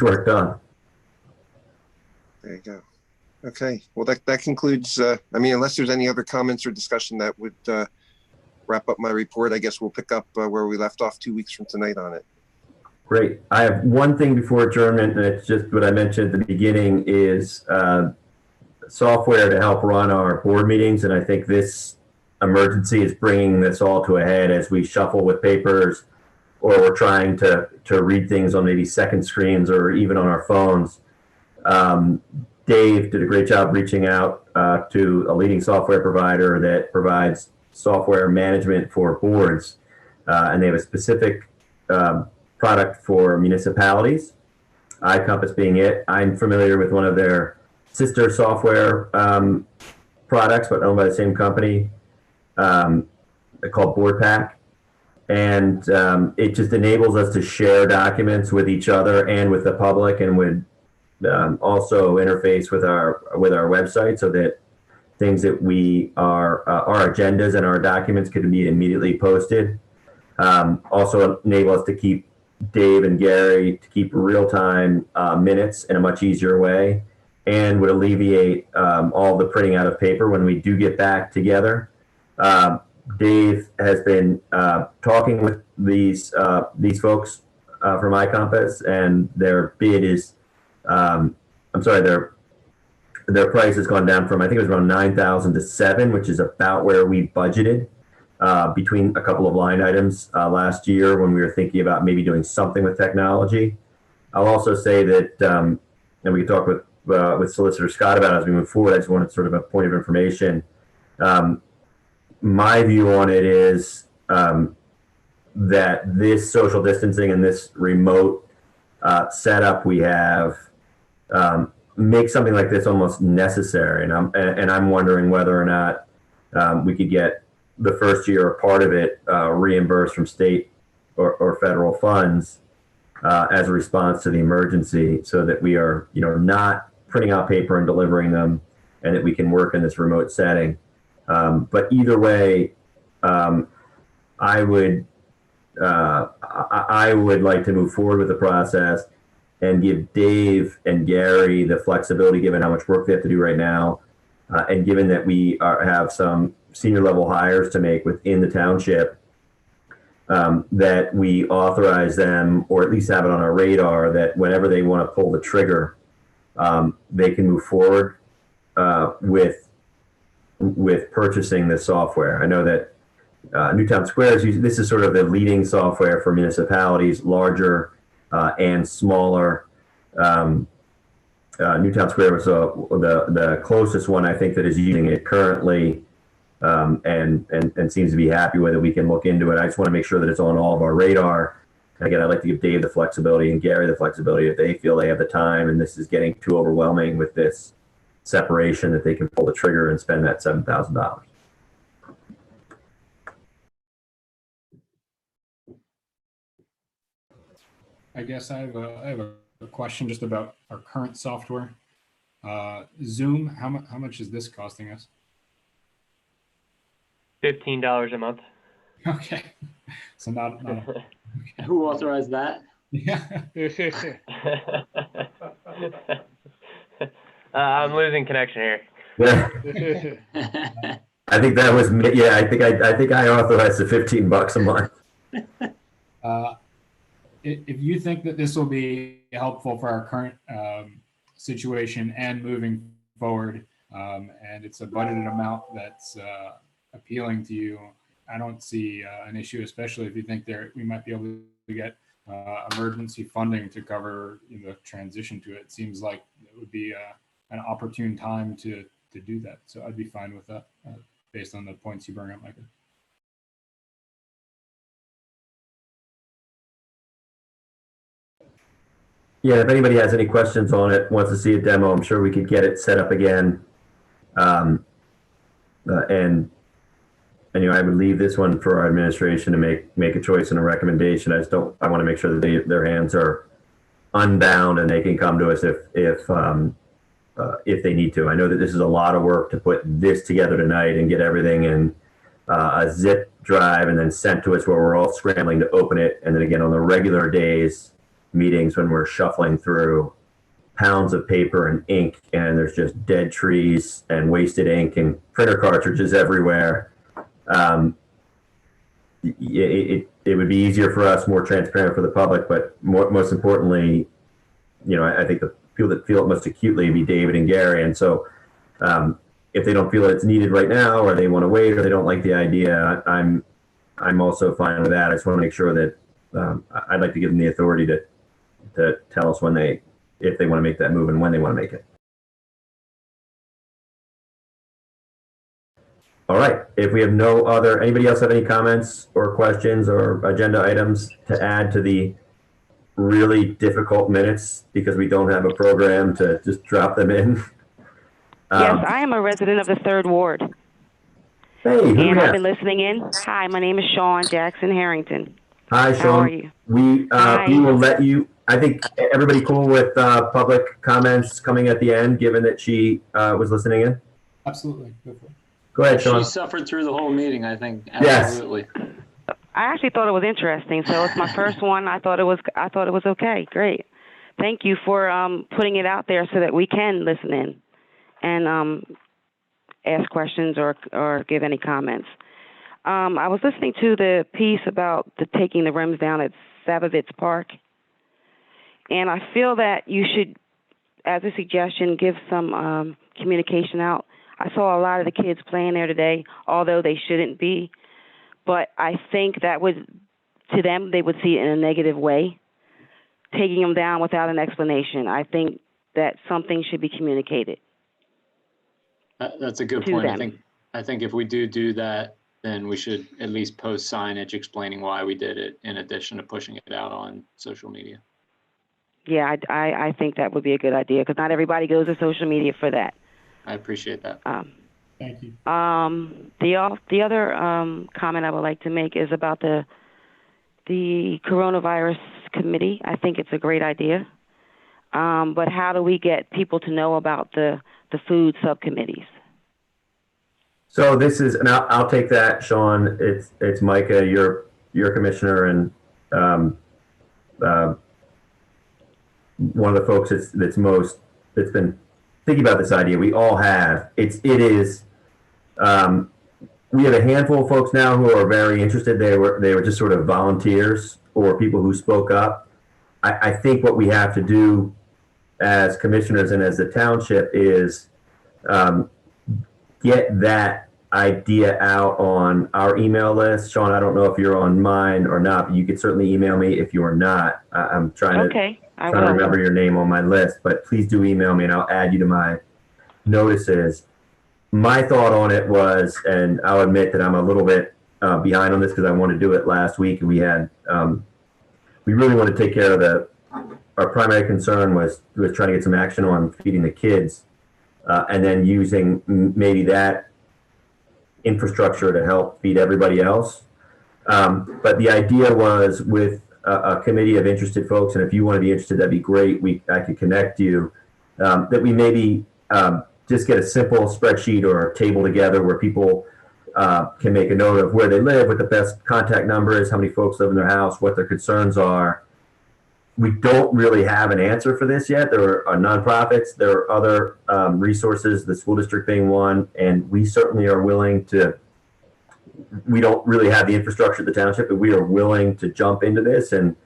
Speaker 7: work done.
Speaker 9: There you go. Okay. Well, that concludes. Unless there's any other comments or discussion that would wrap up my report, I guess we'll pick up where we left off 2 weeks from tonight on it.
Speaker 7: Great. I have one thing before adjournment, and it's just what I mentioned at the beginning is software to help run our board meetings. And I think this emergency is bringing this all to a head as we shuffle with papers, or we're trying to read things on maybe second screens or even on our phones. Dave did a great job reaching out to a leading software provider that provides software management for boards, and they have a specific product for municipalities, iCompass being it. I'm familiar with one of their sister software products, but owned by the same company, called BoardPack. And it just enables us to share documents with each other and with the public, and would also interface with our website, so that things that our agendas and our documents could be immediately posted. Also enable us to keep Dave and Gary to keep real-time minutes in a much easier way, and would alleviate all the printing out of paper when we do get back together. Dave has been talking with these folks from iCompass, and their bid is, their price has gone down from, I think it was around 9,000 to 7, which is about where we budgeted between a couple of line items last year when we were thinking about maybe doing something with technology. I'll also say that and we can talk with Solicitor Scott about it as we move forward. I just wanted sort of a point of information. My view on it is that this social distancing and this remote setup we have makes something like this almost necessary. And I'm wondering whether or not we could get the first year or part of it reimbursed from state or federal funds as a response to the emergency, so that we are, not printing out paper and delivering them, and that we can work in this remote setting. But either way, I would like to move forward with the process and give Dave and Gary the flexibility, given how much work they have to do right now, and given that we have some senior level hires to make within the township, that we authorize them, or at least have it on our radar, that whenever they want to pull the trigger, they can move forward with purchasing this software. I know that Newtown Square this is sort of the leading software for municipalities, larger and smaller. Newtown Square was the closest one, I think, that is using it currently, and seems to be happy with it. We can look into it. I just want to make sure that it's on all of our radar. Again, I'd like to give Dave the flexibility and Gary the flexibility, if they feel they have the time and this is getting too overwhelming with this separation, that they can pull the trigger and spend that $7,000.
Speaker 3: I guess I have a question just about our current software. Zoom, how much is this costing us?
Speaker 1: $15 a month.
Speaker 3: Okay, so not
Speaker 8: okay. Who authorized that?
Speaker 3: Yeah.
Speaker 1: I'm losing connection here.
Speaker 7: Yeah. I think that was me. Yeah, I think I authorized the $15 a month.
Speaker 3: If you think that this will be helpful for our current situation and moving forward, and it's a budgeted amount that's appealing to you, I don't see an issue, especially if you think we might be able to get emergency funding to cover the transition to it. It seems like it would be an opportune time to do that. So I'd be fine with that based on the points you bring up, Micah.
Speaker 7: Yeah, if anybody has any questions on it, wants to see a demo, I'm sure we could get it set up again. And I would leave this one for our administration to make a choice and a recommendation. I want to make sure that their hands are unbound and they can come to us if they need to. I know that this is a lot of work to put this together tonight and get everything in a zip drive and then sent to us, where we're all scrambling to open it. And then again, on the regular days, meetings, when we're shuffling through pounds of paper and ink, and there's just dead trees and wasted ink and printer cartridges everywhere. It would be easier for us, more transparent for the public, but most importantly, I think the people that feel it most acutely would be David and Gary. And so if they don't feel that it's needed right now, or they want to wait, or they don't like the idea, I'm also fine with that. I just want to make sure that I'd like to give them the authority to tell us if they want to make that move and when they want to make it. All right. If we have anybody else have any comments or questions or agenda items to add to the really difficult minutes because we don't have a program to just drop them in?
Speaker 15: Yes, I am a resident of the 3rd Ward.
Speaker 7: Hey,
Speaker 15: and I've been listening in. Hi, my name is Sean Jackson Harrington.
Speaker 7: Hi, Sean.
Speaker 15: How are you?
Speaker 7: We will let you. I think everybody cool with public comments coming at the end, given that she was listening in?
Speaker 3: Absolutely.
Speaker 7: Go ahead, Sean.
Speaker 8: She suffered through the whole meeting, I think. Absolutely.
Speaker 15: Yes. I actually thought it was interesting. So it's my first one. I thought it was okay. Great. Thank you for putting it out there so that we can listen in and ask questions or give any comments. I was listening to the piece about taking the rims down at Savovitz Park, and I feel that you should, as a suggestion, give some communication out. I saw a lot of the kids playing there today, although they shouldn't be, but I think that to them, they would see it in a negative way, taking them down without an explanation. I think that something should be communicated
Speaker 8: That's a good
Speaker 15: to
Speaker 8: point.
Speaker 15: them.
Speaker 8: I think if we do that, then we should at least post signage explaining why we did it, in addition to pushing it out on social media.
Speaker 15: Yeah, I think that would be a good idea because not everybody goes to social media for that.
Speaker 8: I appreciate that.
Speaker 3: Thank you.
Speaker 15: The other comment I would like to make is about the coronavirus committee. I think it's a great idea. But how do we get people to know about the food subcommittees?
Speaker 7: So this is, and I'll take that, Sean. It's Micah, your commissioner, and one of the folks that's been thinking about this idea. We all have. We have a handful of folks now who are very interested. They were just sort of volunteers or people who spoke up. I think what we have to do as commissioners and as the township is get that idea out on our email list. Sean, I don't know if you're on mine or not, but you could certainly email me if you are not. I'm trying to remember your name on my list, but please do email me and I'll add you to my notices. My thought on it was, and I'll admit that I'm a little bit behind on this because I wanted to do it last week, and we really want to take care of our primary concern was trying to get some action on feeding the kids, and then using maybe that infrastructure to help feed everybody else. But the idea was with a committee of interested folks, and if you want to be interested, that'd be great. I could connect you, that we maybe just get a simple spreadsheet or a table together where people can make a note of where they live, what the best contact number is, how many folks live in their house, what their concerns are. We don't really have an answer for this yet. There are nonprofits, there are other resources, the school district being one, and we certainly are willing to. We don't really have the infrastructure at the township, but we are willing to jump into this and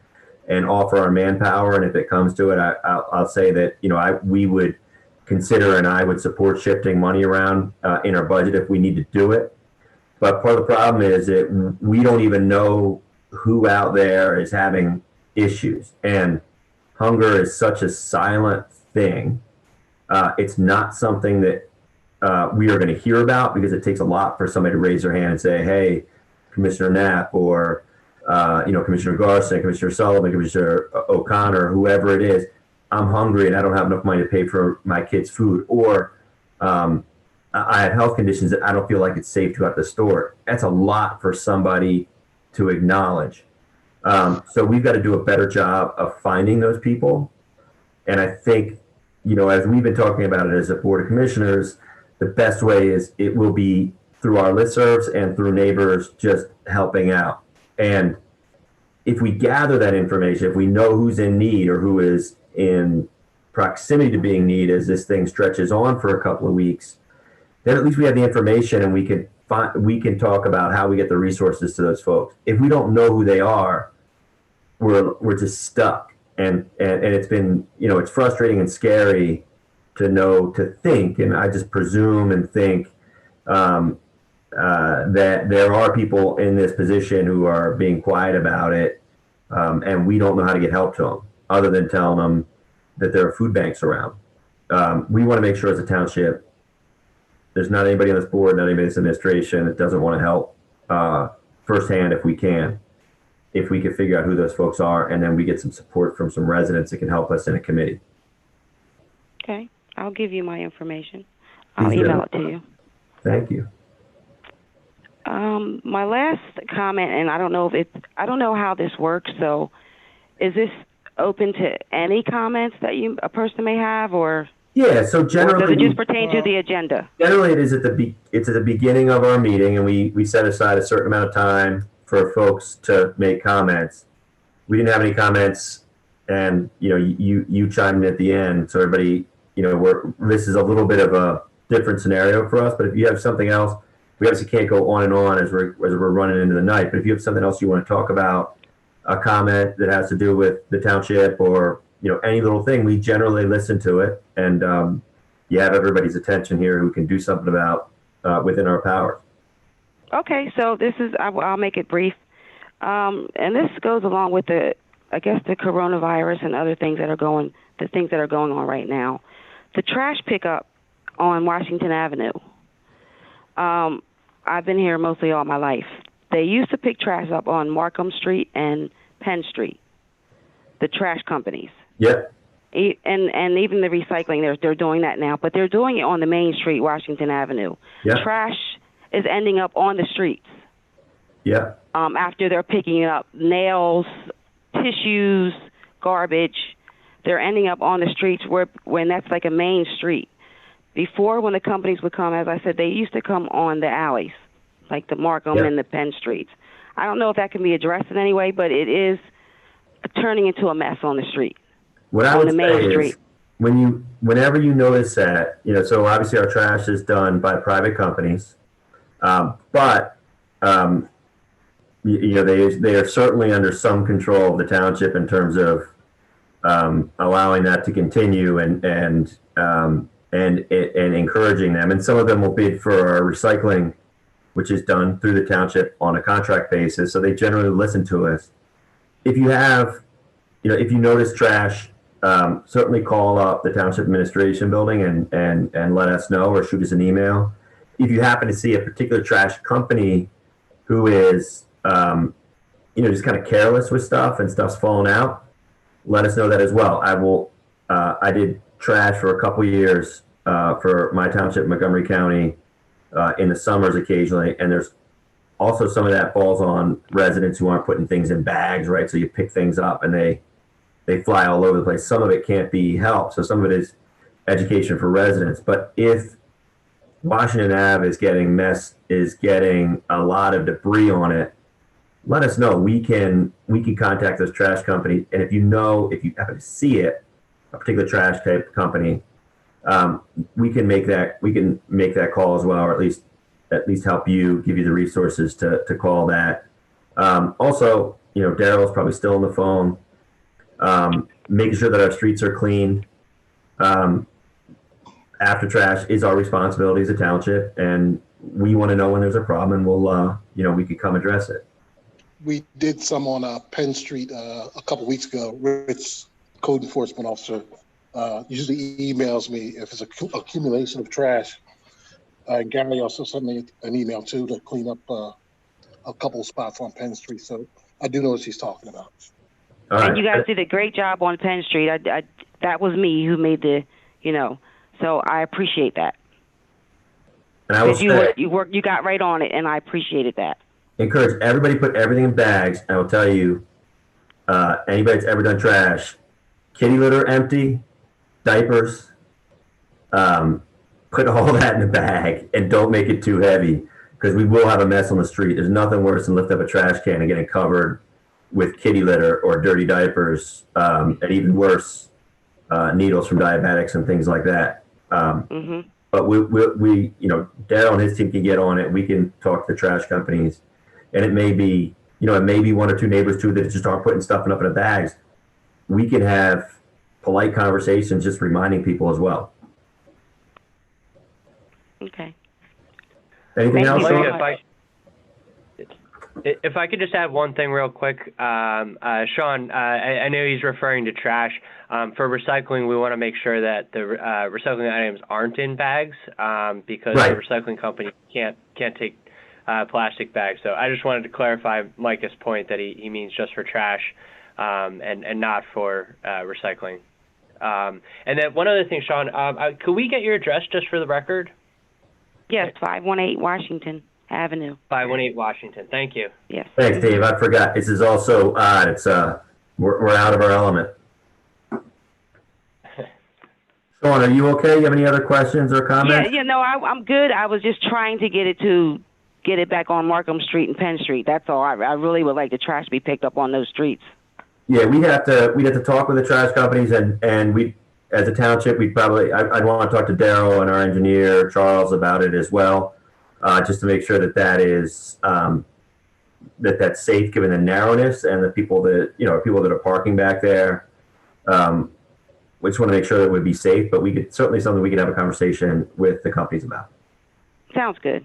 Speaker 7: offer our manpower. And if it comes to it, I'll say that we would consider and I would support shifting money around in our budget if we need to do it. But part of the problem is that we don't even know who out there is having issues, and hunger is such a silent thing. It's not something that we are going to hear about because it takes a lot for somebody to raise their hand and say, hey, Commissioner Knapp or Commissioner Garson, Commissioner Sullivan, Commissioner O'Connor, whoever it is, I'm hungry and I don't have enough money to pay for my kids' food, or I have health conditions that I don't feel like it's safe to go out to the store. That's a lot for somebody to acknowledge. So we've got to do a better job of finding those people. And I think, as we've been talking about it as a board of commissioners, the best way is it will be through our listservs and through neighbors just helping out. And if we gather that information, if we know who's in need or who is in proximity to being in need as this thing stretches on for a couple of weeks, then at least we have the information and we can talk about how we get the resources to those folks. If we don't know who they are, we're just stuck. And it's been, it's frustrating and scary to think, and I just presume and think that there are people in this position who are being quiet about it, and we don't know how to get help to them other than telling them that there are food banks around. We want to make sure as a township, there's not anybody on this board, not anybody in this administration that doesn't want to help firsthand if we can. If we can figure out who those folks are, and then we get some support from some residents that can help us in a committee.
Speaker 15: Okay, I'll give you my information. I'll email it to you.
Speaker 7: Thank you.
Speaker 15: My last comment, and I don't know how this works. So, is this open to any comments that a person may have, or?
Speaker 7: Yeah. So generally,
Speaker 15: or does it just pertain to the agenda?
Speaker 7: Generally, it is at the beginning of our meeting, and we set aside a certain amount of time for folks to make comments. We didn't have any comments, and you chimed in at the end, so everybody, this is a little bit of a different scenario for us. But if you have something else, we obviously can't go on and on as we're running into the night. But if you have something else you want to talk about, a comment that has to do with the township or any little thing, we generally listen to it, and you have everybody's attention here who can do something about within our power.
Speaker 15: Okay, so this is, I'll make it brief. And this goes along with the coronavirus and other things that are going the things that are going on right now. The trash pickup on Washington Avenue. I've been here mostly all my life. They used to pick trash up on Markham Street and Penn Street, the trash companies.
Speaker 7: Yep.
Speaker 15: And even the recycling, they're doing that now, but they're doing it on the main street, Washington Avenue.
Speaker 7: Yep.
Speaker 15: Trash is ending up on the streets.
Speaker 7: Yeah.
Speaker 15: After they're picking up nails, tissues, garbage, they're ending up on the streets when that's like a main street. Before, when the companies would come, as I said, they used to come on the alleys, like the Markham and the Penn streets. I don't know if that can be addressed in any way, but it is turning into a mess on the street.
Speaker 7: What I would say is, whenever you notice that, so obviously our trash is done by private companies, but they are certainly under some control of the township in terms of allowing that to continue and encouraging them. And some of them will bid for our recycling, which is done through the township on a contract basis. So they generally listen to us. If you have, if you notice trash, certainly call up the township administration building and let us know, or shoot us an email. If you happen to see a particular trash company who is, just kind of careless with stuff and stuff's falling out, let us know that as well. I did trash for a couple years for my township, Montgomery County, in the summers occasionally, and there's also some of that falls on residents who aren't putting things in bags, right? So you pick things up and they fly all over the place. Some of it can't be helped, so some of it is education for residents. But if Washington Ave is getting a lot of debris on it, let us know. We can contact those trash companies, and if you happen to see it, a particular trash type company, we can make that call as well, or at least help you, give you the resources to call that. Also, Daryl's probably still on the phone, making sure that our streets are clean. After trash is our responsibility as a township, and we want to know when there's a problem, and we'll, we could come address it.
Speaker 12: We did some on Penn Street a couple weeks ago. Rich, code enforcement officer, usually emails me if it's a accumulation of trash. Gary also sent me an email too to clean up a couple spots on Penn Street. So I do know what she's talking about.
Speaker 7: All right.
Speaker 15: And you guys did a great job on Penn Street. That was me who made so I appreciate that.
Speaker 7: And I will say,
Speaker 15: you got right on it, and I appreciated that.
Speaker 7: Encourage everybody to put everything in bags. I will tell you, anybody that's ever done trash, kitty litter empty, diapers, put all that in a bag and don't make it too heavy, because we will have a mess on the street. There's nothing worse than lifting up a trash can and getting covered with kitty litter or dirty diapers, and even worse, needles from diabetics and things like that. But we Daryl and his team can get on it. We can talk to the trash companies, and it may be one or two neighbors too that just aren't putting stuff up in bags. We can have polite conversations, just reminding people as well.
Speaker 15: Okay.
Speaker 7: Anything else?
Speaker 1: If I could just add one thing real quick, Sean, I know he's referring to trash. For recycling, we want to make sure that the recycling items aren't in bags, because the recycling company can't take plastic bags. So I just wanted to clarify Micah's point that he means just for trash, and not for recycling. And then one other thing, Sean, could we get your address just for the record?
Speaker 15: Yes, 518 Washington Avenue.
Speaker 1: 518 Washington. Thank you.
Speaker 15: Yes.
Speaker 7: Thanks, Dave. I forgot. This is also odd. It's we're out of our element. Sean, are you okay? You have any other questions or comments?
Speaker 15: Yeah, no, I'm good. I was just trying to get it back on Markham Street and Penn Street. That's all. I really would like the trash to be picked up on those streets.
Speaker 7: Yeah, we'd have to talk with the trash companies, and we, as a township, I'd want to talk to Daryl and our engineer Charles about it as well, just to make sure that is that's safe given the narrowness and the people that are parking back there. We just want to make sure that it would be safe, but certainly something we could have a conversation with the companies about.
Speaker 15: Sounds good.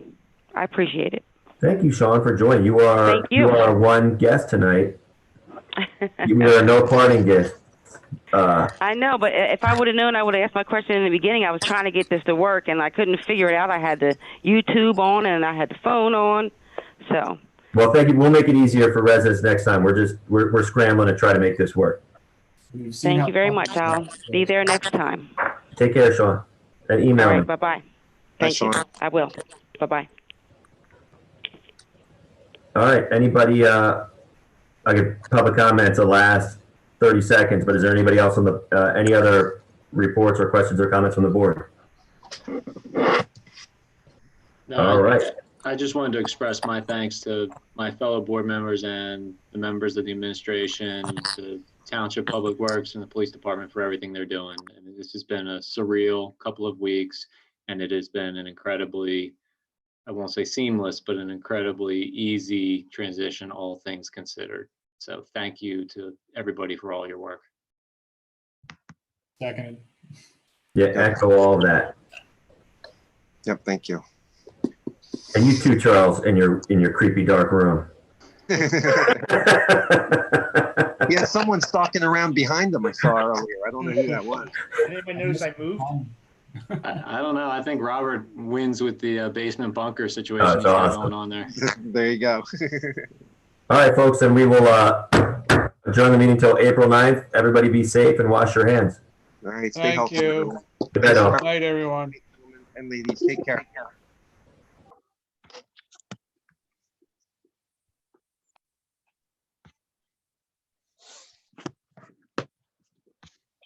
Speaker 15: I appreciate it.
Speaker 7: Thank you, Sean, for joining. You are one guest tonight. You are no parting guest.
Speaker 15: I know, but if I would have known, I would have asked my question in the beginning. I was trying to get this to work, and I couldn't figure it out. I had the YouTube on, and I had the phone on, so.
Speaker 7: Well, thank you. We'll make it easier for residents next time. We're scrambling to try to make this work.
Speaker 15: Thank you very much. I'll be there next time.
Speaker 7: Take care, Sean. And email
Speaker 15: All
Speaker 7: me.
Speaker 15: right, bye-bye. Thank you. I will. Bye-bye.
Speaker 7: All right. Anybody, I get public comments the last 30 seconds, but is there anybody else on the, any other reports or questions or comments from the board?
Speaker 8: No,
Speaker 7: All right.
Speaker 8: I just wanted to express my thanks to my fellow board members and the members of the administration, the Township Public Works and the Police Department for everything they're doing. I mean, this has been a surreal couple of weeks, and it has been an incredibly, I won't say seamless, but an incredibly easy transition, all things considered. So thank you to everybody for all your work.
Speaker 3: Second.
Speaker 7: Yeah, echo all of that.
Speaker 9: Yep, thank you.
Speaker 7: And you too, Charles, in your creepy dark room.
Speaker 9: Yeah, someone stalking around behind them I saw earlier. I don't know who that was.
Speaker 5: Anyone knows I moved?
Speaker 8: I don't know. I think Robert wins with the basement bunker situation
Speaker 7: Oh,
Speaker 8: he's
Speaker 7: that's
Speaker 8: got
Speaker 7: awesome.
Speaker 8: going on there.
Speaker 9: There you go.
Speaker 7: All right, folks, and we will adjourn the meeting until April 9th. Everybody be safe and wash your hands.
Speaker 9: All right, stay
Speaker 2: Thank
Speaker 9: healthy.
Speaker 2: you.
Speaker 7: Good night, all.
Speaker 2: Good night, everyone.
Speaker 9: And ladies, take care.